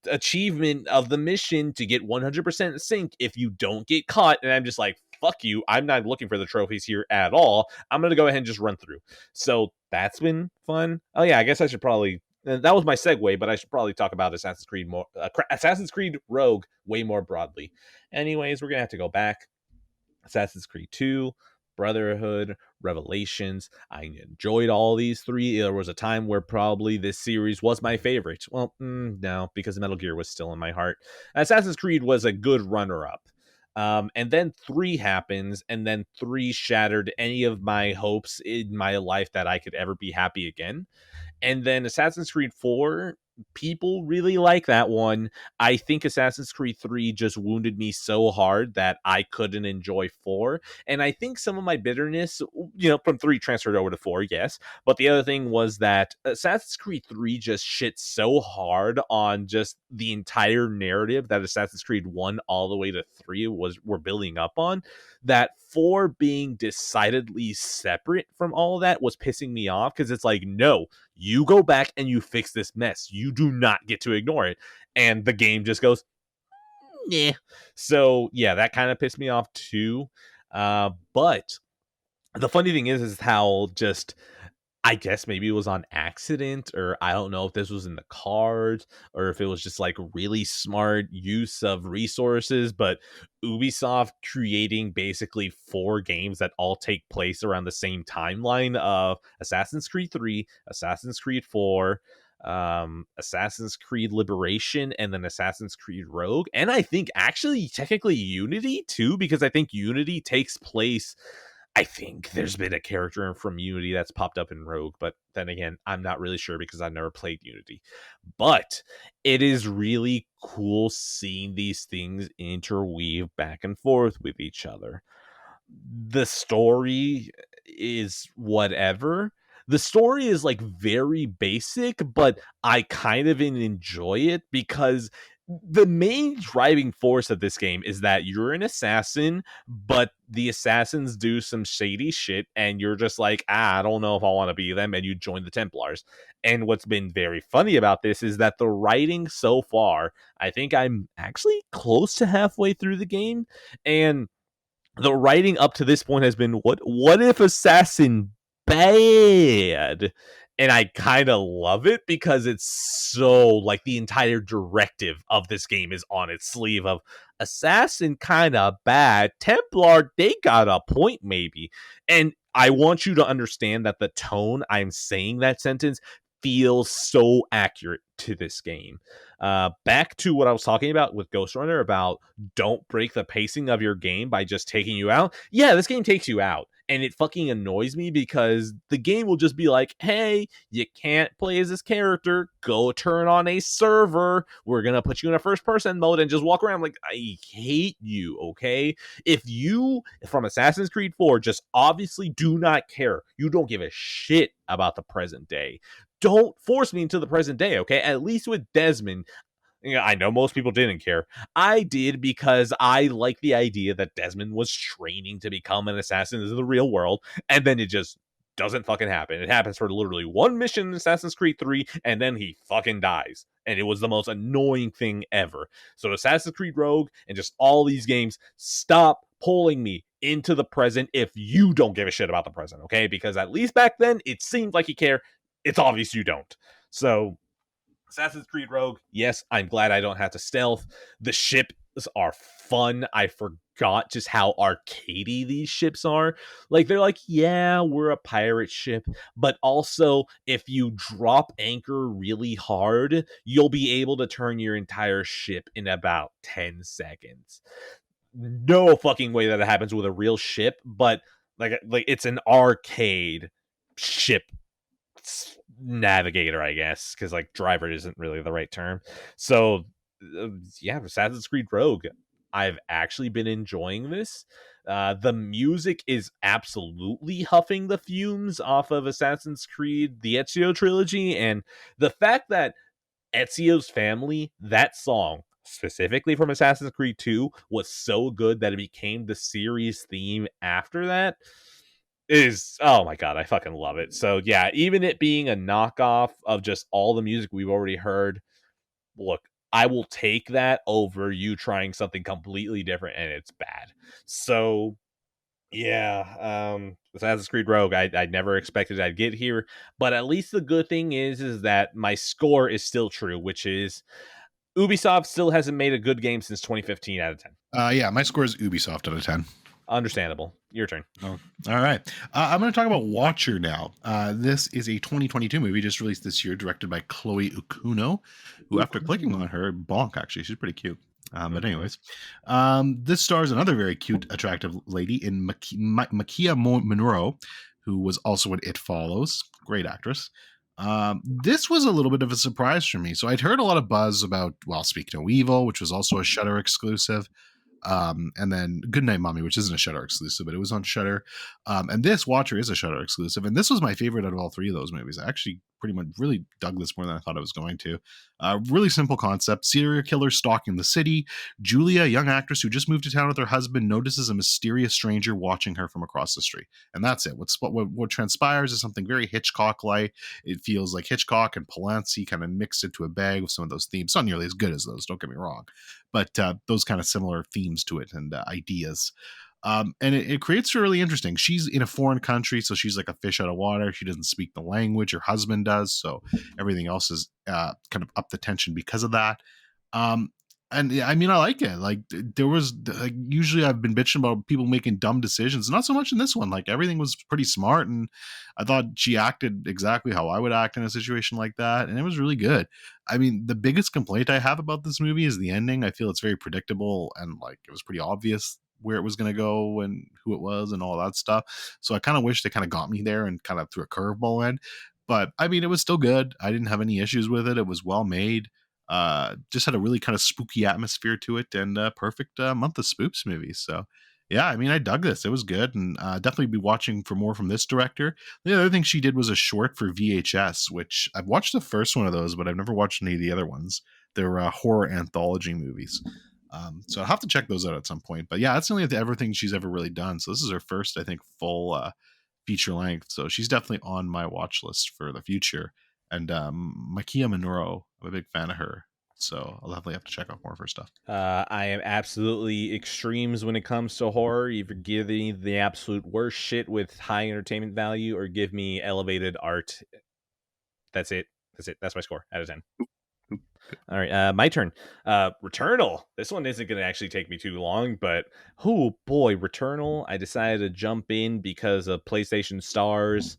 achievement of the mission to get 100% sync if you don't get caught. And I'm just like, fuck you. I'm not looking for the trophies here at all. I'm going to go ahead and just run through. So that's been fun. Oh yeah, I guess I should probably, that was my segue, but I should probably talk about Assassin's Creed more, Assassin's Creed Rogue way more broadly. Anyways, we're gonna have to go back. Assassin's Creed 2, Brotherhood, Revelations. I enjoyed all these three. There was a time where probably this series was my favorite. Well, no, because Metal Gear was still in my heart. Assassin's Creed was a good runner-up. And then 3 happens, and then 3 shattered any of my hopes in my life that I could ever be happy again. And then Assassin's Creed 4, people really like that one. I think Assassin's Creed 3 just wounded me so hard that I couldn't enjoy 4. And I think some of my bitterness, from 3 transferred over to 4, yes. But the other thing was that Assassin's Creed 3 just shit so hard on just the entire narrative that Assassin's Creed 1 all the way to 3 were building up on, that 4 being decidedly separate from all of that was pissing me off, because it's like, no, you go back and you fix this mess. You do not get to ignore it. And the game just goes, yeah. So yeah, that kind of pissed me off too. But the funny thing is how just, I guess maybe it was on accident, or I don't know if this was in the cards, or if it was just like really smart use of resources, but Ubisoft creating basically 4 games that all take place around the same timeline of Assassin's Creed 3, Assassin's Creed 4, Assassin's Creed Liberation, and then Assassin's Creed Rogue. And I think actually technically Unity too, because I think Unity takes place, I think there's been a character from Unity that's popped up in Rogue, but then again, I'm not really sure because I've never played Unity. But it is really cool seeing these things interweave back and forth with each other. The story is whatever. The story is like very basic, but I kind of enjoy it, because the main driving force of this game is that you're an assassin, but the assassins do some shady shit, and you're just like, I don't know if I want to be them, and you join the Templars. And what's been very funny about this is that the writing so far, I think I'm actually close to halfway through the game, and the writing up to this point has been, what if assassin bad? And I kind of love it, because it's so like the entire directive of this game is on its sleeve of assassin kind of bad, Templar, they got a point maybe. And I want you to understand that the tone I'm saying that sentence feels so accurate to this game. Back to what I was talking about with Ghostrunner, about don't break the pacing of your game by just taking you out. Yeah, this game takes you out, and it fucking annoys me, because the game will just be like, hey, you can't play as this character, go turn on a server, we're gonna put you in a first person mode and just walk around. I'm like, I hate you, okay? If you, from Assassin's Creed 4, just obviously do not care, you don't give a shit about the present day, don't force me into the present day, okay? At least with Desmond, I know most people didn't care. I did, because I like the idea that Desmond was training to become an assassin in the real world, and then it just doesn't fucking happen. It happens for literally one mission in Assassin's Creed 3, and then he fucking dies. And it was the most annoying thing ever. So Assassin's Creed Rogue and just all these games, stop pulling me. into the present if you don't give a shit about the present, okay? Because at least back then, it seemed like you care. It's obvious you don't. So, Assassin's Creed Rogue, yes, I'm glad I don't have to stealth. The ships are fun. I forgot just how arcadey these ships are. Like, they're like, yeah, we're a pirate ship, but also, if you drop anchor really hard, you'll be able to turn your entire ship in about 10 seconds. No fucking way that it happens with a real ship, but like it's an arcade ship navigator, I guess, because like driver isn't really the right term. So yeah, Assassin's Creed Rogue, I've actually been enjoying this. The music is absolutely huffing the fumes off of Assassin's Creed, the Ezio trilogy, and the fact that Ezio's Family, that song, specifically from Assassin's Creed 2, was so good that it became the series theme after that is, oh my god, I fucking love it. So yeah, even it being a knockoff of just all the music we've already heard, look, I will take that over you trying something completely different and it's bad. So yeah, Assassin's Creed Rogue, I never expected I'd get here, but at least the good thing is that my score is still true, which is Ubisoft still hasn't made a good game since 2015 out of 10. Yeah, my score is Ubisoft out of 10. Understandable. Your turn. Oh, all right. I'm going to talk about Watcher now. This is a 2022 movie just released this year, directed by Chloe Okuno, who, after clicking on her, bonk, actually, she's pretty cute. But anyways, this stars another very cute, attractive lady in Makia Monroe, who was also in It Follows. Great actress. This was a little bit of a surprise for me. So I'd heard a lot of buzz about, well, Speak No Evil, which was also a Shudder exclusive. And then Goodnight Mommy, which isn't a Shudder exclusive, but it was on Shudder. And this Watcher is a Shudder exclusive, and this was my favorite out of all three of those movies. I actually pretty much really dug this more than I thought I was going to. Really simple concept: serial killer stalking the city. Julia, a young actress who just moved to town with her husband, notices a mysterious stranger watching her from across the street, and that's it. What transpires is something very Hitchcock-like. It feels like Hitchcock and Polanski kind of mixed into a bag with some of those themes. It's not nearly as good as those, don't get me wrong, but those kind of similar themes to it and ideas. And it creates her really interesting. She's in a foreign country, so she's like a fish out of water. She doesn't speak the language. Her husband does, so everything else is kind of up the tension because of that. And yeah, I mean, I like it. Like there was like, usually I've been bitching about people making dumb decisions. Not so much in this one. Like everything was pretty smart, and I thought she acted exactly how I would act in a situation like that, and it was really good. I mean, the biggest complaint I have about this movie is the ending. I feel it's very predictable, and like it was pretty obvious where it was going to go and who it was and all that stuff. So I kind of wish they kind of got me there and kind of threw a curveball in. But I mean, it was still good. I didn't have any issues with it. It was well made. Just had a really kind of spooky atmosphere to it, and perfect month of spooks movies. So yeah, I mean, I dug this. It was good, and definitely be watching for more from this director. The other thing she did was a short for VHS, which I've watched the first one of those, but I've never watched any of the other ones. They're horror anthology movies. So I'll have to check those out at some point. But yeah, that's only everything she's ever really done. So this is her first, I think, full feature length. So she's definitely on my watch list for the future. And Makia Monroe, I'm a big fan of her. So I'll definitely have to check out more of her stuff. I am absolutely extremes when it comes to horror. Either give me the absolute worst shit with high entertainment value, or give me elevated art. That's it. That's it. That's my score out of 10. All right, my turn. Returnal. This one isn't going to actually take me too long, but oh boy, Returnal. I decided to jump in because of PlayStation Stars,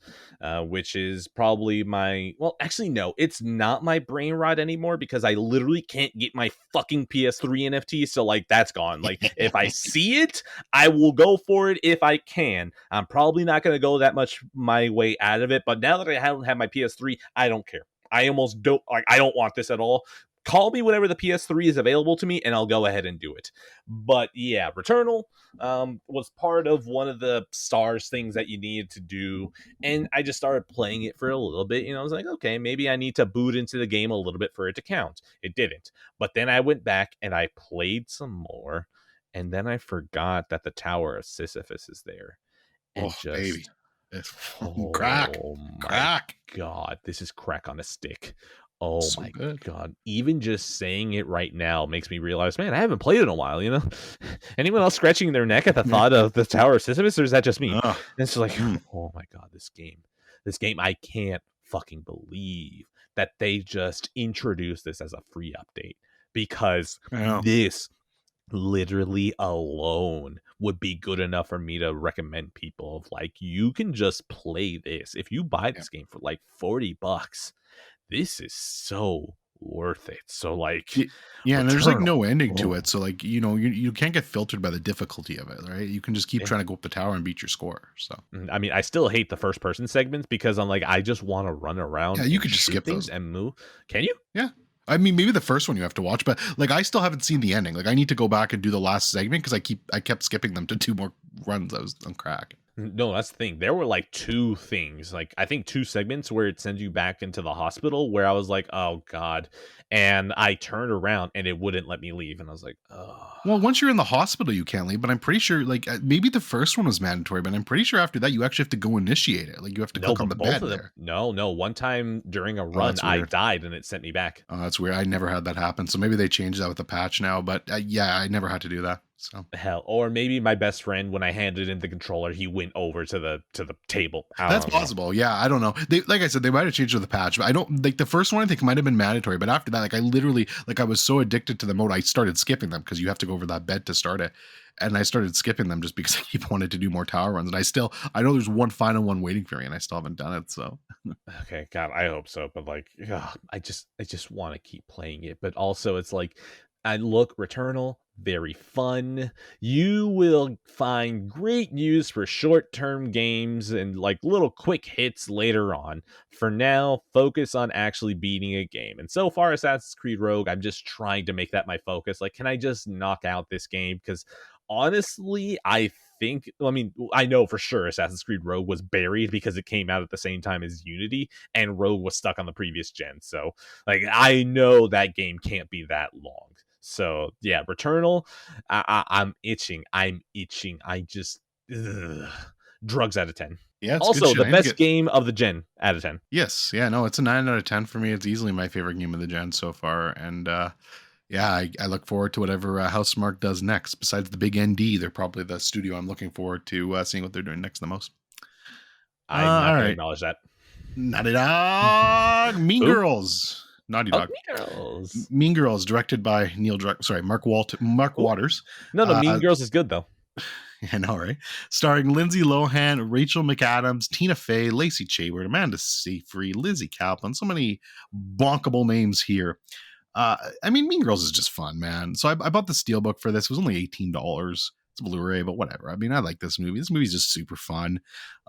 which is probably my. Well, actually, no, it's not my brain rot anymore because I literally can't get my fucking PS3 NFT. So like that's gone. Like if I see it, I will go for it if I can. I'm probably not going to go that much my way out of it, but now that I don't have my PS3, I don't care. I almost don't like. I don't want this at all. Call me whenever the PS3 is available to me, and I'll go ahead and do it. But yeah, Returnal was part of one of the Stars things that you needed to do, and I just started playing it for a little bit. You know, I was like, okay, maybe I need to boot into the game a little bit for it to count. It didn't, but then I went back and I played some more, and then I forgot that the Tower of Sisyphus is there, and Baby. oh Crack. my god, this is crack on a stick. Oh So my good. god. Even just saying it right now makes me realize, man, I haven't played in a while, you know? Anyone else scratching their neck at the thought of the Tower of Sisyphus, or is that just me? And Ah, it's just like, mm, oh my god, this game. This game, I can't fucking believe that they just introduced this as a free update. Because yeah, this literally alone would be good enough for me to recommend people of like, you can just play this. If you buy yeah. this game for like $40, this is so worth it. So like Yeah, and there's like Returnal. no ending to Oh, it. So like, you can't get filtered by the difficulty of it, right? You can just keep yeah. trying to go up the tower and beat your score. So I mean, I still hate the first person segments because I'm like, I just want to run yeah, around you and could just shoot skip things those. and move. Can you? Yeah. I mean, maybe the first one you have to watch, but like I still haven't seen the ending. Like I need to go back and do the last segment because I kept skipping them to two more runs. I was on crack. No, that's the thing. There were like two things, like I think two segments where it sends you back into the hospital where I was like, oh God. And I turned around and it wouldn't let me leave. And I was like, oh. Well, once you're in the hospital, you can't leave. But I'm pretty sure, like maybe the first one was mandatory, but I'm pretty sure after that you actually have to go initiate it. Like you have to No, click on but the both bed of them. there. No. One time during a Oh, run, that's I weird. died and it sent me back. Oh, that's weird. I never had that happen. So maybe they changed that with the patch now. But yeah, I never had to do that. So Hell, or maybe my best friend, when I handed in the controller, he went over to the table. I that's don't know. possible. Yeah, I don't know. They like I said, they might have changed with the patch, but I don't like the first one. I think might have been mandatory, but after that, like I literally like I was so addicted to the mode, I started skipping them because you have to go over that bed to start it, and I started skipping them just because I keep wanted to do more tower runs, and I know there's one final one waiting for me, and I still haven't done it. So Okay, God, I hope so. But like, ugh, I just want to keep playing it. But also, it's like, I look Returnal, very fun. You will find great use for short-term games and like little quick hits later on. For now, focus on actually beating a game. And so far, Assassin's Creed Rogue, I'm just trying to make that my focus. Like, can I just knock out this game? Because honestly, I mean, I know for sure Assassin's Creed Rogue was buried because it came out at the same time as Unity, and Rogue was stuck on the previous gen. So, like, I know that game can't be that long. So, yeah, Returnal, I'm itching. I'm itching. I just, ugh. Drugs out of 10. yeah, it's good Also, shit. the I need to best get game of the gen out of 10. yes, yeah, no, it's a 9 out of 10 for me. It's easily my favorite game of the gen so far, and yeah, I look forward to whatever Housemarque does next. Besides the big ND, they're probably the studio I'm looking forward to seeing what they're doing next the most. I'm not All going to right, acknowledge that. Naughty Dog, Mean Who? Girls, Naughty Oh, Dog, Girls. Mean Girls, directed by Mark Oh, Waters. no, Mean Uh, Girls is good, though. I know, right? Starring Lindsay Lohan, Rachel McAdams, Tina Fey, Lacey Chabert, Amanda Seyfried, Lizzie Kaplan. So many bonkable names here. I mean, Mean Girls is just fun, man. So I bought the steelbook for this. It was only $18. It's Blu-ray, but whatever. I mean, I like this movie. This movie's just super fun.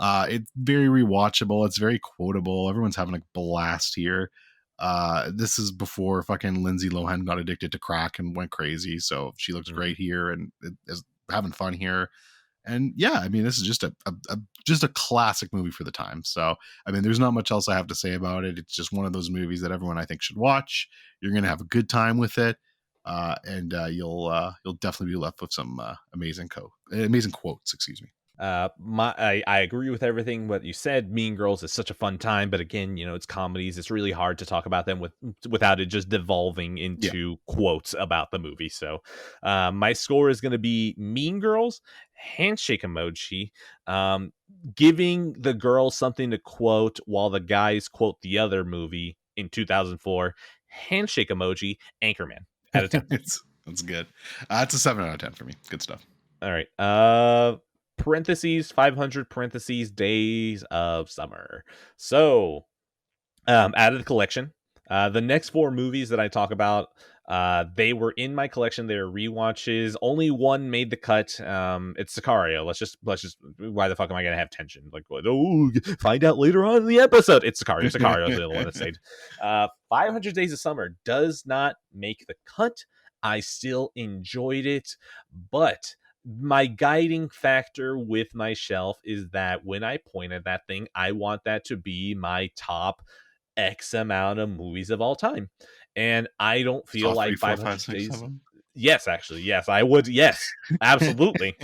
It's very rewatchable. It's very quotable. Everyone's having a blast here. This is before fucking Lindsay Lohan got addicted to crack and went crazy. So she looks Mhm. great here and is having fun here. And yeah, I mean, this is just just a classic movie for the time. So I mean, there's not much else I have to say about it. It's just one of those movies that everyone I think should watch. You're gonna have a good time with it, and you'll definitely be left with some amazing quotes. Excuse me. I agree with everything what you said. Mean Girls is such a fun time, but again, it's comedies. It's really hard to talk about them without it just devolving Yeah, into quotes about the movie. So, my score is going to be Mean Girls, handshake emoji, giving the girls something to quote while the guys quote the other movie in 2004. Handshake emoji, Anchorman out of 10. that's good. It's a 7 out of 10 for me. Good stuff. All right. Parentheses 500 parentheses days of summer. So, out of the collection, the next four movies that I talk about, they were in my collection. They were rewatches. Only one made the cut. It's Sicario. Let's just. Why the fuck am I gonna have tension? Like, what? Oh, find out later on in the episode. It's Sicario. Sicario is the one that stayed. 500 Days of Summer does not make the cut. I still enjoyed it, but my guiding factor with my shelf is that when I point at that thing, I want that to be my top X amount of movies of all time. And I don't feel Saw three, like four, five, 500 six, Days. seven. Yes, actually. Yes, I would. Yes, absolutely.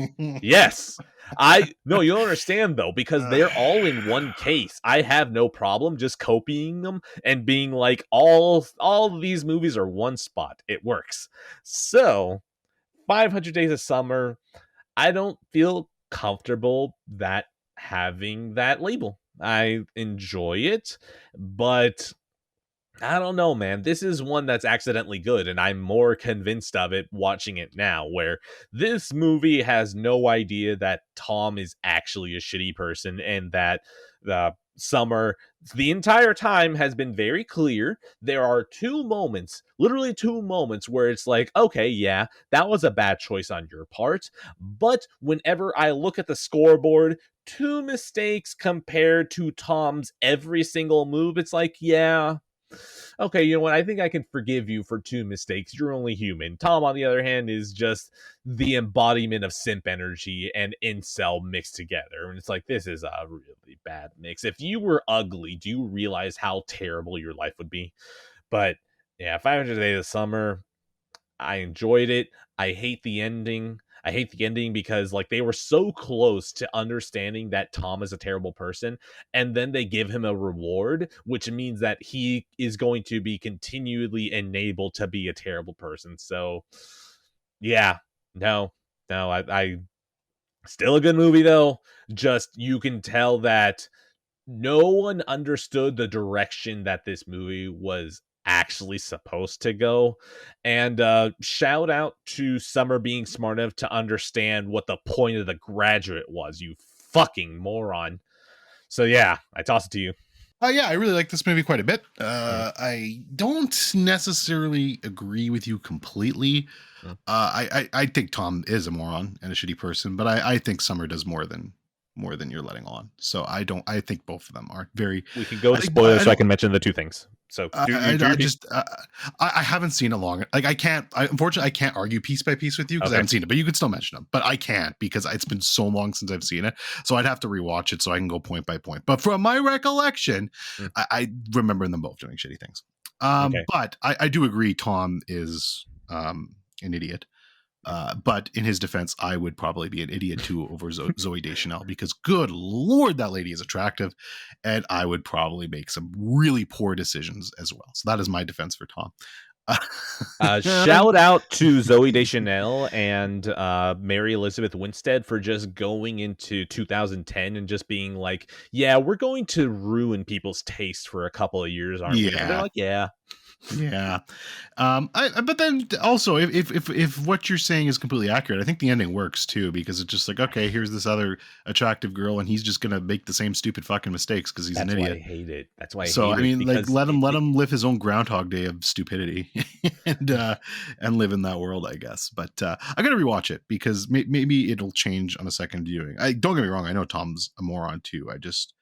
Yes. No, you don't understand though, because Uh, they're all in one case. I have no problem just copying them and being like, all of these movies are one spot. It works. So 500 Days of Summer, I don't feel comfortable that having that label. I enjoy it, but I don't know, man. This is one that's accidentally good, and I'm more convinced of it watching it now, where this movie has no idea that Tom is actually a shitty person, and that Summer, the entire time, has been very clear. There are two moments, literally two moments, where it's like, okay, yeah, that was a bad choice on your part, but whenever I look at the scoreboard, two mistakes compared to Tom's every single move, it's like, yeah, okay, you know what? I think I can forgive you for two mistakes. You're only human. Tom, on the other hand, is just the embodiment of simp energy and incel mixed together. And it's like, this is a really bad mix. If you were ugly, do you realize how terrible your life would be? But yeah, 500 Days of Summer, I enjoyed it. I hate the ending. I hate the ending because like they were so close to understanding that Tom is a terrible person, and then they give him a reward, which means that he is going to be continually enabled to be a terrible person. So yeah, no, no, I still a good movie though. Just you can tell that no one understood the direction that this movie was actually supposed to go. And shout out to Summer being smart enough to understand what the point of The Graduate was, you fucking moron. So yeah, I toss it to you. yeah, I really like this movie quite a bit. Mm, I don't necessarily agree with you completely. mm. I think Tom is a moron and a shitty person, but I think Summer does more than you're letting on. So I don't. I think both of them are very. We can go I with think spoilers I so I don't. can mention the two things. So do I your piece. just I haven't seen it long. Like I can't. Unfortunately, I can't argue piece by piece with you because I Okay. haven't seen it. But you could still mention them. But I can't because it's been so long since I've seen it. So I'd have to rewatch it so I can go point by point. But from my recollection, Mm, I remember them both doing shitty things. okay. But I do agree. Tom is an idiot. But in his defense, I would probably be an idiot too over Zoe Deschanel because, good lord, that lady is attractive, and I would probably make some really poor decisions as well. So that is my defense for Tom. Shout out to Zoe Deschanel and Mary Elizabeth Winstead for just going into 2010 and just being like, yeah, we're going to ruin people's taste for a couple of years, aren't we? And they're Yeah, like, yeah. yeah. But then also, if what you're saying is completely accurate, I think the ending works too because it's just like, okay, here's this other attractive girl, and he's just gonna make the same stupid fucking mistakes because he's an That's why I idiot. hate it. That's why I So hate I it mean, like because let him live his own Groundhog Day of stupidity, and live in that world, I guess. But I gotta rewatch it because maybe it'll change on a second viewing. I don't get me wrong, I know Tom's a moron too. I just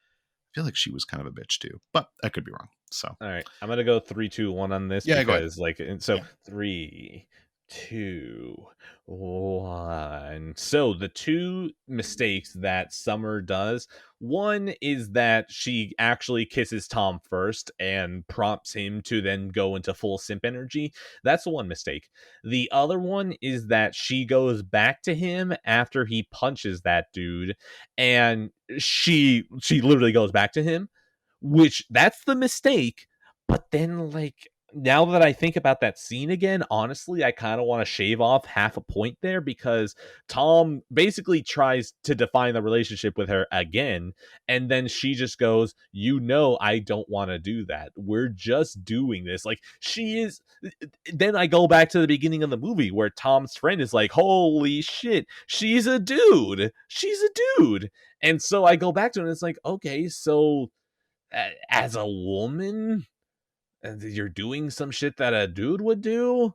feel like she was kind of a bitch too, but I could be wrong. So all right, I'm gonna go 3, 2, 1 on this yeah, go ahead. because like, and so Yeah, 3, 2, 1. So the two mistakes that Summer does, one is that she actually kisses Tom first and prompts him to then go into full simp energy. That's the one mistake. The other one is that she goes back to him after he punches that dude, and she literally goes back to him, which that's the mistake. But then like, now that I think about that scene again, honestly, I kind of want to shave off half a point there because Tom basically tries to define the relationship with her again, and then she just goes, "You know, I don't want to do that. We're just doing this." Like, she is. Then I go back to the beginning of the movie where Tom's friend is like, "Holy shit, she's a dude. She's a dude." And so I go back to it and it's like, okay, so as a woman, you're doing some shit that a dude would do,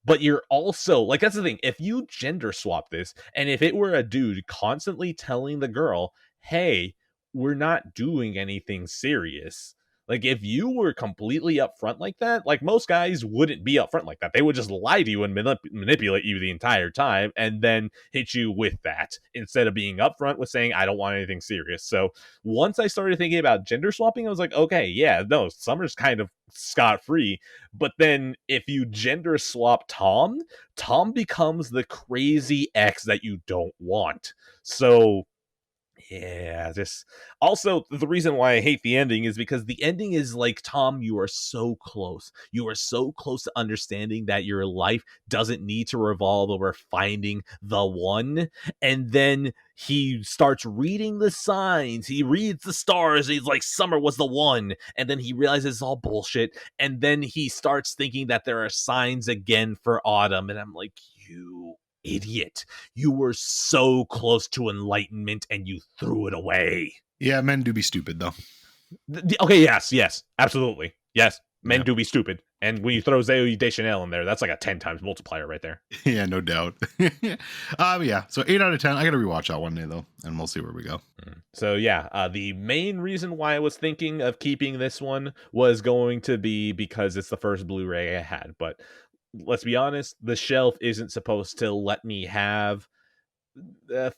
but you're also like, that's the thing. If you gender swap this, and if it were a dude constantly telling the girl, hey, we're not doing anything serious, like if you were completely upfront like that, like most guys wouldn't be upfront like that. They would just lie to you and manipulate you the entire time and then hit you with that instead of being upfront with saying, I don't want anything serious. So once I started thinking about gender swapping, I was like, okay, yeah, no, Summer's kind of scot free. But then if you gender swap Tom, Tom becomes the crazy ex that you don't want. So Yeah, just also the reason why I hate the ending is because the ending is like, Tom, you are so close. You are so close to understanding that your life doesn't need to revolve over finding the one. And then he starts reading the signs. He reads the stars. He's like, summer was the one. And then he realizes it's all bullshit. And then he starts thinking that there are signs again for autumn. And I'm like, you idiot. You were so close to enlightenment and you threw it away. Yeah, men do be stupid though. Okay, yes, absolutely. Yes, men Yeah. do be stupid. And when you throw Zoe Deschanel in there, that's like a 10 times multiplier right there. Yeah, no doubt. Yeah, so 8 out of 10. I gotta rewatch that one day though, and we'll see where we go. So yeah, the main reason why I was thinking of keeping this one was going to be because it's the first Blu-ray I had. But let's be honest, the shelf isn't supposed to let me have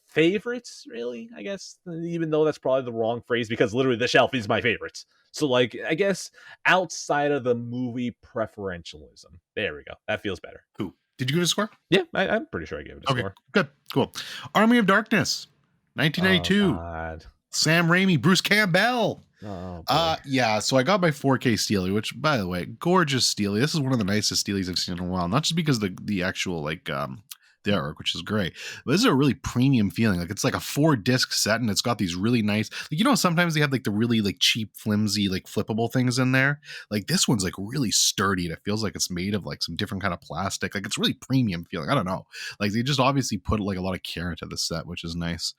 favorites, really, I guess, even though that's probably the wrong phrase, because literally the shelf is my favorites. So like, I guess outside of the movie preferentialism, there we go, that feels better. Cool. Did you give it a score? Yeah, I'm pretty sure I gave it a score. Good, cool. Army of Darkness, 1992. Oh, God. Sam Raimi, Bruce Campbell. Oh, yeah, so I got my 4K Steely, which, by the way, gorgeous Steely. This is one of the nicest Steelies I've seen in a while. Not just because the actual like the artwork, which is great, but this is a really premium feeling. Like it's like a 4-disc set, and it's got these really nice, like, you know, sometimes they have like the really like cheap, flimsy, like flippable things in there. Like this one's like really sturdy, and it feels like it's made of like some different kind of plastic. Like it's really premium feeling. I don't know. Like they just obviously put like a lot of care into the set, which is nice.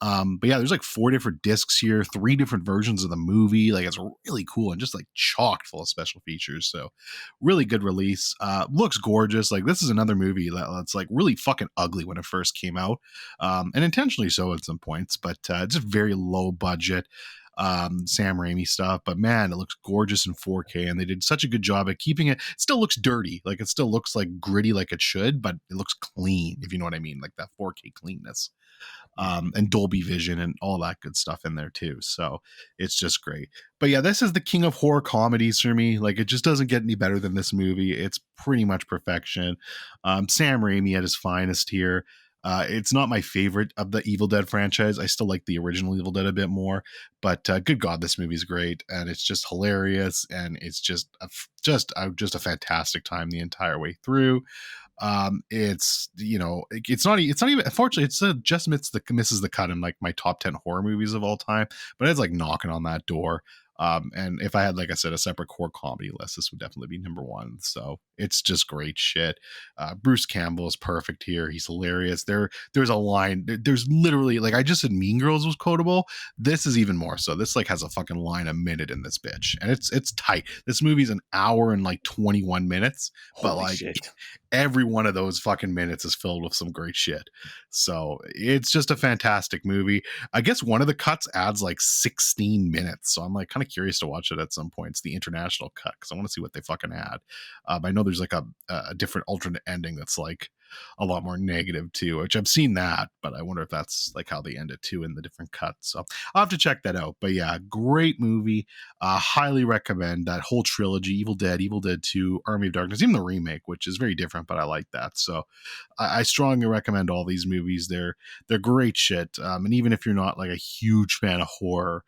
But yeah, there's like 4 different discs here, 3 different versions of the movie. Like it's really cool and just like chocked full of special features. So really good release. Looks gorgeous. Like this is another movie that's like really fucking ugly when it first came out, and intentionally so at some points, but just very low budget Sam Raimi stuff. But man, it looks gorgeous in 4K, and they did such a good job at keeping it. It still looks dirty, like it still looks like gritty, like it should, but it looks clean, if you know what I mean, like that 4K cleanness. And Dolby Vision and all that good stuff in there too. So it's just great. But yeah, this is the king of horror comedies for me. Like it just doesn't get any better than this movie. It's pretty much perfection. Sam Raimi at his finest here. It's not my favorite of the Evil Dead franchise. I still like the original Evil Dead a bit more, but good God, this movie's great, and it's just hilarious, and it's just a fantastic time the entire way through. It's, you know, it's not even, unfortunately, it's just misses the cut in like my top 10 horror movies of all time, but it's like knocking on that door. And if I had, like I said, a separate core comedy list, this would definitely be number 1. So it's just great shit. Bruce Campbell is perfect here. He's hilarious. There's a line. There's literally, like I just said, Mean Girls was quotable. This is even more so. This like has a fucking line a minute in this bitch, and it's tight. This movie's an hour and like 21 minutes, but holy like shit. Every one of those fucking minutes is filled with some great shit. So it's just a fantastic movie. I guess one of the cuts adds like 16 minutes. So I'm like kind of curious to watch it at some point. It's the international cut because I want to see what they fucking add. I know there's like a different alternate ending that's like a lot more negative too, which I've seen that, but I wonder if that's like how they end it too in the different cuts. So I'll have to check that out. But yeah, great movie. Highly recommend that whole trilogy: Evil Dead, Evil Dead 2, Army of Darkness, even the remake, which is very different, but I like that. So I strongly recommend all these movies. They're great shit. And even if you're not like a huge fan of horror,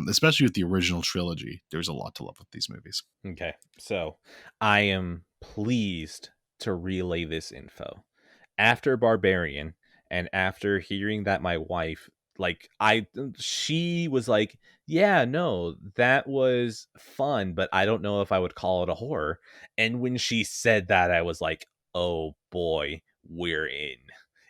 especially with the original trilogy, there's a lot to love with these movies. Okay, so I am pleased to relay this info. After Barbarian, and after hearing that my wife, like, she was like, yeah, no, that was fun, but I don't know if I would call it a horror. And when she said that, I was like, oh boy, we're in.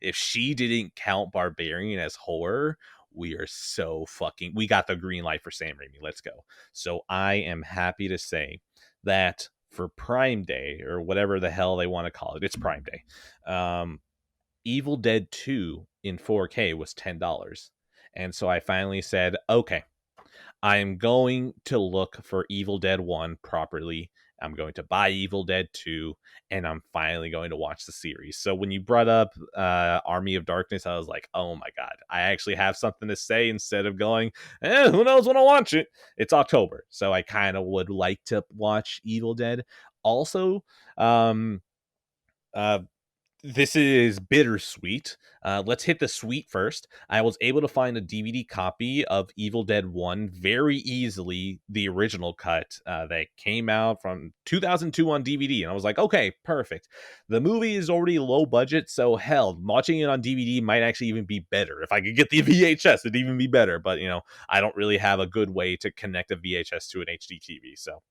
If she didn't count Barbarian as horror, we are so fucking, we got the green light for Sam Raimi. Let's go. So I am happy to say that for Prime Day, or whatever the hell they want to call it, it's Prime Day. Evil Dead 2 in 4K was $10. And so I finally said, okay, I'm going to look for Evil Dead 1 properly. I'm going to buy Evil Dead 2, and I'm finally going to watch the series. So when you brought up Army of Darkness, I was like, oh my God, I actually have something to say instead of going, who knows when I'll watch it? It's October. So I kind of would like to watch Evil Dead. Also, This is bittersweet. Let's hit the sweet first. I was able to find a DVD copy of Evil Dead 1 very easily, the original cut that came out from 2002 on DVD. And I was like, okay, perfect. The movie is already low budget, so hell, watching it on DVD might actually even be better. If I could get the VHS, it'd even be better. But, I don't really have a good way to connect a VHS to an HD TV. So,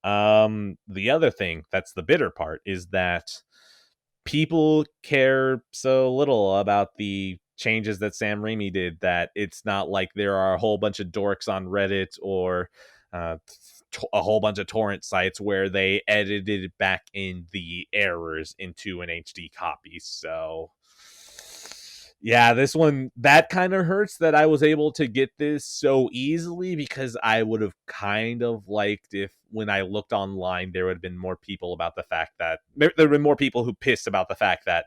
the other thing that's the bitter part is that people care so little about the changes that Sam Raimi did that it's not like there are a whole bunch of dorks on Reddit or uh, a whole bunch of torrent sites where they edited back in the errors into an HD copy. So yeah, this one, that kind of hurts that I was able to get this so easily, because I would have kind of liked if when I looked online, there would have been more people about the fact that there would have been more people who pissed about the fact that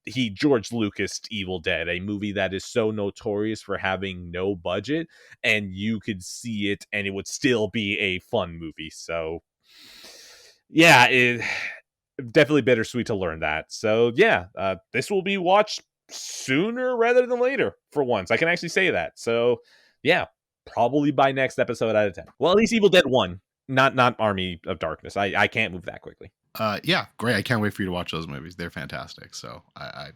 he George Lucas Evil Dead, a movie that is so notorious for having no budget, and you could see it and it would still be a fun movie. So yeah, it definitely bittersweet to learn that. So yeah, this will be watched sooner rather than later for once. I can actually say that. So yeah, probably by next episode out of 10. Well, at least Evil Dead 1, not Army of Darkness. I can't move that quickly. Yeah, great. I can't wait for you to watch those movies. They're fantastic. So I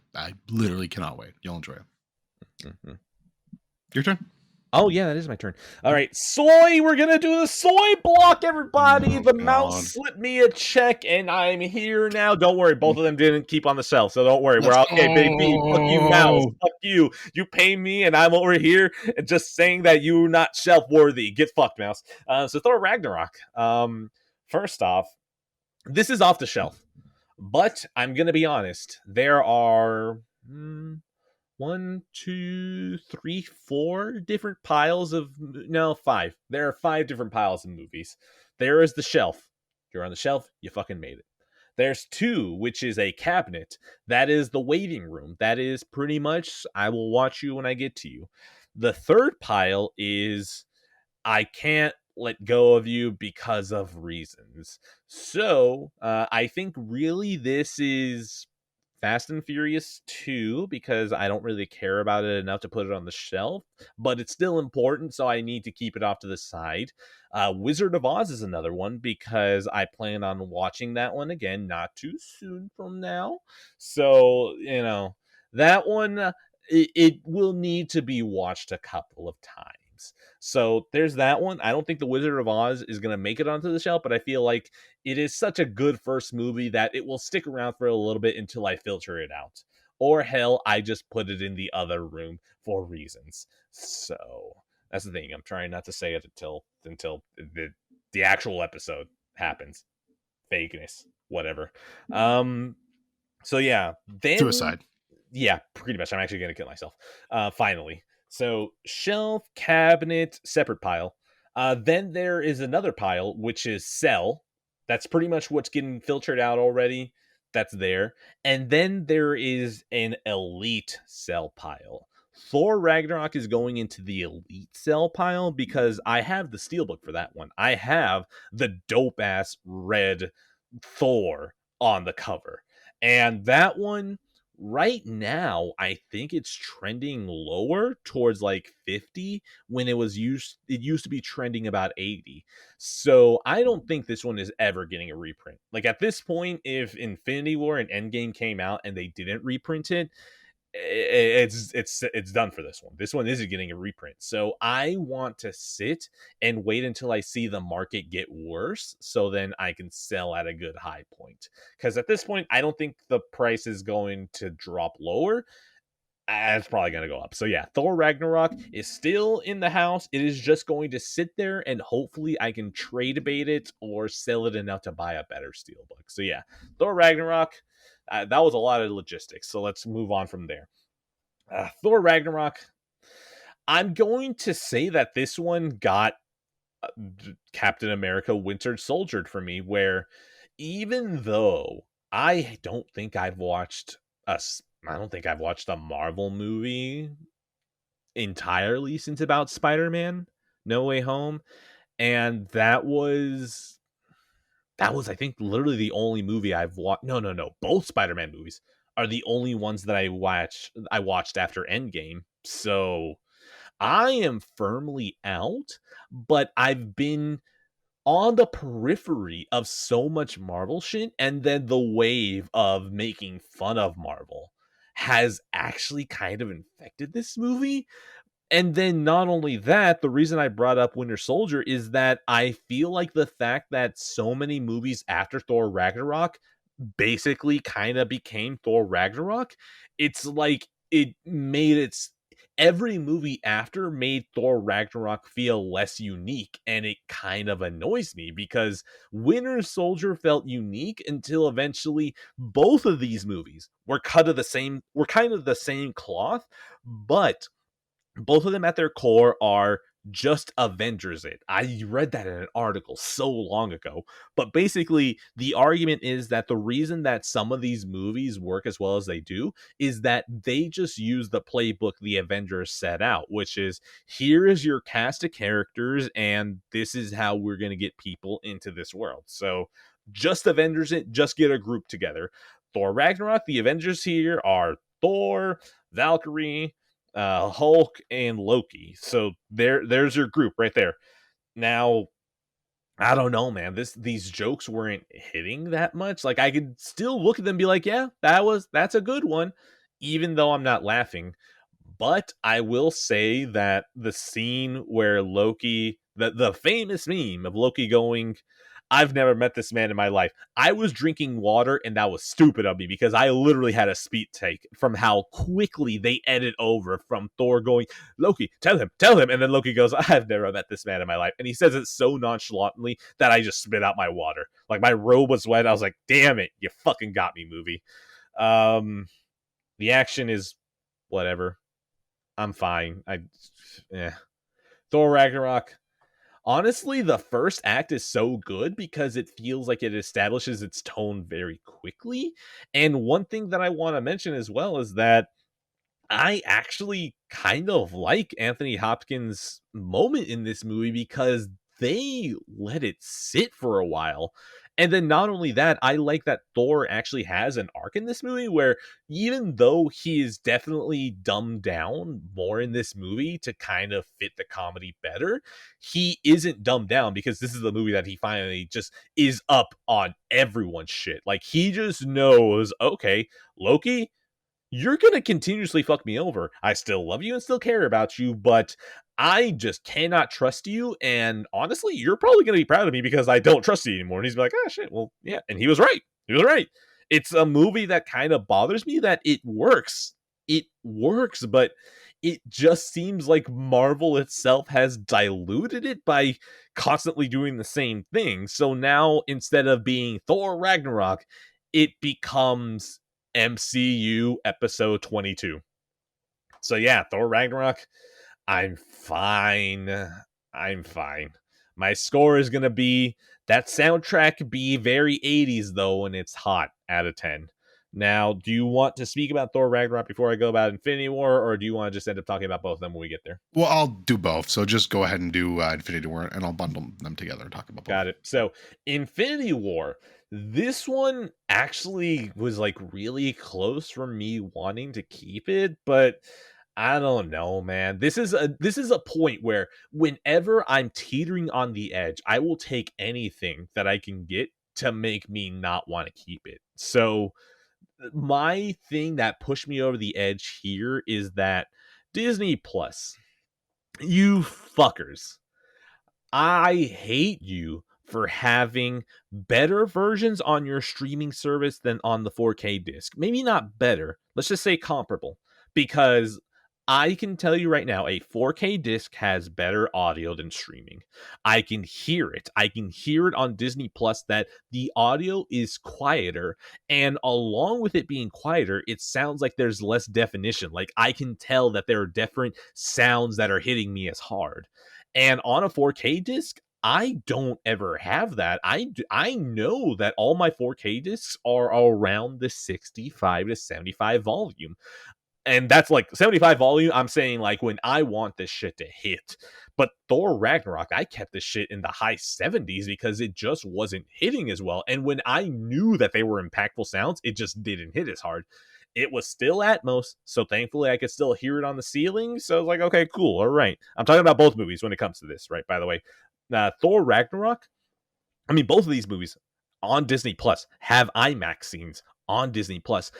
literally cannot wait. You'll enjoy them. Mm-hmm. Your turn. Oh, yeah, that is my turn. All right, soy. We're going to do the soy block, everybody. The mouse slipped me a check, and I'm here now. Don't worry. Both of them didn't keep on the shelf, so don't worry. We're okay, baby. Fuck you, mouse. Fuck you. You pay me, and I'm over here just saying that you're not shelf-worthy. Get fucked, mouse. So Thor Ragnarok. First off, this is off the shelf, but I'm going to be honest. There are... 1, 2, 3, 4 different piles of no 5. There are 5 different piles of movies. There is the shelf. You're on the shelf. You fucking made it. There's 2, which is a cabinet. That is the waiting room. That is pretty much I will watch you when I get to you. The third pile is I can't let go of you because of reasons. So I think really this is Fast and Furious 2, because I don't really care about it enough to put it on the shelf, but it's still important, so I need to keep it off to the side. Wizard of Oz is another one, because I plan on watching that one again not too soon from now. So, that one, it will need to be watched a couple of times. So there's that one. I don't think the Wizard of Oz is going to make it onto the shelf, but I feel like it is such a good first movie that it will stick around for a little bit until I filter it out. Or hell, I just put it in the other room for reasons. So that's the thing. I'm trying not to say it until the actual episode happens. Vagueness, whatever. So yeah, then Suicide. Yeah, pretty much. I'm actually gonna kill myself. Finally. So shelf, cabinet, separate pile. Then there is another pile, which is cell. That's pretty much what's getting filtered out already. That's there. And then there is an elite cell pile. Thor Ragnarok is going into the elite cell pile because I have the steelbook for that one. I have the dope ass red Thor on the cover. And that one, right now, I think it's trending lower towards like 50 when it used to be trending about 80. So I don't think this one is ever getting a reprint. Like at this point, if Infinity War and Endgame came out and they didn't reprint it, it's done for this one. This one isn't getting a reprint. So I want to sit and wait until I see the market get worse, so then I can sell at a good high point. Because at this point, I don't think the price is going to drop lower. It's probably going to go up. So yeah, Thor Ragnarok is still in the house. It is just going to sit there, and hopefully I can trade bait it or sell it enough to buy a better steelbook. So yeah, Thor Ragnarok. That was a lot of logistics, so let's move on from there. Thor Ragnarok. I'm going to say that this one got Captain America Winter Soldiered for me, where even though I don't think I've watched a Marvel movie entirely since about Spider-Man No Way Home, and that was I think literally the only movie I've watched. No, both Spider-Man movies. are the only ones that I watched after Endgame. So I am firmly out, but I've been on the periphery of so much Marvel shit, and then the wave of making fun of Marvel has actually kind of infected this movie. And then not only that, the reason I brought up Winter Soldier is that I feel like the fact that so many movies after Thor Ragnarok basically kind of became Thor Ragnarok, it's like it made its every movie after made Thor Ragnarok feel less unique, and it kind of annoys me because Winter Soldier felt unique until eventually both of these movies were kind of the same cloth, but both of them at their core are just Avengers it. I read that in an article so long ago. But basically, the argument is that the reason that some of these movies work as well as they do is that they just use the playbook the Avengers set out, which is here is your cast of characters, and this is how we're going to get people into this world. So just Avengers it, just get a group together. Thor Ragnarok, the Avengers here are Thor, Valkyrie, Hulk, and Loki. So there's your group right there. Now, I don't know, man. These jokes weren't hitting that much. Like I could still look at them and be like, yeah, that's a good one, even though I'm not laughing. But I will say that the scene where Loki, the famous meme of Loki going, I've never met this man in my life. I was drinking water, and that was stupid of me because I literally had a speed take from how quickly they edit over from Thor going, Loki, tell him. And then Loki goes, I've never met this man in my life. And he says it so nonchalantly that I just spit out my water. Like my robe was wet. I was like, damn it, you fucking got me, movie. The action is whatever. I'm fine. Thor Ragnarok. Honestly, the first act is so good because it feels like it establishes its tone very quickly. And one thing that I want to mention as well is that I actually kind of like Anthony Hopkins' moment in this movie because they let it sit for a while. And then not only that, I like that Thor actually has an arc in this movie where even though he is definitely dumbed down more in this movie to kind of fit the comedy better, he isn't dumbed down because this is the movie that he finally just is up on everyone's shit. Like he just knows, okay, Loki, you're going to continuously fuck me over. I still love you and still care about you, but I just cannot trust you. And honestly, you're probably going to be proud of me because I don't trust you anymore. And he's like, oh shit, well, yeah. And he was right. He was right. It's a movie that kind of bothers me that it works. It works, but it just seems like Marvel itself has diluted it by constantly doing the same thing. So now instead of being Thor Ragnarok, it becomes MCU episode 22. So yeah, Thor Ragnarok, I'm fine. I'm fine. My score is going to be that soundtrack be very 80s though, and it's hot out of 10. Now, do you want to speak about Thor Ragnarok before I go about Infinity War, or do you want to just end up talking about both of them when we get there? Well, I'll do both. So just go ahead and do Infinity War, and I'll bundle them together and talk about both. Got it. So Infinity War, this one actually was like really close for me wanting to keep it, but I don't know, man. This is a point where whenever I'm teetering on the edge, I will take anything that I can get to make me not want to keep it. So my thing that pushed me over the edge here is that Disney Plus, you fuckers, I hate you for having better versions on your streaming service than on the 4K disc. Maybe not better. Let's just say comparable. Because I can tell you right now, a 4K disc has better audio than streaming. I can hear it. I can hear it on Disney Plus that the audio is quieter. And along with it being quieter, it sounds like there's less definition. Like I can tell that there are different sounds that are hitting me as hard. And on a 4K disc, I don't ever have that. I know that all my 4K discs are around the 65 to 75 volume. And that's like 75 volume. I'm saying like when I want this shit to hit. But Thor Ragnarok, I kept this shit in the high 70s because it just wasn't hitting as well. And when I knew that they were impactful sounds, it just didn't hit as hard. It was still Atmos, so thankfully I could still hear it on the ceiling. So I was like, okay, cool, all right. I'm talking about both movies when it comes to this, right? By the way, Thor Ragnarok. I mean, both of these movies on Disney Plus have IMAX scenes on Disney Plus.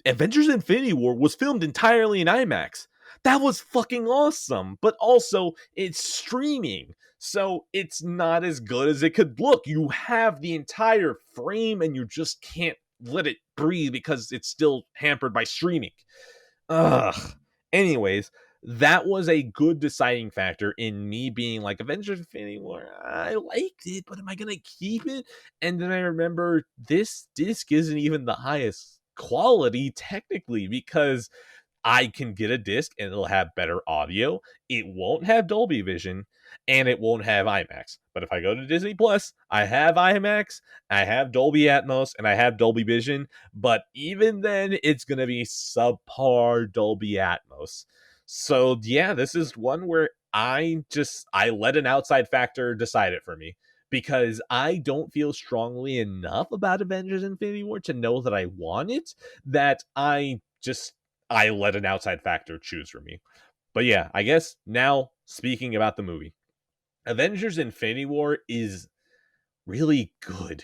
Avengers Infinity War was filmed entirely in IMAX. That was fucking awesome. But also, it's streaming. So it's not as good as it could look. You have the entire frame and you just can't let it breathe because it's still hampered by streaming. Ugh. Anyways, that was a good deciding factor in me being like, Avengers Infinity War, I liked it, but am I gonna keep it? And then I remember this disc isn't even the highest quality technically, because I can get a disc and it'll have better audio. It won't have Dolby Vision and it won't have IMAX. But if I go to Disney Plus, I have IMAX, I have Dolby Atmos, and I have Dolby Vision. But even then, it's going to be subpar Dolby Atmos. So yeah, this is one where I let an outside factor decide it for me, because I don't feel strongly enough about Avengers Infinity War to know that I want it, that I let an outside factor choose for me. But yeah, I guess now speaking about the movie, Avengers Infinity War is really good.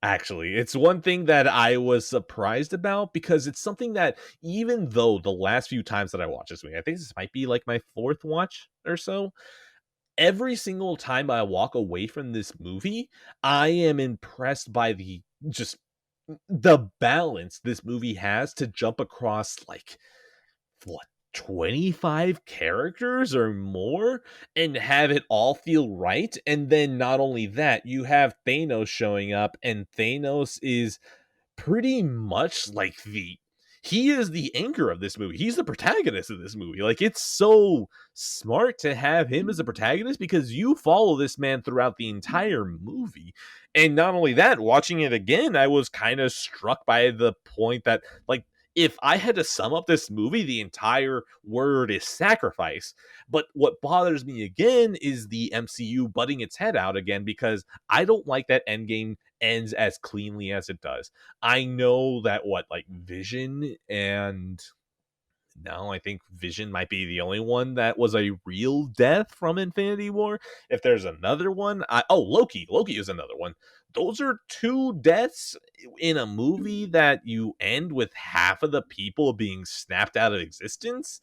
Actually, it's one thing that I was surprised about, because it's something that, even though the last few times that I watched this movie, I think this might be like my fourth watch or so, every single time I walk away from this movie, I am impressed by the balance this movie has to jump across, like, what, 25 characters or more, and have it all feel right. And then not only that, you have Thanos showing up, and Thanos is pretty much like he is the anchor of this movie. He's the protagonist of this movie. Like, it's so smart to have him as a protagonist, because you follow this man throughout the entire movie. And not only that, watching it again, I was kind of struck by the point that, like, if I had to sum up this movie, the entire word is sacrifice. But what bothers me again is the MCU butting its head out again, because I don't like that Endgame ends as cleanly as it does. I know that Vision and no, I think Vision might be the only one that was a real death from Infinity War. If there's another one, Loki. Loki is another one. Those are two deaths in a movie that you end with half of the people being snapped out of existence.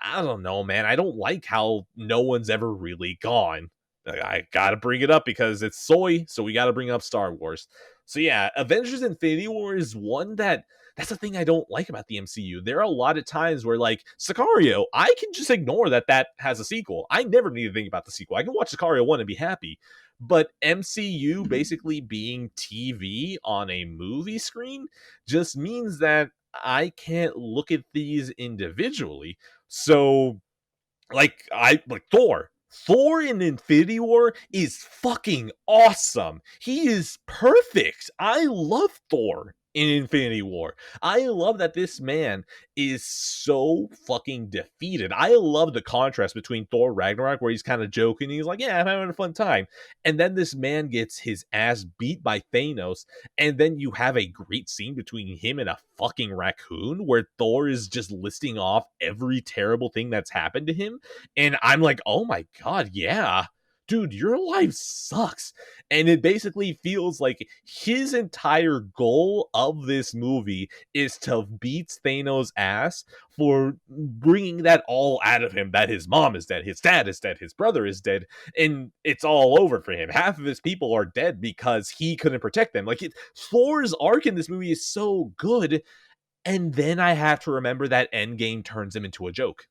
I don't know, man. I don't like how no one's ever really gone. I gotta bring it up because it's soy, so we gotta bring up Star Wars. So yeah, Avengers Infinity War is one that's the thing I don't like about the MCU. There are a lot of times where, like, Sicario, I can just ignore that has a sequel. I never need to think about the sequel. I can watch Sicario 1 and be happy. But MCU basically being TV on a movie screen just means that I can't look at these individually. So, like Thor. Thor in Infinity War is fucking awesome. He is perfect. I love Thor in Infinity War. I love that this man is so fucking defeated. I love the contrast between Thor Ragnarok, where he's kind of joking. He's like, yeah, I'm having a fun time. And then this man gets his ass beat by Thanos. And then you have a great scene between him and a fucking raccoon, where Thor is just listing off every terrible thing that's happened to him. And I'm like, oh my God, yeah. Dude, your life sucks. And it basically feels like his entire goal of this movie is to beat Thanos' ass for bringing that all out of him, that his mom is dead, his dad is dead, his brother is dead, and it's all over for him. Half of his people are dead because he couldn't protect them. Thor's arc in this movie is so good, and then I have to remember that Endgame turns him into a joke.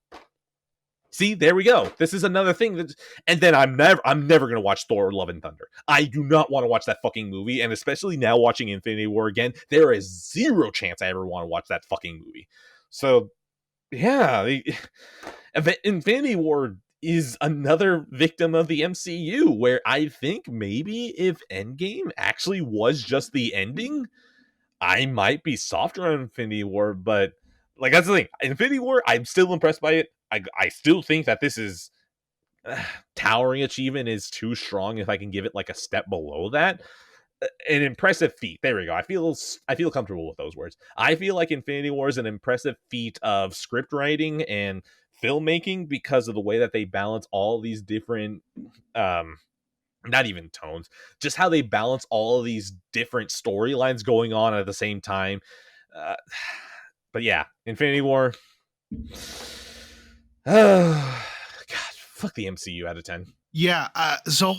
See, there we go. This is another thing and then I'm never gonna watch Thor: Love and Thunder. I do not want to watch that fucking movie, and especially now watching Infinity War again, there is zero chance I ever want to watch that fucking movie. So, yeah, Infinity War is another victim of the MCU, where I think maybe if Endgame actually was just the ending, I might be softer on Infinity War, but that's the thing. Infinity War, I'm still impressed by it. I still think that this is towering achievement is too strong if I can give it like a step below that. an impressive feat. There we go. I feel comfortable with those words. I feel like Infinity War is an impressive feat of script writing and filmmaking because of the way that they balance all these different um not even tones, just how they balance all of these different storylines going on at the same time. Uh, but yeah, Infinity War. God, fuck the MCU out of 10. Yeah, so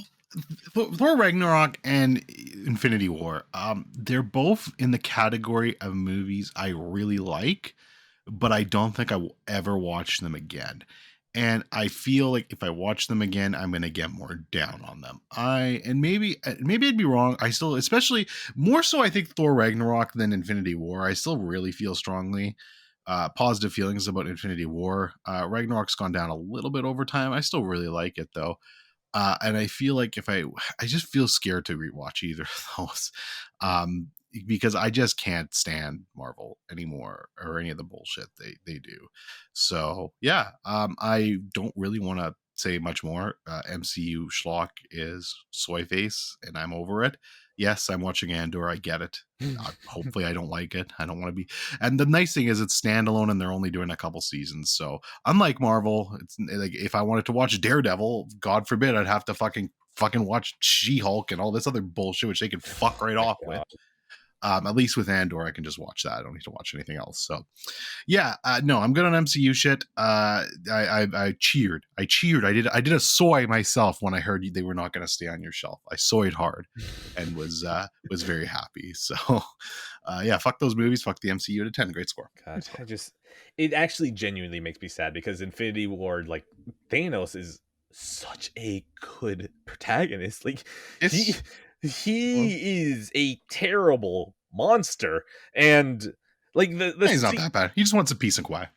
Thor Ragnarok and Infinity War, they're both in the category of movies I really like, but I don't think I will ever watch them again. And I feel like if I watch them again, I'm gonna get more down on them. Maybe I'd be wrong. I still, especially more so, I think Thor Ragnarok than Infinity War. I still really feel strongly positive feelings about Infinity War. Ragnarok's gone down a little bit over time. I still really like it though. And I feel like I just feel scared to rewatch either of those, because I just can't stand Marvel anymore or any of the bullshit they do. So yeah, I don't really want to say much more. MCU schlock is soy face, and I'm over it. Yes, I'm watching Andor. I get it. Hopefully, I don't like it. I don't want to be. And the nice thing is, it's standalone, and they're only doing a couple seasons. So unlike Marvel, it's like if I wanted to watch Daredevil, God forbid, I'd have to fucking watch She-Hulk and all this other bullshit, which they can fuck right off with. At least with Andor, I can just watch that. I don't need to watch anything else. So, yeah, no, I'm good on MCU shit. I cheered. I did a soy myself when I heard they were not going to stay on your shelf. I soyed hard, and was very happy. So, yeah, fuck those movies. Fuck the MCU to 10. Great score. God, it actually genuinely makes me sad because Infinity War, like Thanos, is such a good protagonist. Like he is a terrible monster, and like he's not that bad. He just wants a peace and quiet.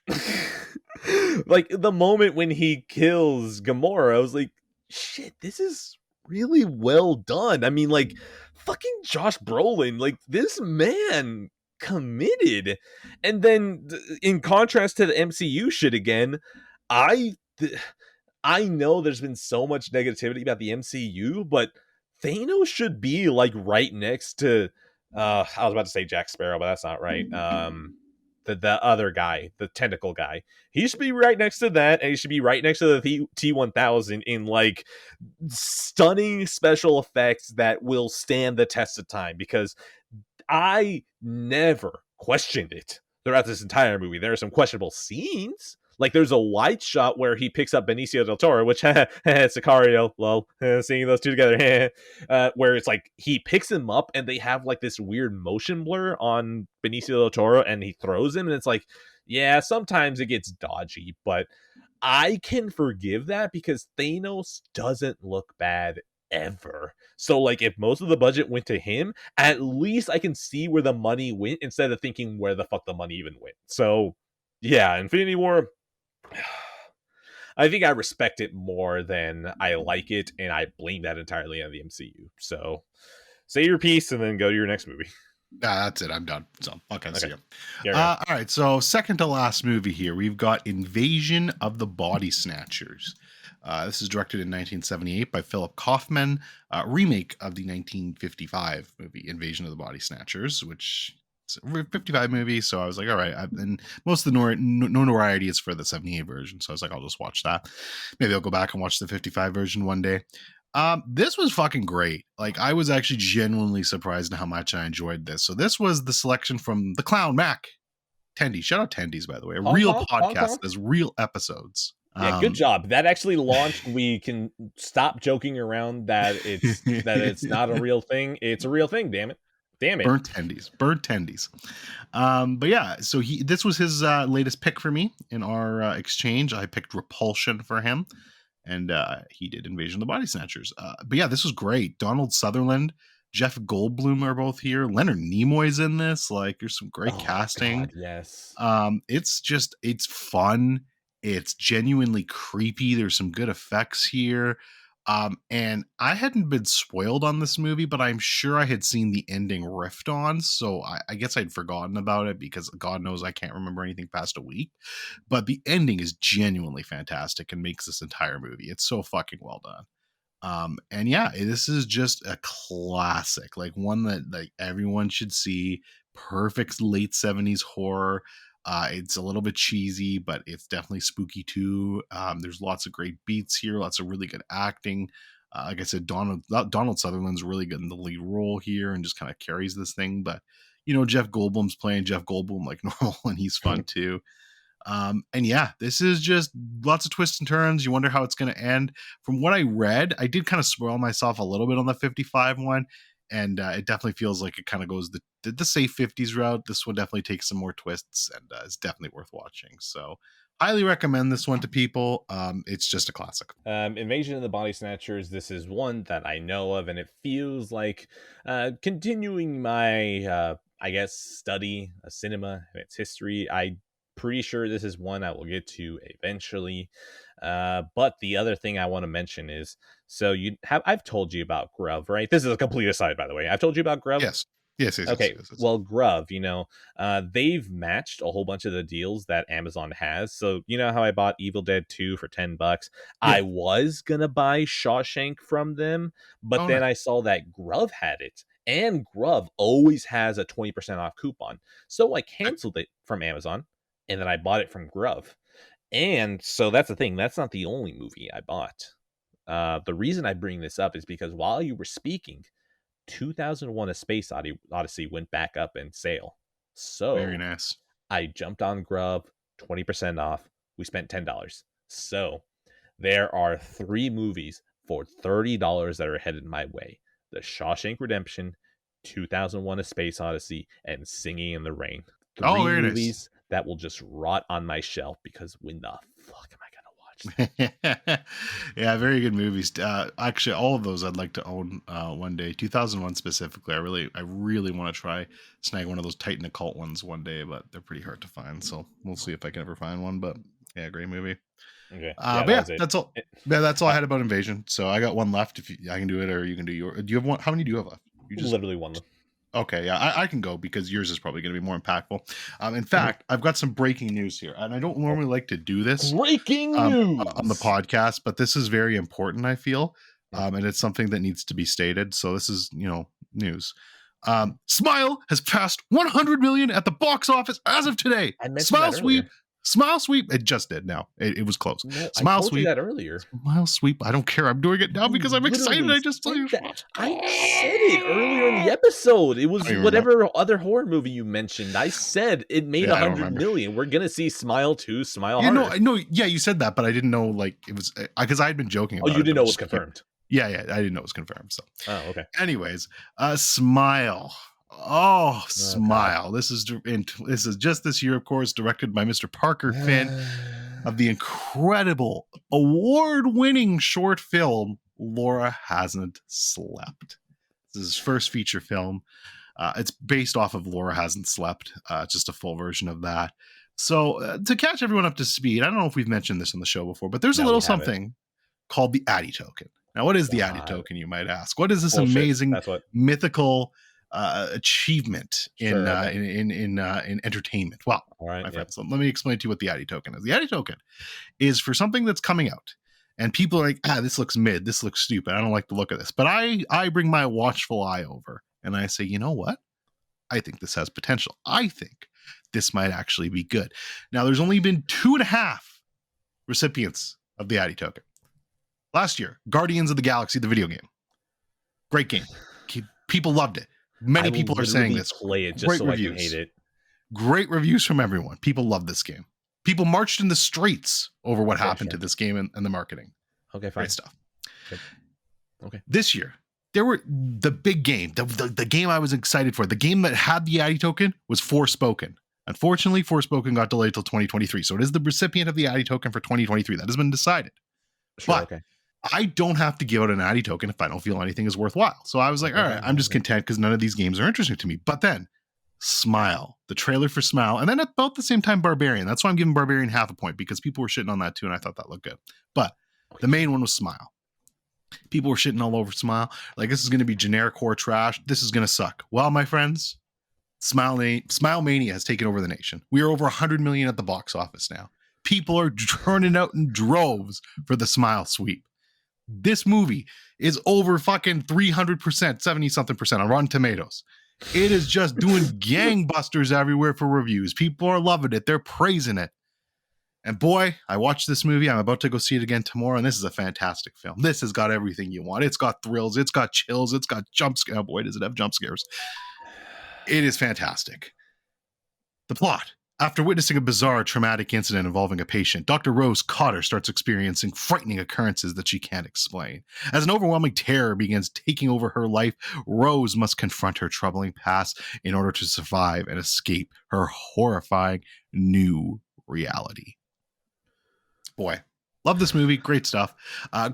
Like the moment when he kills Gamora, I was like, shit, this is really well done. I mean, like fucking Josh Brolin, like this man committed. And then in contrast to the MCU shit again, I know there's been so much negativity about the MCU, but Thanos should be like right next to I was about to say Jack Sparrow, but that's not right. The other guy, the tentacle guy. He should be right next to that, and he should be right next to the T-1000 in like stunning special effects that will stand the test of time, because I never questioned it throughout this entire movie. There are some questionable scenes. Like there's a wide shot where he picks up Benicio del Toro, which Sicario, lol, seeing those two together, where it's like he picks him up and they have like this weird motion blur on Benicio del Toro, and he throws him, and it's like, yeah, sometimes it gets dodgy, but I can forgive that because Thanos doesn't look bad ever. So like if most of the budget went to him, at least I can see where the money went instead of thinking where the fuck the money even went. So yeah, Infinity War, I think I respect it more than I like it, and I blame that entirely on the MCU. So say your piece and then go to your next movie. That's it. I'm done. So okay, see you. All right. So second to last movie here, we've got Invasion of the Body Snatchers. This is directed in 1978 by Philip Kaufman, remake of the 1955 movie Invasion of the Body Snatchers, which is a 55 movie. So I was like, all right. And most of the notoriety is for the 78 version. So I was like, I'll just watch that. Maybe I'll go back and watch the 55 version one day. This was fucking great. Like I was actually genuinely surprised at how much I enjoyed this. So this was the selection from the Clown Mac Tendy. Shout out Tendies, by the way. A real podcast. There's real episodes. Yeah, good job. That actually launched. We can stop joking around that it's not a real thing. It's a real thing. Damn it. Burnt tendies. But yeah, so this was his latest pick for me in our exchange. I picked Repulsion for him, and he did Invasion of the Body Snatchers. But yeah, this was great. Donald Sutherland, Jeff Goldblum are both here. Leonard Nimoy's in this. Like, there's some great casting. God, yes. It's fun. It's genuinely creepy. There's some good effects here. And I hadn't been spoiled on this movie, but I'm sure I had seen the ending riffed on. So I guess I'd forgotten about it because God knows I can't remember anything past a week. But the ending is genuinely fantastic and makes this entire movie. It's so fucking well done. And yeah, this is just a classic, like one that like everyone should see. Perfect late 70s horror. It's a little bit cheesy, but it's definitely spooky too. There's lots of great beats here, lots of really good acting. Like I said, Donald Sutherland's really good in the lead role here and just kind of carries this thing. But Jeff Goldblum's playing Jeff Goldblum like normal, and he's fun too. And yeah, this is just lots of twists and turns. You wonder how it's going to end. From what I read, I did kind of spoil myself a little bit on the 55 one, and it definitely feels like it kind of goes the safe 50s route. This one definitely takes some more twists, and it's definitely worth watching. So highly recommend this one to people. It's just a classic. Invasion of the Body Snatchers. This is one that I know of, and it feels like continuing my, I guess, study of cinema and its history. I pretty sure this is one I will get to eventually. But the other thing I want to mention is, so I've told you about Grub, right? This is a complete aside, by the way. I've told you about Grub. Yes. Yes. Okay, well, Grub, they've matched a whole bunch of the deals that Amazon has. So you know how I bought Evil Dead 2 for $10? Yeah. I was gonna buy Shawshank from them, but then I saw that Grub had it, and Grub always has a 20% off coupon. So I canceled it from Amazon, and then I bought it from Grub. And so that's the thing. That's not the only movie I bought. The reason I bring this up is because while you were speaking, 2001: A Space Odyssey went back up in sale. So very nice. I jumped on Grub, 20% off. We spent $10. So there are 3 movies for $30 that are headed my way: The Shawshank Redemption, 2001: A Space Odyssey, and Singing in the Rain. 3 movies that will just rot on my shelf, because when the fuck am I gonna watch them? Yeah, very good movies. Actually, all of those I'd like to own one day. 2001 specifically, I really want to try snag one of those Titan Occult ones one day, but they're pretty hard to find. So we'll see if I can ever find one. But yeah, great movie. Okay. But yeah, that's all. Yeah, that's all I had about Invasion. So I got one left. If I can do it, or you can do your. Do you have one? How many do you have left? You just literally one. Okay, yeah, I can go because yours is probably going to be more impactful. In fact, I've got some breaking news here, and I don't normally like to do this breaking news on the podcast, but this is very important, I feel, and it's something that needs to be stated. So this is, news. Smile has passed 100 million at the box office as of today. Smile Sweep. It just did now. It was close. No, Smile I told Sweep. You that earlier. Smile Sweep. I don't care. I'm doing it now because I'm excited. I said it earlier in the episode. It was whatever other horror movie you mentioned. I said it made 100 million. We're gonna see Smile 2, Smile Harder. No, yeah, you said that, but I didn't know like it was because I had been joking about it. Oh, you didn't know it was confirmed. Yeah, I didn't know it was confirmed. So. Oh, okay. Anyways, Smile. Oh, Smile. This is just this year, of course, directed by Mr. Parker Finn of the incredible award-winning short film Laura Hasn't Slept. This is his first feature film. It's based off of Laura Hasn't Slept, just a full version of that. So to catch everyone up to speed, I don't know if we've mentioned this on the show before, but there's a little something called the Addy Token. Now, what is the Addy Token, you might ask? What is this amazing mythical achievement in entertainment? Well, my friends, so let me explain to you what the Addy Token is. The Addy Token is for something that's coming out, and people are like, this looks mid, this looks stupid, I don't like the look of this. But I bring my watchful eye over, and I say, you know what? I think this has potential. I think this might actually be good. Now, there's only been 2.5 recipients of the Addy Token. Last year, Guardians of the Galaxy, the video game. Great game. People loved it. Many people are saying this. Play it just so reviews. I can hate it. Great reviews from everyone. People love this game. People marched in the streets over what happened to this game and the marketing. Okay, fine. Great stuff. Okay. This year, there were the big game, the game I was excited for. The game that had the Addy Token was Forspoken. Unfortunately, Forspoken got delayed till 2023. So it is the recipient of the Addy Token for 2023. That has been decided. Sure, but okay. I don't have to give out an Addy Token if I don't feel anything is worthwhile. So I was like, all right, I'm just content because none of these games are interesting to me. But then Smile, the trailer for Smile, and then at about the same time Barbarian. That's why I'm giving Barbarian half a point, because people were shitting on that too, and I thought that looked good. But the main one was Smile. People were shitting all over Smile. Like, this is going to be generic horror trash. This is going to suck. Well, my friends, Smile Mania has taken over the nation. We are over 100 million at the box office now. People are turning out in droves for the Smile Sweep. This movie is over fucking 300%, 70 something percent on Rotten Tomatoes. It is just doing gangbusters everywhere for reviews. People are loving it. They're praising it. And boy, I watched this movie. I'm about to go see it again tomorrow, and this is a fantastic film. This has got everything you want. It's got thrills. It's got chills. It's got jump scares. Oh boy, does it have jump scares. It is fantastic. The plot. After witnessing a bizarre, traumatic incident involving a patient, Dr. Rose Cotter starts experiencing frightening occurrences that she can't explain. As an overwhelming terror begins taking over her life, Rose must confront her troubling past in order to survive and escape her horrifying new reality. Boy, love this movie. Great stuff.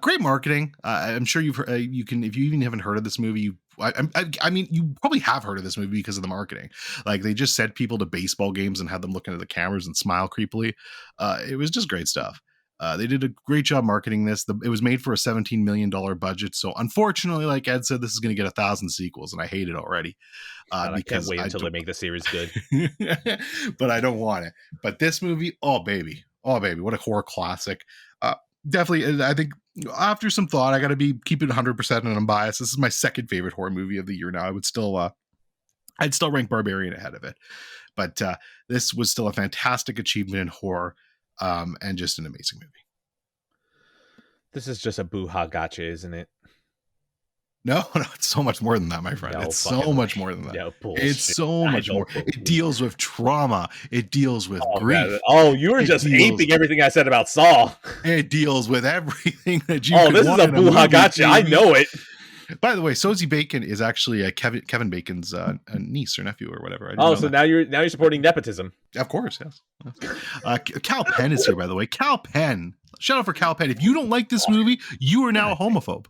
Great marketing. I'm sure you've heard, you can, if you even haven't heard of this movie, I mean, you probably have heard of this movie because of the marketing. Like, they just sent people to baseball games and had them look into the cameras and smile creepily. It was just great stuff. They did a great job marketing this. It was made for a $17 million budget. So unfortunately, like Ed said, this is going to get 1,000 sequels, and I hate it already. God, I can't wait until they make the series good. But I don't want it. But this movie, oh baby, what a horror classic. Definitely, I think after some thought, I got to keep it 100% and unbiased. This is my second favorite horror movie of the year now. I would still, I'd still rank Barbarian ahead of it. But this was still a fantastic achievement in horror, and just an amazing movie. This is just a boo-ha gotcha, isn't it? No, it's so much more than that, my friend. No, it's so much more than that. No, it's so much more. It deals with trauma. It deals with grief. God. Oh, you were just aping everything I said about Saw. It deals with everything that you. Oh, this is a boo-ha gotcha. I know it. By the way, Sosie Bacon is actually Kevin Bacon's niece or nephew or whatever. So now you're supporting nepotism. Of course, yes. Cal Penn is here, by the way. Cal Penn. Shout out for Cal Penn. If you don't like this movie, you are now a homophobe.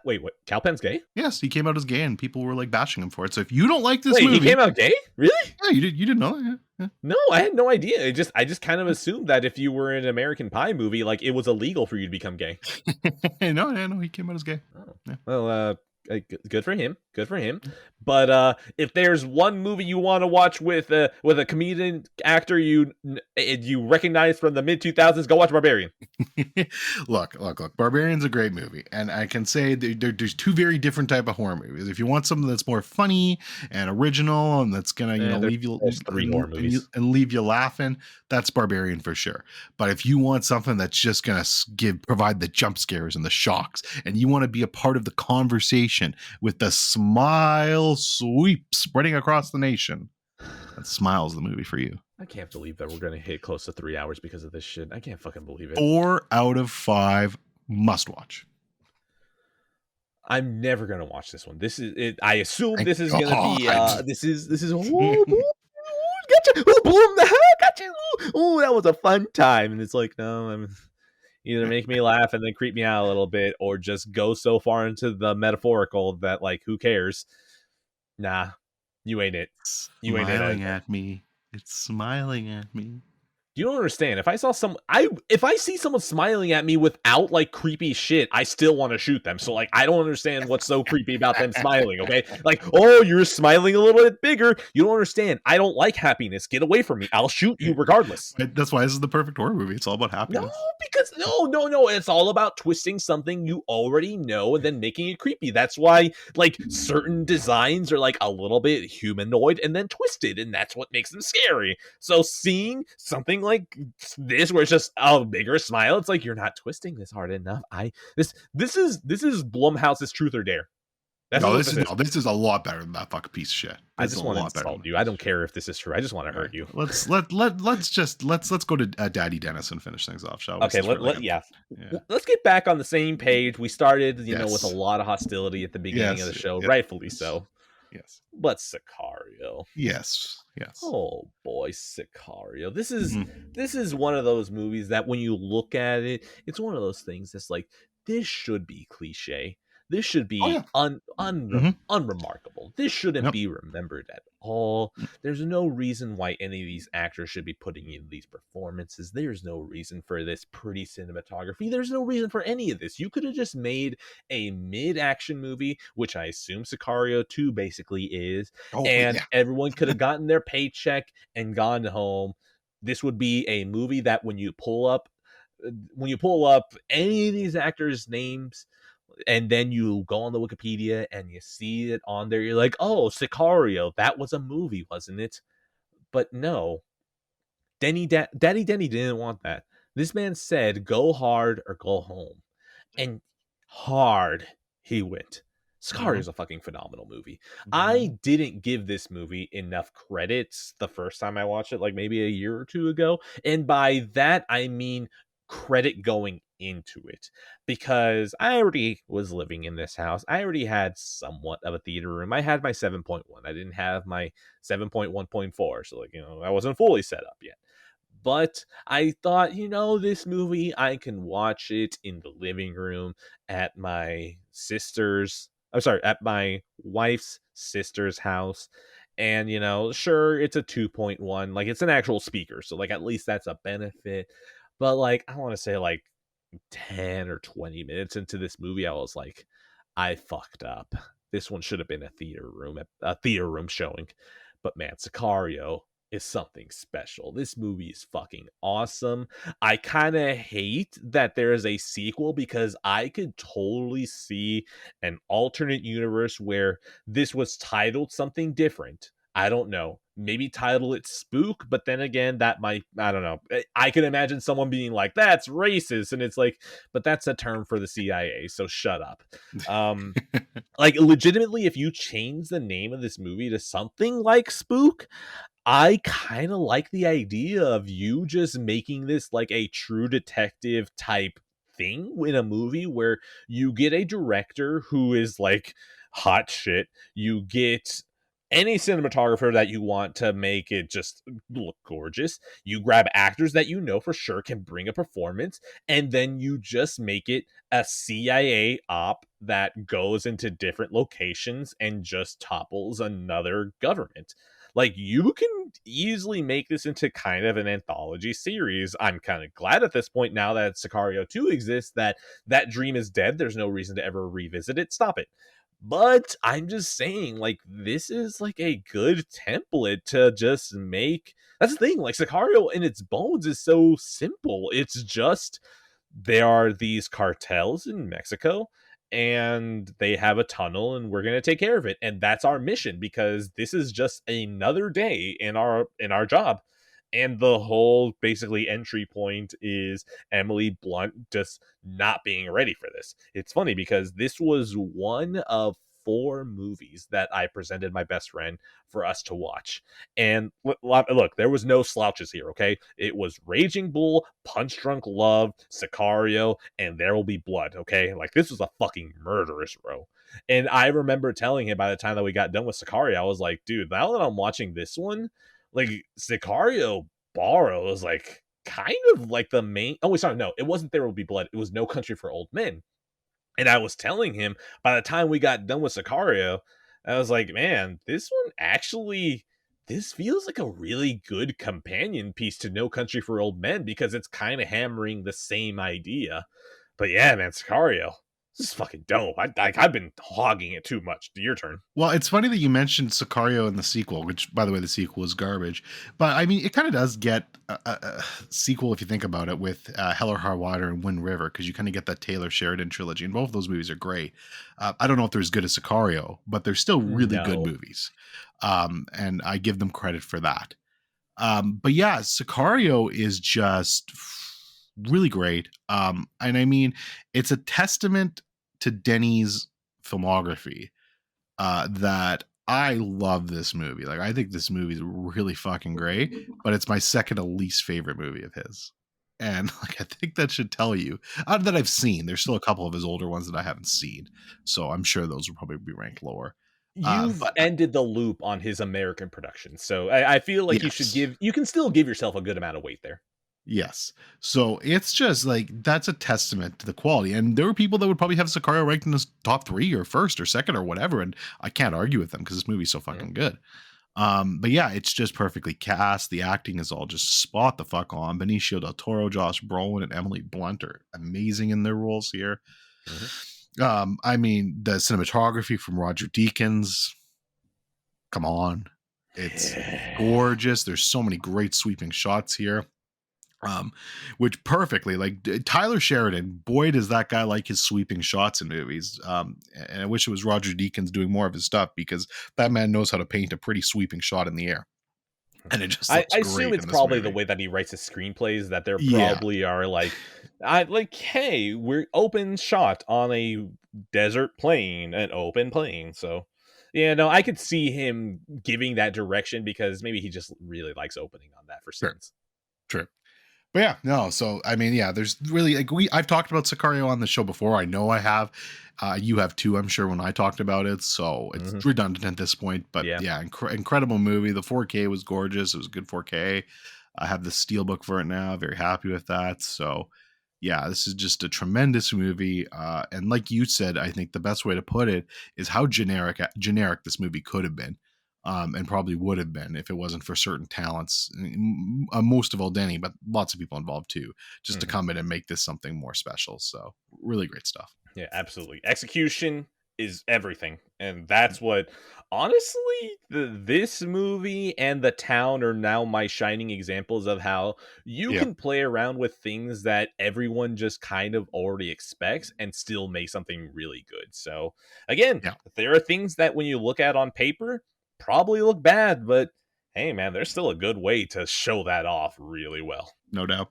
Wait, what? Cal Penn's gay? Yes, he came out as gay, and people were like bashing him for it. So if you don't like this movie, he came out gay? Really? Yeah, you didn't know that? Yeah. No, I had no idea. I just kind of assumed that if you were in an American Pie movie, like, it was illegal for you to become gay. No, he came out as gay. Oh. Yeah. Well, good for him. Good for him. But if there's one movie you want to watch with a comedian actor you recognize from the mid-2000s, go watch Barbarian. Look. Barbarian's a great movie, and I can say there's two very different type of horror movies. If you want something that's more funny and original and that's gonna leave you laughing, that's Barbarian for sure. But if you want something that's just gonna provide the jump scares and the shocks, and you want to be a part of the conversation with the smile sweep spreading across the nation, that Smile's the movie for you. I can't believe that we're going to hit close to 3 hours because of this shit. I can't fucking believe it. 4 out of 5 must watch. I'm never going to watch this one. This is it. I assume this is going to be this is gotcha. Boom, gotcha. Oh, that was a fun time. And it's like, no, I'm either make me laugh and then creep me out a little bit, or just go so far into the metaphorical that, like, who cares? Nah, you ain't it. You ain't it. Smiling at me. It's smiling at me. You don't understand. If I see someone smiling at me without, like, creepy shit, I still want to shoot them. So, like, I don't understand what's so creepy about them smiling, okay? Like, oh, you're smiling a little bit bigger. You don't understand. I don't like happiness. Get away from me. I'll shoot you regardless. That's why this is the perfect horror movie. It's all about happiness. No, because no. It's all about twisting something you already know and then making it creepy. That's why, like, certain designs are, like, a little bit humanoid and then twisted, and that's what makes them scary. So seeing something like this where it's just a bigger smile, it's like, you're not twisting this hard enough. This is Blumhouse's Truth or Dare. This is a lot better than that fucking piece of shit. I just want to insult you. I don't care if this is true. I just want to hurt you. Let's go to Daddy Dennis and finish things off, shall we? Okay, let's get back on the same page. We started, with a lot of hostility at the beginning of the show, rightfully so. Yes. But Sicario. Yes. Oh boy, Sicario. This is one of those movies that when you look at it, it's one of those things that's like, this should be cliche. This should be unremarkable. This shouldn't be remembered at all. There's no reason why any of these actors should be putting in these performances. There's no reason for this pretty cinematography. There's no reason for any of this. You could have just made a mid-action movie, which I assume Sicario 2 basically is, everyone could have gotten their paycheck and gone home. This would be a movie that when you pull up when you pull up any of these actors' names, and then you go on the Wikipedia and you see it on there, you're like, oh, Sicario, that was a movie, wasn't it? But no, Daddy Denny didn't want that. This man said, go hard or go home. And hard he went. Sicario Hmm. is a fucking phenomenal movie. Hmm. I didn't give this movie enough credits the first time I watched it, like maybe a year or two ago. And by that, I mean credit going into it, because I already was living in this house. I already had somewhat of a theater room. I had my 7.1. I didn't have my 7.1.4. So, like, I wasn't fully set up yet. But I thought, this movie, I can watch it in the living room at my sister's, I'm sorry, at my wife's sister's house. And, sure, it's a 2.1, like it's an actual speaker. So, like, at least that's a benefit. But, like, I want to say, like, 10 or 20 minutes into this movie, I was like, I fucked up. This one should have been a theater room showing. But man, Sicario is something special. This movie is fucking awesome. I kind of hate that there is a sequel, because I could totally see an alternate universe where this was titled something different. I don't know. Maybe title it Spook, but then again, that might, I don't know. I can imagine someone being like, that's racist. And it's like, but that's a term for the CIA, so shut up. Um, like, legitimately, if you change the name of this movie to something like Spook, I kind of like the idea of you just making this like a true detective type thing in a movie, where you get a director who is like hot shit. You get any cinematographer that you want to make it just look gorgeous. You grab actors that for sure can bring a performance, and then you just make it a CIA op that goes into different locations and just topples another government. Like, you can easily make this into kind of an anthology series. I'm kind of glad at this point, now that Sicario 2 exists, that that dream is dead. There's no reason to ever revisit it. Stop it. But I'm just saying, like, this is like a good template to just make. That's the thing. Like, Sicario in its bones is so simple. It's just there are these cartels in Mexico, and they have a tunnel, and we're going to take care of it, and that's our mission, because this is just another day in our job. And the whole basically entry point is Emily Blunt just not being ready for this. It's funny because this was one of 4 movies that I presented my best friend for us to watch. And look, there was no slouches here, okay? It was Raging Bull, Punch Drunk Love, Sicario, and There Will Be Blood, okay? Like, this was a fucking murderous row. And I remember telling him by the time that we got done with Sicario, I was like, dude, now that I'm watching this one, like, Sicario borrows like kind of like the main. Oh, sorry, no, it wasn't There Will Be Blood. It was No Country for Old Men. And I was telling him by the time we got done with Sicario, I was like, man, this one actually, this feels like a really good companion piece to No Country for Old Men, because it's kind of hammering the same idea. But yeah, man, Sicario, this is fucking dope. I've been hogging it too much. Your turn. Well, it's funny that you mentioned Sicario in the sequel, which, by the way, the sequel is garbage. But I mean, it kind of does get a sequel if you think about it, with Hell or High Water and Wind River, because you kind of get that Taylor Sheridan trilogy, and both of those movies are great. I don't know if they're as good as Sicario, but they're still really good No. movies, and I give them credit for that. But yeah, Sicario is just really great, and I mean, it's a testament to Denny's filmography, that I love this movie. Like, I think this movie is really fucking great, but it's my second to least favorite movie of his. And like, I think that should tell you, that I've seen. There's still a couple of his older ones that I haven't seen, so I'm sure those will probably be ranked lower. You've But ended the loop on his American production, so I feel like yes, you can still give yourself a good amount of weight there. yes. So it's just like, that's a testament to the quality. And there were people that would probably have Sicario ranked in his top 3 or first or second or whatever, and I can't argue with them because this movie's so Mhm. fucking good. But yeah, it's just perfectly cast. The acting is all just spot the fuck on. Benicio del Toro, Josh Brolin, and Emily Blunt are amazing in their roles here. Mhm. I mean, the cinematography from Roger Deakins, come on. It's gorgeous. There's so many great sweeping shots here. um, which perfectly like Tyler Sheridan. Boy, does that guy like his sweeping shots in movies. And I wish it was Roger Deakins doing more of his stuff because that man knows how to paint a pretty sweeping shot in the air, and it just I looks assume great it's in this probably the movie. way that he writes his screenplays that there Yeah, probably are like, hey, we're open shot on a desert plain, an open plain. So, yeah, no, I could see him giving that direction because maybe he just really likes opening on that for sure, scenes. sure. But yeah, no. So I mean, yeah, there's really like I've talked about Sicario on the show before. I know I have. You have too, I'm sure, when I talked about it. So it's Hmm. redundant at this point. But Yeah. yeah, incredible movie. The 4K was gorgeous. It was good 4K. I have the steelbook for it now. Very happy with that. So yeah, this is just a tremendous movie. And like you said, I think the best way to put it is how generic this movie could have been. And probably would have been if it wasn't for certain talents, most of all Denny, but lots of people involved too, just to Hmm. come in and make this something more special. So really great stuff. Yeah, absolutely. Execution is everything. And that's what, honestly, this movie and The Town are now my shining examples of how you Yeah, can play around with things that everyone just kind of already expects and still make something really good. So, again, yeah, there are things that when you look at on paper probably look bad, but hey, man, there's still a good way to show that off really well. no doubt.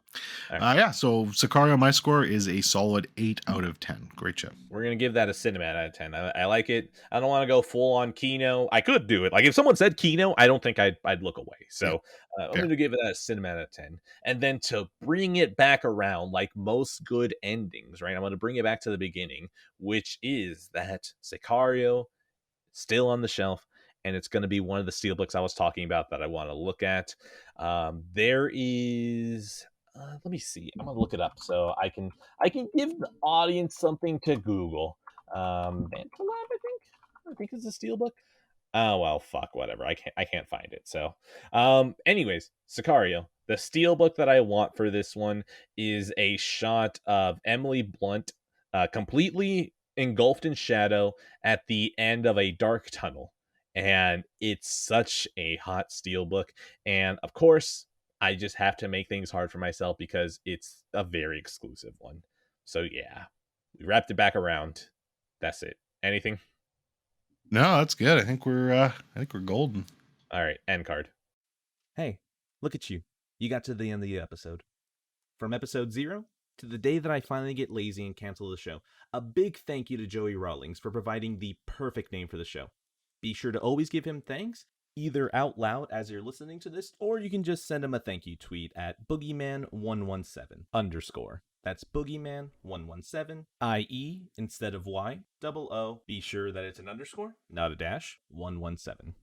All right. Yeah, so Sicario, my score is a solid 8 out of 10. Great show. We're gonna give that a cinematic out of 10. I like it. I don't want to go full on Kino. I could do it. Like if someone said Kino, I don't think I'd look away. Yeah, So I'm fair. gonna give it a cinematic out of 10. And then to bring it back around, like most good endings, right? I'm gonna bring it back to the beginning, which is that Sicario still on the shelf, and it's gonna be one of the steelbooks I was talking about that I want to look at. There is let me see. I'm gonna look it up so I can give the audience something to Google. Vantalab, I think is the steelbook. Oh well, fuck, whatever. I can't find it. So, anyways, Sicario. The steelbook that I want for this one is a shot of Emily Blunt, completely engulfed in shadow at the end of a dark tunnel, and it's such a hot steelbook. And of course, I just have to make things hard for myself because it's a very exclusive one. So yeah, we wrapped it back around. That's it. Anything? No, that's good. I think we're golden. All right, end card. Hey, look at you. You got to the end of the episode. From episode 0 to the day that I finally get lazy and cancel the show. A big thank you to Joey Rawlings for providing the perfect name for the show. Be sure to always give him thanks, either out loud as you're listening to this, or you can just send him a thank you tweet at boogeyman117 underscore. That's boogeyman117, IE instead of Y, double O. Be sure that it's an underscore, not a dash, 117.